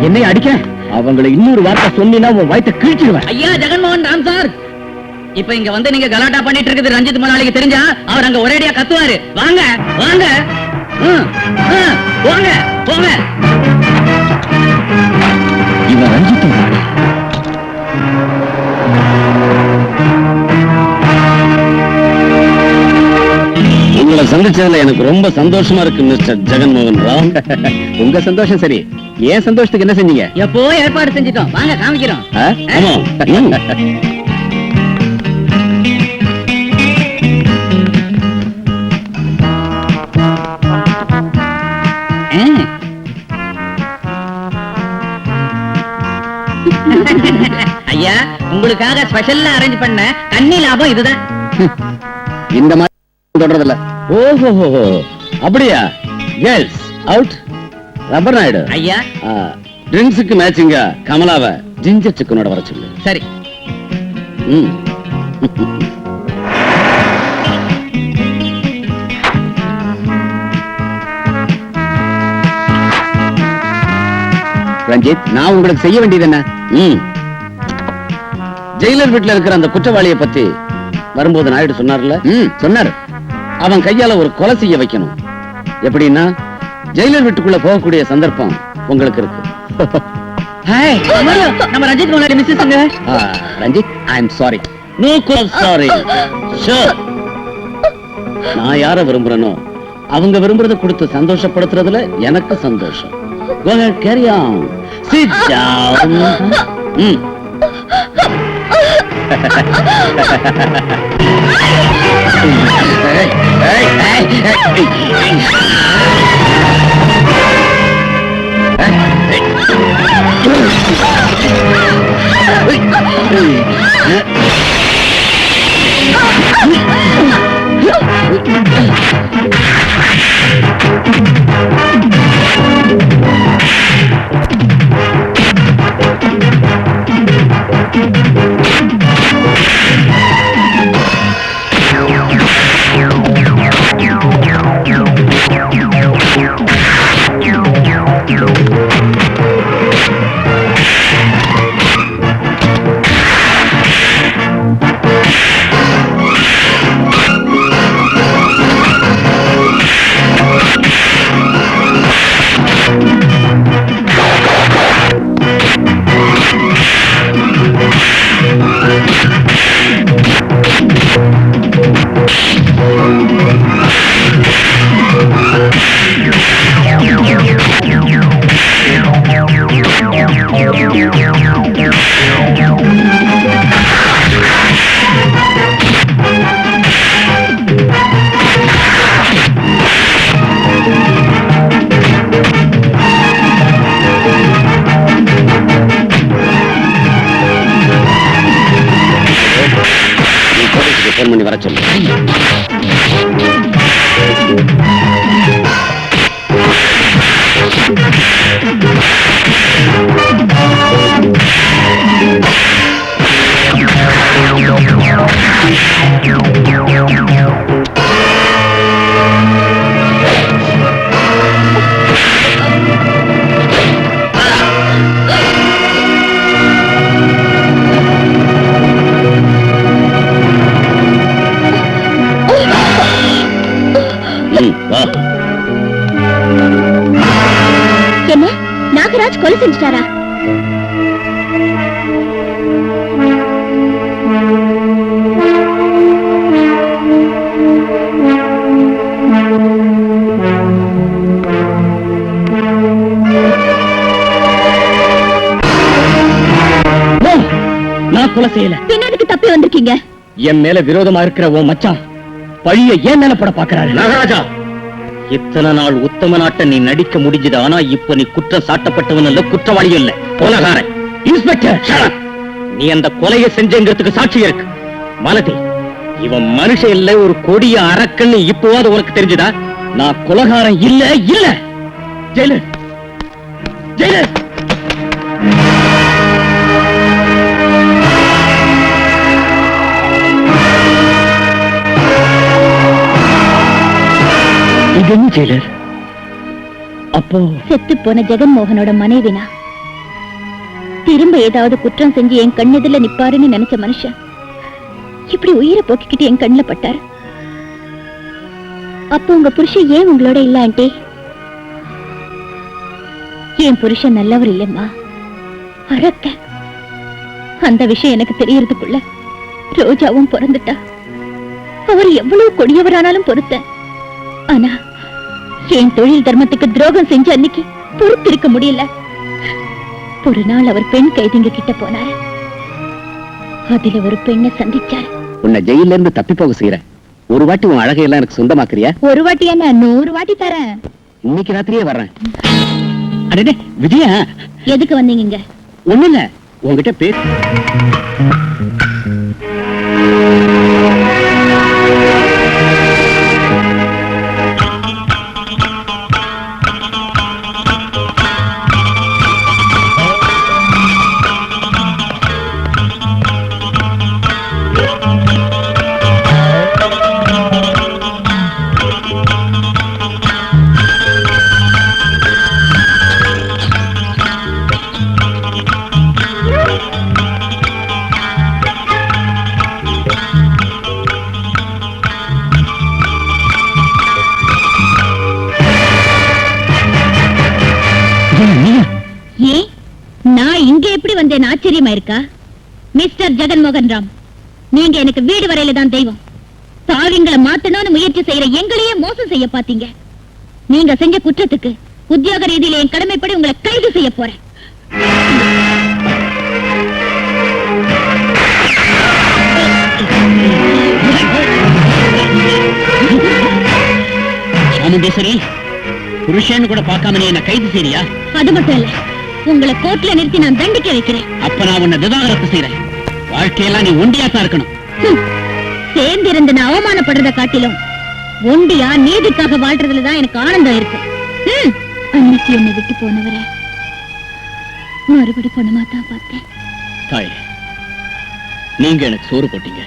என்னை அடிக்க? அவங்களை இன்னொரு வார்த்தை சொன்னீன்னா உன் வயித்தை கிழிச்சிடுவேன். ஐயா ஜெகன்மோகன் ராம் சார், இப்ப இங்க வந்து நீங்க கலாட்டா பண்ணிட்டு இருக்குது ரஞ்சித் முதலாளிக்கு தெரிஞ்சா அவர் அங்க ஒரேடியா கத்துவாரு. வாங்க வாங்க, போங்க போங்க. இவன் ரஞ்சித் முதலாளி. உங்களை சந்திச்சதுல எனக்கு ரொம்ப சந்தோஷமா இருக்கு மிஸ்டர் ஜெகன்மோகன் ராம். உங்க சந்தோஷம் சரி, ஏன் சந்தோஷத்துக்கு என்ன செஞ்சீங்க? எப்போ ஏற்பாடு செஞ்சிட்டோம், வாங்க காமிக்கிறோம். ஆமா. ஐயா, உங்களுக்காக ஸ்பெஷல்லா அரேஞ்ச் பண்ண கண்ணி லாபம் இதுதான். இந்த மாதிரி தொடறதில்ல. ஓஹோ, அப்படியா? Girls out. ரப்பர் நாயுடு ஐயா, ட்ரிங்க்ஸுக்கு மேட்சிங்கா கமலாவை ஜிஞ்சர் சிக்கனோட வர சொல்லு. சரி. ரஞ்சித், நான் உங்களுக்கு செய்ய வேண்டியது என்ன? ஜெயிலர் வீட்டுல இருக்கிற அந்த குற்றவாளியை பத்தி வரும்போது நாயுடு சொன்னார்ல? சொன்னாரு. அவன் கையால ஒரு கொலை செய்ய வைக்கணும். எப்படின்னா, ஜெயிலர் வீட்டுக்குள்ள போகக்கூடிய சந்தர்ப்பம் உங்களுக்கு இருக்கு. ஹாய் நம்ம ரஞ்சித் மோகன் மிஸ்ஸஸ்ங்க. Ranjith, I am sorry. No call sorry. Sure. நான் யார விரும்புறேனோ அவங்க விரும்புறத கொடுத்து சந்தோஷப்படுத்துறதுல எனக்கு சந்தோஷம். Go ahead, carry on. Sit down. Phone பண்ணி வர சொல்லு. என்ன நாகராஜ் கொலை செஞ்சிட்டாரா? நான் கொலை செய்யல. பின்னாடிக்கு தப்பி வந்திருக்கீங்க. என் மேல விரோதமா இருக்கிற உன் மச்சான் பழிய ஏன் மேல போட பாக்குறாரு? நாகராஜா, இத்தனை நாள் உத்தம நாட்டை நீ நடிக்க முடிஞ்சது. ஆனா இப்ப நீ குற்றம் சாட்டப்பட்டவன் அல்ல, குற்றவாளியும் இல்ல, கொலைகாரன். இன்ஸ்பெக்டர், நீ அந்த கொலையை செஞ்சங்கிறதுக்கு சாட்சி இருக்கு. மலதி, இவன் மனுஷன் இல்ல, ஒரு கொடிய அரக்கன்னு இப்போவாது உனக்கு தெரிஞ்சதா? நான் கொலைகாரன் இல்ல. இல்ல ஜெயிலர், ஜெயிலர். இது என்ன ஜெயிலர்? அப்போ செத்து போன ஜெகன்மோகனோட மனைவினா திரும்ப ஏதாவது குற்றம் செஞ்சு என் கண்ணெதில நிப்பாருன்னு நினைச்ச மனுஷன் இப்படி உயிரை போக்கிக்கிட்டு என் கண்ணுல பட்டாரு. அப்போ உங்க புருஷன் ஏன் உங்களோட இல்ல ஆண்டி? என் புருஷன் நல்லவர் இல்லைம்மா, அரக்க. அந்த விஷயம் எனக்கு தெரியறதுக்குள்ள ரோஜாவும் பிறந்துட்டா. அவர் எவ்வளவு கொடியவரானாலும் பொறுத்தேன். ஆனா என் தொழில் தர்மத்துக்கு துரோகம் செஞ்ச அன்னைக்கு பொறுத்திருக்க முடியல. ஒரு நாள் அவர் பெண் கைதிங்க கிட்ட போனாரு. அதுல ஒரு பெண்ணை சந்திச்சாரு. உன்னை ஜெயில இருந்து தப்பி போக செய்யற. ஒரு வாட்டி உன் அழகையெல்லாம் எனக்கு சொந்தமாக்குறியா? ஒரு வாட்டி என்ன, 100 வாட்டி தரேன். இன்னைக்கு ராத்திரியே வர்றேன். அடே விஜயா, எதுக்கு வந்தீங்க? ஒண்ணு இல்ல, உங்ககிட்ட பேச. நான் இங்க எப்படி வந்தேன் ஆச்சரியமா இருக்கா? மிஸ்டர் ஜெகன்மோகன் ராம், நீங்க எனக்கு வீடு வரையில தான் தெய்வம். பாவிங்களை மாத்தணும்னு முயற்சி செய்யற எங்களையே மோசம் செய்ய பாத்தீங்க. நீங்க செஞ்ச குற்றத்துக்கு உத்தியோக ரீதியில என் கடமைப்படி உங்களை கைது செய்ய போறேன். சாமுண்டேஸ்வரி, புருஷன் கூட பார்க்காம நீ என்ன கைது செய்றியா? அது மட்டும் இல்ல, உங்களை கோர்ட்ல நிறுத்தி நான் தண்டிக்க வைக்கிறேன். அப்ப நான் உன்னை விவாகரத்து செய்யறேன். வாழ்க்கையெல்லாம் நீ ஒண்டியாத்தான் இருக்கணும். சேர்ந்திருந்து நான் அவமானப்படுறத காட்டிலும் ஒண்டியா நீதிக்காக வாழ்றதுலதான் எனக்கு ஆனந்தம் இருக்கு. அன்னைக்கு என்னை விட்டு போனவரை மறுபடி பொண்ணமா தான் பார்த்தேன். தாய், நீங்க எனக்கு சோறு போட்டீங்க.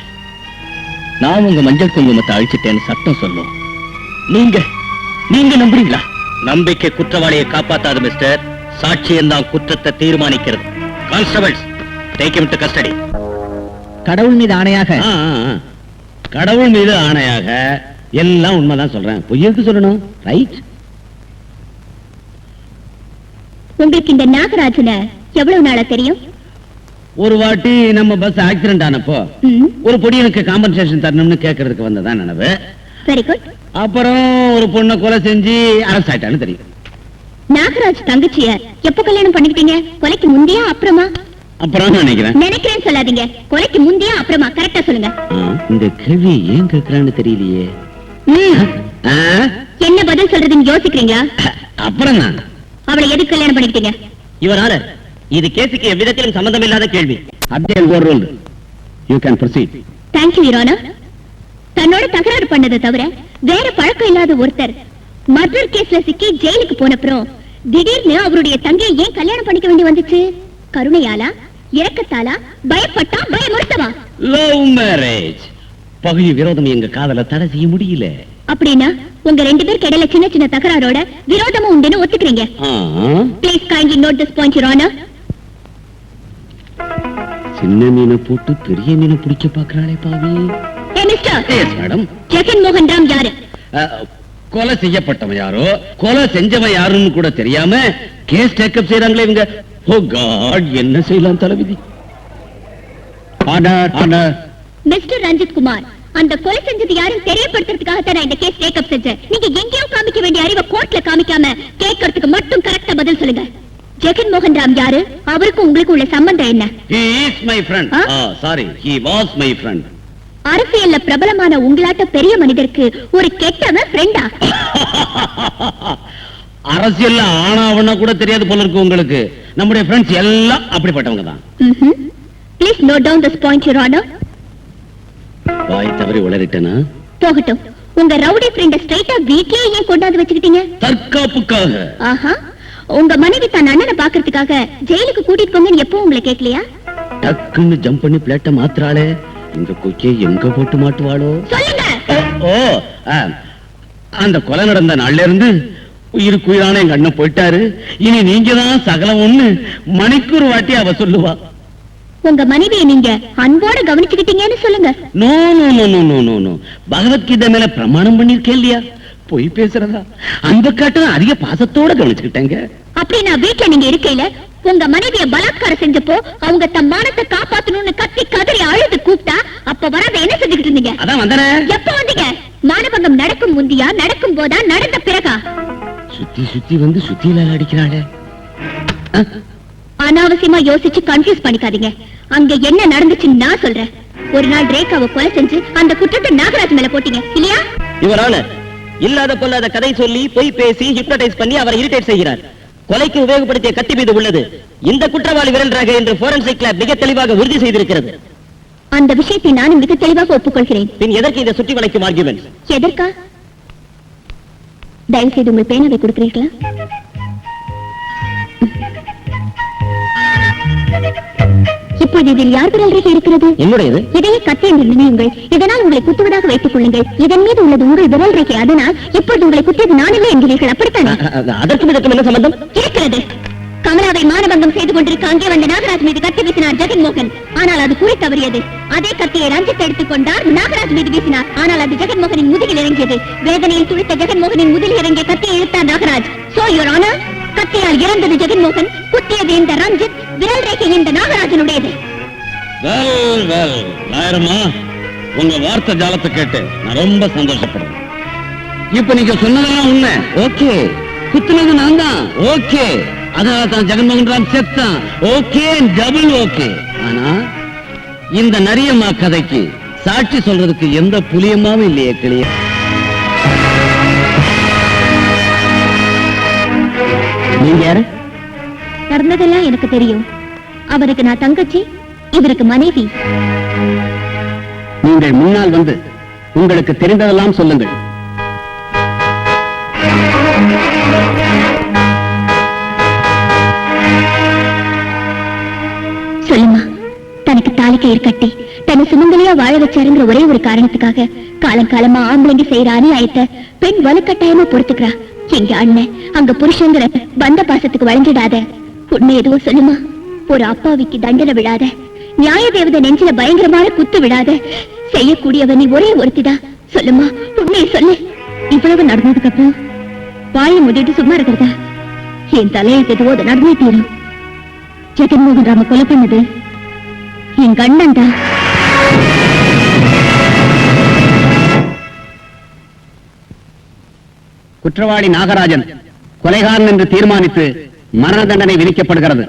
நான் உங்க மஞ்சள் குங்குமத்தை அழிச்சிட்டேன்னு சட்டம் சொல்லும். நீங்க நம்புறீங்களா? நம்பிக்கை குற்றவாளியை காப்பாத்தாது மிஸ்டர். சாட்சியம் தான் குற்றத்தை தீர்மானிக்கிறது. Constables, take him to custody. கடவுள் மீது ஆணையாக. கடவுள் மீது ஆணையாக எல்லாம் உண்மைதான் சொல்றேன். பொய்யருக்கு சொல்லணும். ரைட்? உங்களுக்கு இந்த நாகராஜனை எவ்வளவு நாளா தெரியும்? ஒரு வாட்டி நம்ம பஸ் ஆக்சிடென்ட் ஆனப்போ ஒரு பொடி எனக்கு காம்பன்சேஷன் தரணும்னு கேட்கறதுக்கு வந்ததான் நினைவு. Very good. அப்புறம் ஒரு பொண்ணை கொலை செஞ்சு அரெஸ்ட் ஆயிட்டான்னு தெரியும். நாகராஜ் தங்கச்சிய எப்ப கல்யாணம் பண்ணிக்கிட்டீங்க? கொலைக்கு முந்தையா அப்புறமா? அப்புறம் நினைக்கிறேன்னு சொல்லாதீங்க. கொலைக்கு முந்தையா அப்புறமா? கரெக்டா சொல்லுங்க. இந்த கேள்வி ஏன் கேட்கறான்னு தெரியலையே. என்ன பதில் சொல்றதுன்னு யோசிக்கிறீங்களா? அப்புறம் நான் அவளை எதுக்கு கல்யாணம் பண்ணிக்கிட்டீங்க? யுவர் ஆனர், இது கேஸுக்கு எவ்விதத்திலும் சம்பந்தம் இல்லாத கேள்வி. அப்டேல் கோர் ரூல். You can proceed. Thank you your honour. தன்னோட தகராறு பண்ணதை தவிர வேற பழக்கம் இல்லாத ஒருத்தர் மர்டர் கேஸ்ல சிக்கி ஜெயிலுக்கு போனப்புறம் திடீர்னு அவருடைய தங்கையை ஏன் கல்யாணம் பண்ணிக்க வேண்டி வந்துச்சு? கருணையாலா, இரக்கத்தாலா, பயப்பட்டா, பயமுறுத்தவா? Love marriage. பகுதி விரோதம் எங்க காதல தடை செய்ய முடியல. அப்படின்னா உங்க ரெண்டு பேருக்கு இடையில சின்ன சின்ன தகராறோட விரோதமும் உண்டுன்னு ஒத்துக்கிறீங்க. Please kindly note this point your honour. சின்ன மீனை போட்டு பெரிய மீனை பிடிக்க பாக்குறாளே பாவி. Mister. Yes madam. Jaganmohan Ram யாரு? கொலை செய்யப்பட்டவன் யாரோ, கொலை செஞ்சவன் யாருன்னு கூட தெரியாம கேஸ் டேக்கப் செய்யறாங்களே இவங்க. ஓ காட், என்ன செய்யலாம் தலைவிதி. Order, order. Mister Ranjith Kumar, அந்த கொலை செஞ்சது யாரும் தெரியப்படுத்துறதுக்காக தான் நான் இந்த கேஸ் டேக்கப் செஞ்சேன். நீங்க எங்கேயும் காமிக்க வேண்டிய அறிவை கோர்ட்ல காமிக்காம கேட்கறதுக்கு மட்டும் கரெக்டா பதில் சொல்லுங்க. ஜெகன்மோகன் ராம் யாரு? அவருக்கும் உங்களுக்கு உள்ள சம்பந்தம் என்ன? He is my friend. Sorry, he was my friend. அரசியல்ல பிரபலமான உங்களாட்ட பெரிய மனிதருக்கு ஒரு கெட்டவன் ஃப்ரெண்டா? அரசியல்ல ஆனாவனா கூட தெரியாது போல இருக்கு உங்களுக்கு. நம்முடைய ஃப்ரெண்ட்ஸ் எல்லாம் அப்படிப்பட்டவங்க தான். Please note down this point your honour. வாய் தவறி உளறிட்டேனா? போகட்டும். உங்க ரவுடி ஃப்ரெண்ட ஸ்ட்ரைட்டா வீட்லயே ஏன் கொண்டாந்து வச்சுக்கிட்டீங்க? தற்காப்புக்காக. ஆஹா, உங்க மனைவி தன் அண்ணனை பாக்குறதுக்காக ஜெயிலுக்கு கூட்டிட்டு போங்கன்னு எப்போ உங்களை கேட்கலையா? டக்குன்னு ஜம்ப் பண்ணி பிளேட்ட மாத்துறாளே, இந்த கொக்கே எங்க போட்டு மாட்டுவாளோ? சொல்லுங்க. ஓ, அந்த கொலை நடந்த நாள்ல இருந்து உயிருக்கு உயிரான எங்க அண்ணன் போயிட்டாரு. இனி நீங்க தான் சகலம் ஒண்ணு மணிக்கு ஒரு வாட்டி அவ சொல்லுவா. உங்க மனைவியை நீங்க அன்போட கவனிச்சுக்கிட்டீங்கன்னு சொல்லுங்க. No no no no no no no. Bhagavad Gita மேல பிரமாணம் பண்ணிருக்கேன் இல்லையா? போய் பேசுறதா? அந்த காட்டும் அதிக பாசத்தோட கவனிச்சுக்கிட்டேங்க. அப்படி நான் வீட்டுல நீங்க இருக்கையில உங்க மனைவியை பலாத்காரம் செஞ்சப்போ அவங்க தம் மானத்தை காப்பாத்தணும்னு கத்தி கதறி அழுது கூப்பிட்டா அப்ப வராத என்ன செஞ்சுக்கிட்டு இருந்தீங்க? அதான் வந்தனே. எப்ப வந்தீங்க? மானபங்கம் நடக்கும் முந்தியா, நடக்கும் போதா, நடந்த பிறகா? சுத்தி சுத்தி வந்து சுத்தியில அடிக்கிறாளே. அனாவசியமா யோசிச்சு கன்ஃபியூஸ் பண்ணிக்காதீங்க. அங்க என்ன நடந்துச்சுன்னு நான் சொல்றேன். ஒரு நாள் ரேகாவை கொலை செஞ்சு அந்த குற்றத்தை நாகராஜ் மேல போட்டீங்க இல்லையா? யுவர் ஆனர், இல்லாத பொல்லாத கதை சொல்லி பொய் பேசி ஹிப்னடைஸ் பண்ணி அவரை இரிட்டேட் செய்கிறார். கொலைக்கு உபயோகப்படுத்திய கத்தி மீது உள்ளது இந்த குற்றவாளி விரல் ரேகை என்று ஃபோரன்சிக் லேப் மிக தெளிவாக உறுதி செய்திருக்கிறது. அந்த விஷயத்தை நானும் மிக தெளிவாக ஒப்புக்கொள்கிறேன். பின் எதற்கு இந்த சுற்றி வளைக்கும் ஆர்குமெண்ட்ஸ்? எதற்கா? தயவு செய்து உங்கள் பேனாவை கொடுக்கிறீர்களா? இப்போது இதில் யார் விரல் ரேகை இருக்கிறது? என்னுடையது. இதையே கத்தி என்று நினையுங்கள். இதனால் உங்களை குத்துவதாக வைத்துக் கொள்ளுங்கள். இதன் மீது உள்ளது உங்கள் விரல் ரேகை. அதனால் இப்போது உங்களை குத்தியது நானில்லை என்கிறீர்கள். அப்படித்தானே? அதற்கும் இதற்கும் என்ன சம்பந்தம் இருக்கிறது. கமலாவை மானபங்கம் செய்து கொண்டிருக்க அங்கே வந்த நாகராஜ் மீது கத்தி வீசினார் ஜெகன்மோகன். ஆனால் அது குறி தவறியது. அதே கத்தியை ரஞ்சித் எடுத்துக் கொண்டார், நாகராஜ் மீது வீசினார். ஆனால் அது ஜெகன்மோகனின் முதுகில் இறங்கியது. வேதனையில் துடித்த ஜெகன்மோகனின் முதுகில் இறங்கிய கத்தியை இழுத்தார் நாகராஜ். சோ யுவர் ஆனர், கத்தியால் இறந்தது ஜெகன்மோகன், குத்தியது இந்த ரஞ்சித். விரல் ரேகை இந்த நாகராஜனுடையது. வெல் வெல் நாயரம்மா, உங்க வார்த்தை ஜாலத்தை கேட்டு நான் ரொம்ப சந்தோஷப்படுறேன். இப்ப நீங்க சொன்னதெல்லாம் உண்மை. ஓகே, குத்துனது நான் தான். ஓகே, அதனால தான் ஜெகன்மோகன் ராம் செத்தான். Okay, double okay. ஆனா இந்த நரியம்மா கதைக்கு சாட்சி சொல்றதுக்கு எந்த புலியமாவும் இல்லையே கிளிய. நீங்க யாரு? நடந்ததெல்லாம் எனக்கு தெரியும். அவருக்கு நான் தங்கச்சி, இவருக்கு மனைவி. நீங்கள் முன்னால் வந்து உங்களுக்கு தெரிந்ததெல்லாம் சொல்லுங்கள். சொல்லுமா, தனக்கு தாலி கயிறு கட்டி தன்னை சுமங்கலியா வாழ வச்சாருங்கிற ஒரே ஒரு காரணத்துக்காக காலங்காலமா ஆம்பளைங்க செய்யற அநியாயத்தை பெண் வலுக்கட்டாயமா பொறுத்துக்கிறா. எங்க அண்ணன் அங்க புருஷங்கிற பந்த பாசத்துக்கு வழங்கிடாத. உண்மை எதுவும் சொல்லுமா. ஒரு அப்பாவிக்கு தண்டனை விழாத, நியாய தேவதை நெஞ்சில பயங்கரமான குத்து விடாத செய்யக்கூடியவ நீ ஒரே ஒருத்திதான். சொல்லுமா, உண்மையை சொல்லு. இவ்வளவு நடந்ததுக்கு அப்புறம் வாயை மூடிட்டு சும்மா இருக்கிறதா? என் தலையெழுத்து எதுவோ அது நடந்தே தீரும். ஜெகன்மோகன் ராம கொலை பண்ணது என் கண்ணன் தான். குற்றவாளி நாகராஜன் கொலைகாரன் என்று தீர்மானித்து மரண தண்டனை விதிக்கப்படுகிறது.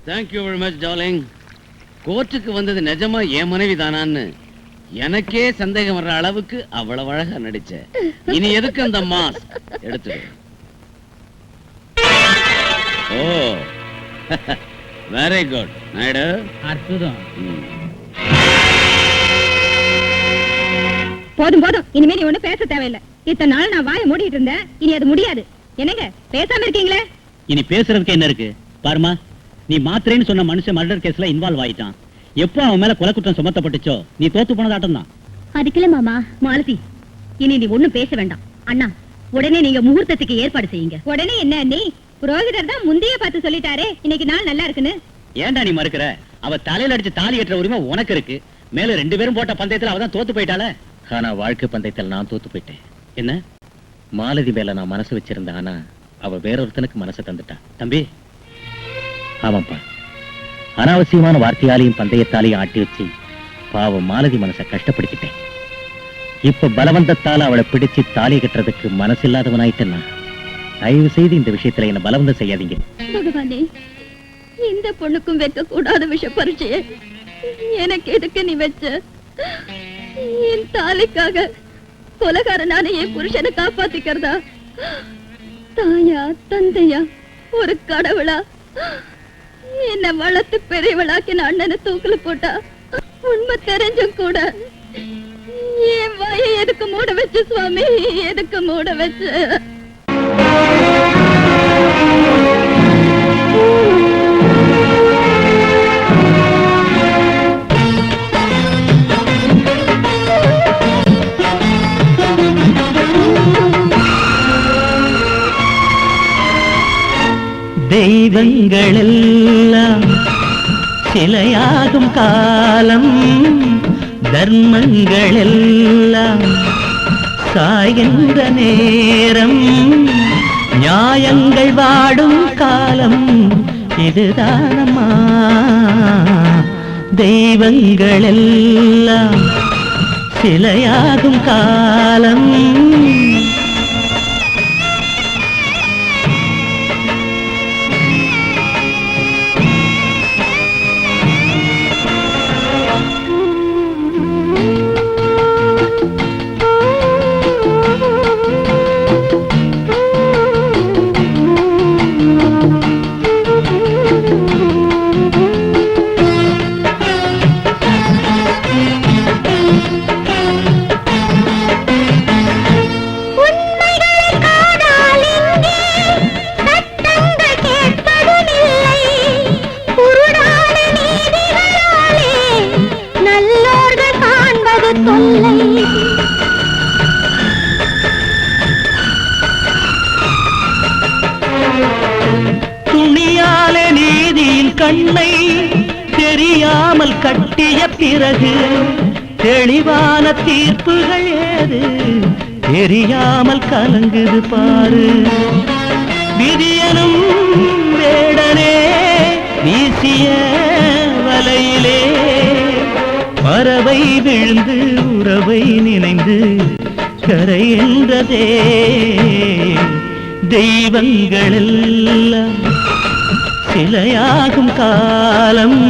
Thank you very much, darling. கோர்ட்டுக்கு வந்தது நிஜமா என் மனைவி தானான்னு எனக்கே சந்தேகம் வர்ற அளவுக்கு அவ்வளவு அழகா நடிச்ச. இனி எதுக்கு அந்த மாஸ்க் எடுத்துடு. ஓ, வெரி குட் நாயுடு. அற்புதம். போதும் போதும், இனிமே நீ ஒண்ணு பேச தேவையில்லை. இத்தனை நாள் நான் வாயை மூடிட்டு இருந்தேன், இனி அது முடியாது. என்னங்க பேசாம இருக்கீங்களே? இனி பேசுறதுக்கு என்ன இருக்கு பாருமா. நீ மாத்திரேன்னு சொன்ன மனுஷன் மர்டர் கேஸ்ல இன்வால்வ் ஆயிட்டான். எப்போ அவன் மேல கொலை குற்றம் சுமத்தப்பட்டுச்சோ நீ தோத்து போனதாட்டம் தான். அதுக்குள்ள மாமா. மாலதி, இனி நீ ஒண்ணும் பேச வேண்டாம். அண்ணா, உடனே நீங்க முகூர்த்தத்துக்கு ஏற்பாடு செய்யுங்க. உடனே என்ன நீ? புரோகிதர் தான் முந்தைய பார்த்து சொல்லிட்டாரே இன்னைக்கு நாள் நல்லா இருக்குன்னு. ஏன்டா நீ மறுக்கிற? அவ தலையில அடிச்சு தாலி கட்டுற உரிமை உனக்கு இருக்கு. மேல 2 பேரும் போட்ட பந்தயத்துல அவதான் தோத்து போயிட்டாளே. ஆனா வாழ்க்கை பந்தயத்துல நான் தோத்து போயிட்டேன். என்ன? மாலதி மேல நான் மனசு வச்சிருந்தேன், ஆனா அவ வேறொருத்தனுக்கு மனசை தந்துட்டா. தம்பி, ஆமாப்பா, அனாவசியமான வார்த்தையாலையும் பந்தயத்தாலையும் ஆட்டி வச்சு பாவம் மாலதி மனசை கஷ்டப்படுத்திட்டேன். இப்ப பலவந்தத்தால அவளை பிடிச்சு தாலி கட்டுறதுக்கு மனசு இல்லாதவனாயிட்டேன்னா தயவு செய்து இந்த விஷயத்துல என்ன பலவந்தம் செய்யாதீங்க. பகவானே, இந்த பொண்ணுக்கும் வைக்க கூடாத விஷ பரிச்சையே எனக்கு எதுக்கு நீ வச்ச? என் தாலிக்காக கொலைகாரனான என் புருஷனை காப்பாத்திக்கிறதா? தாயா தந்தையா ஒரு கடவுளா என்ன வளர்த்து பெரியவளாக்கின அண்ணனை தூக்குல போட்டா உண்மை தெரிஞ்சும் கூட என் வாயை எதுக்கு மூட வச்சு சுவாமி? எதுக்கு மூட வச்சு? தெய்வங்கள் எல்லாம் சிலையாகும் காலம், தர்மங்கள் எல்லாம் சாய்கின்ற நேரம், நியாயங்கள் வாடும் காலம் இதுதானம்மா. தெய்வங்கள் எல்லாம் சிலையாகும் காலம். துணியாலே நீதியின் கண்ணை தெரியாமல் கட்டிய பிறகு தெளிவான தீர்ப்புகள் ஏது தெரியாமல் கலங்குது பாரு. விதியனும் வேடனே வீசிய வலையிலே பறவை விழுந்து உறவை நினைந்து கரைகின்றதே. தெய்வங்கள் எல்லாம் சிலையாகும் காலம்.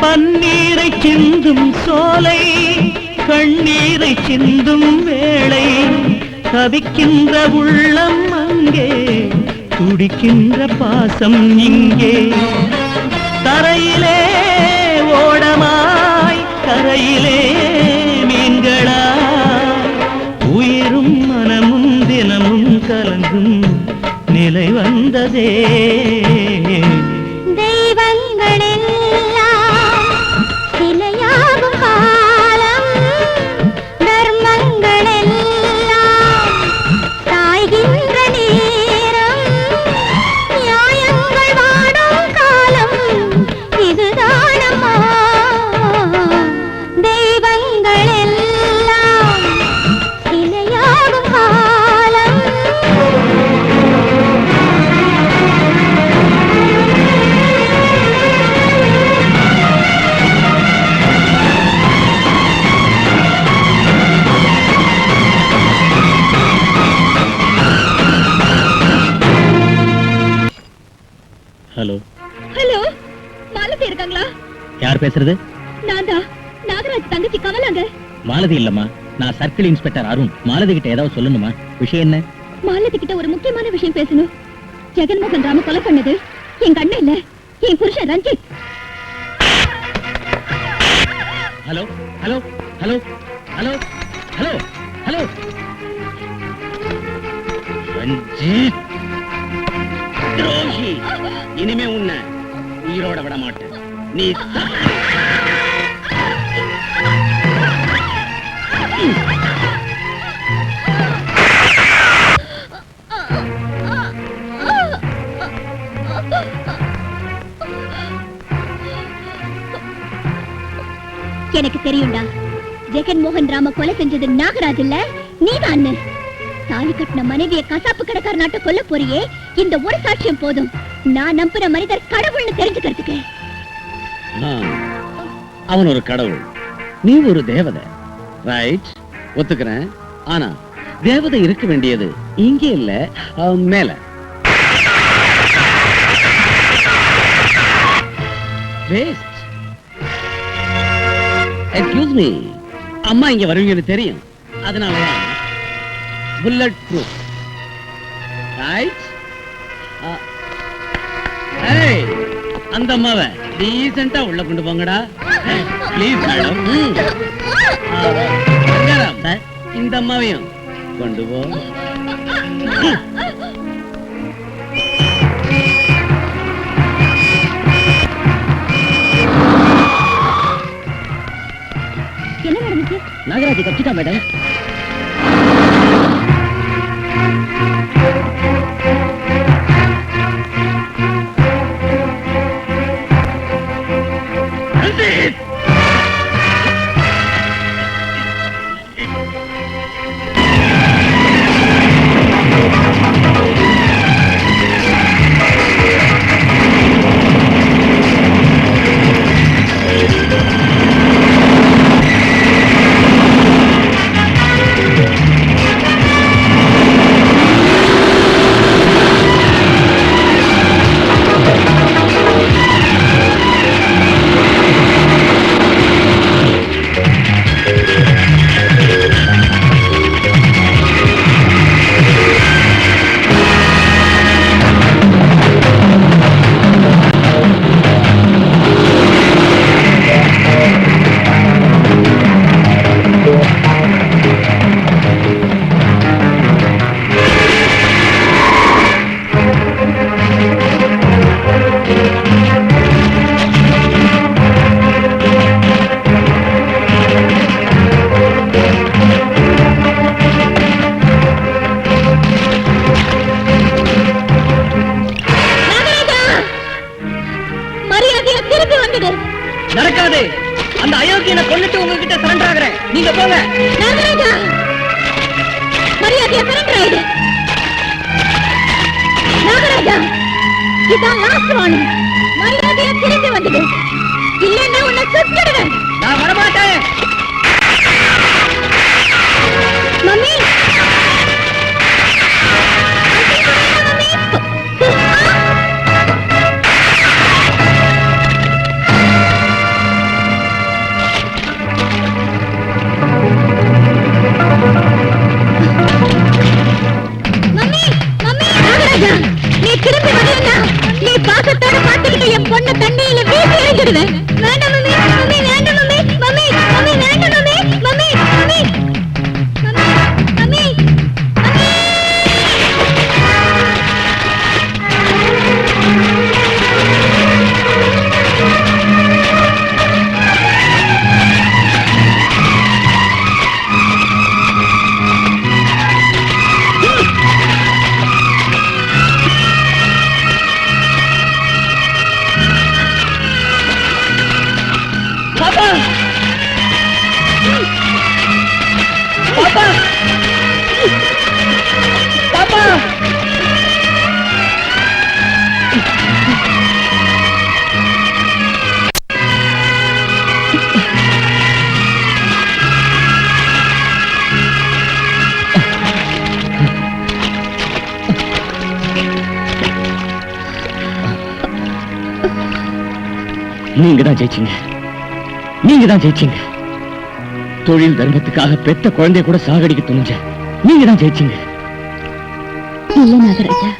பன்னீரை சிந்தும் சோலை கண்ணீரை சிந்தும் வேளை தவிக்கின்ற உள்ளம் அங்கே துடிக்கின்ற பாசம் இங்கே. தரையிலே ஓடமாய் கரையிலே மீன்களாய் உயிரும் மனமும் தினமும் கலங்கும் நிலை வந்ததே. தெய்வங்கள் எல்லாம் சிலையாகும் காலம், தர்மங்கள் எல்லாம் சாய்கின்ற நேரம், நியாயங்கள் வாடும் காலம் இதுதானம்மா. தெய்வங்கள் எல்லாம் சிலையாகும் காலம். ஹலோ ஹலோ, மாலதி இருக்காங்களா? யார் பேசுறது? நான் தான் நாகராஜ் தங்கச்சி கமலாங்க. மாலதி இல்லம்மா, நான் சர்க்கிள் இன்ஸ்பெக்டர் அருண். மாலதி கிட்ட ஏதாவது சொல்லணுமா? விஷயம் என்ன? மாலதி கிட்ட ஒரு முக்கியமான விஷயம் பேசணும். ஜெகன்மோகன் ராம கொலை பண்ணது எங்க அண்ணன் இல்ல, என் புருஷன் Ranjith. Hello hello hello hello hello hello Ranjith துரோகி, இனிமே உன்னை உயிரோட விட மாட்டேன். நீ எனக்கு தெரியும்டா, ஜெகன்மோகன் ராம கொலை செஞ்சது நாகராஜ் இல்ல, நீதான். தாலி கட்டின மனைவிய கசாப்பு கடைக்கார நாட்டை கொல்ல போறியே, இந்த ஒரு சாட்சியம் போதும் நான் நம்புற மனிதர் கடவுள்னு தெரிஞ்சுக்கிறதுக்கு. அவன் ஒரு கடவுள், நீ ஒரு தேவதை. ரைட், ஒத்துக்கிறேன். ஆனா தேவதை இருக்க வேண்டியது இங்க இல்ல, மேல. எக்ஸ்கியூஸ் மீ, அம்மா இங்க வருவீங்கன்னு தெரியும், அதனாலதான் புல்லட் ப்ரூஃப். ரைட். ஏய், அந்த அம்மாவை டீசென்ட்டா உள்ள கொண்டு போங்கடா. Please madam. சார், இந்த அம்மாவையும் கொண்டு போ. என்ன நடந்துச்சு? நாகராஜ் தப்பிச்சிட்டா மேடம். நடக்காது. அந்த அயோக்கியனை கொன்னுட்டு உங்ககிட்ட சரண்டர் ஆகுறேன். நீங்க போங்க. நாகராஜா, மரியாதையா சரண்டர் ஆயிடு. நாகராஜா, இதான் லாஸ்ட் வார்னிங். மரியாதையா திரும்பி வந்துடு, இல்லைன்னா உன்னை சுட்டுடுவேன். நான் வரமாட்டேன். மம்மி, நீ திரும்பி வரலன்னா நீ பாசத்தோட பார்த்துக்கிட்ட என் பொண்ணு தண்ணியில வீசி எறிஞ்சிடுவேன். வேண்டாம் மம்மி, மம்மி வேண்டாம் மம்மி, மம்மி மம்மி வேண்டாம் mummy, mummy mummy mummy mummy. நீங்க தான் ஜெயிச்சீங்க. நீங்க தான் ஜெயிச்சீங்க. தொழில் தர்மத்துக்காக பெத்த குழந்தைய கூட சாகடிக்க துணிஞ்ச நீங்க தான் ஜெயிச்சீங்க. இல்ல நாகராஜா,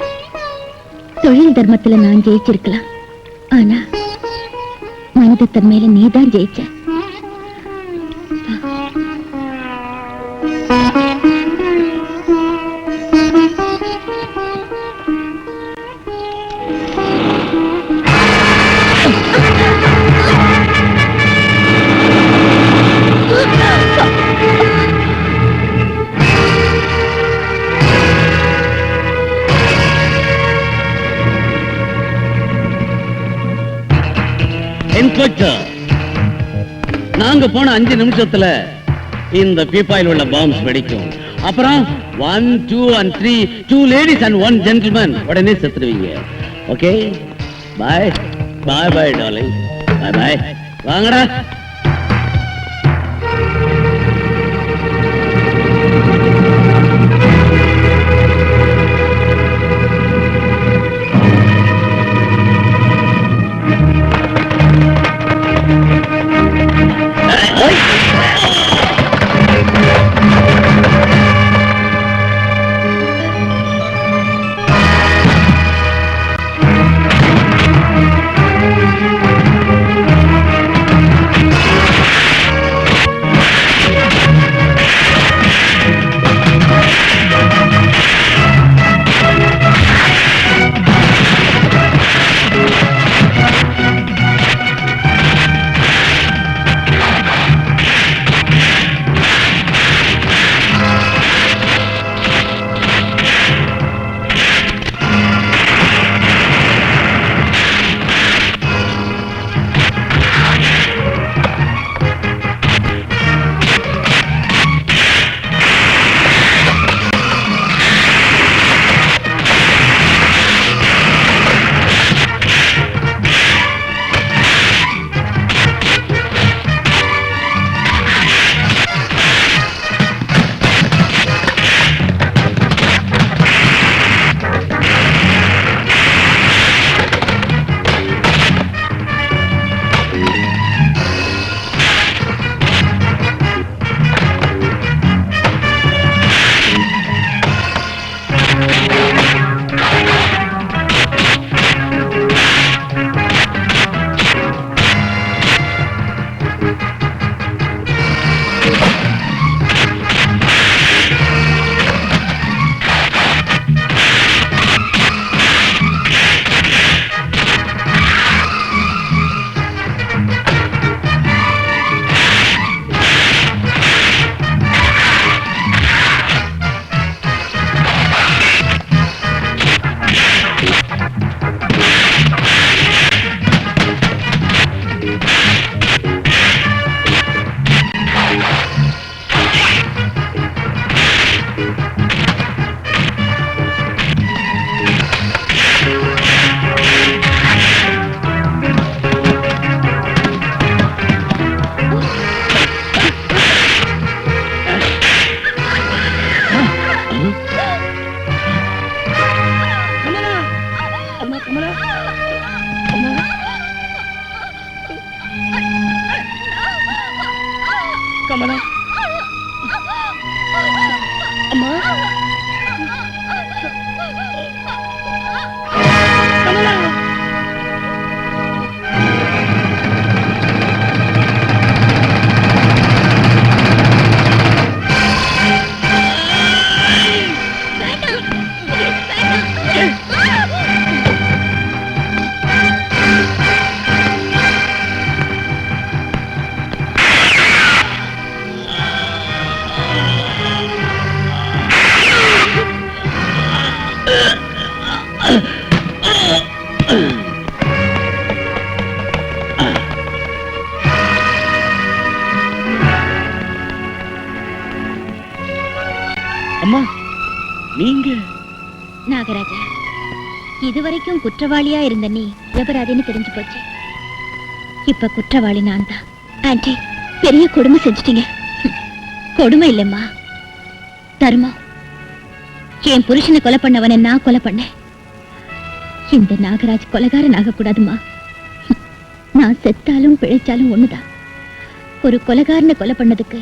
தொழில் தர்மத்துல நான் ஜெயிச்சிருக்கலாம், ஆனா மனித தன்மையில நீதான் ஜெயிச்ச. இன்ஸ்பெக்டர், நாங்க போன 5 நிமிஷத்துல இந்த பீப்பாயில் உள்ள பாம்ஸ் வெடிக்கும். அப்புறம் 1, 2 and 3, 2 ladies and 1 gentleman உடனே செத்துடுவீங்க. ஓகே, பாய் பாய் பாய் டார்லிங், பாய் பாய். வாங்கடா. கமலா அம்மா கமலா அம்மா நீங்க நாகராஜா, இதுவரைக்கும் குற்றவாளியா இருந்த நீ நிரபராதின்னு தெரிஞ்சு போச்சு. இப்ப குற்றவாளி நான் தான். ஆன்ட்டி, பெரிய கொடுமை செஞ்சிட்டீங்க. கொடுமை இல்லம்மா, தர்மம். என் புருஷனை கொலை பண்ணவனை நான் கொலை பண்ணேன். இந்த நாகராஜ் கொலைகாரன் ஆகக்கூடாதுமா. நான் செத்தாலும் பிழைச்சாலும் ஒண்ணுதான். ஒரு கொலைகாரனை கொலை பண்ணதுக்கு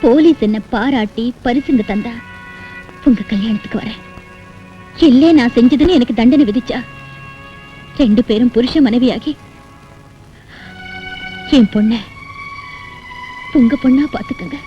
போலீஸ் என்ன பாராட்டி பரிசுங்க தந்தா உங்க கல்யாணத்துக்கு வரேன். இல்லே நான் செஞ்சதுன்னு எனக்கு தண்டனை விதிச்சா 2 பேரும் புருஷ மனைவியாகி என் பொண்ண உங்க பொண்ணா பாத்துக்கங்க.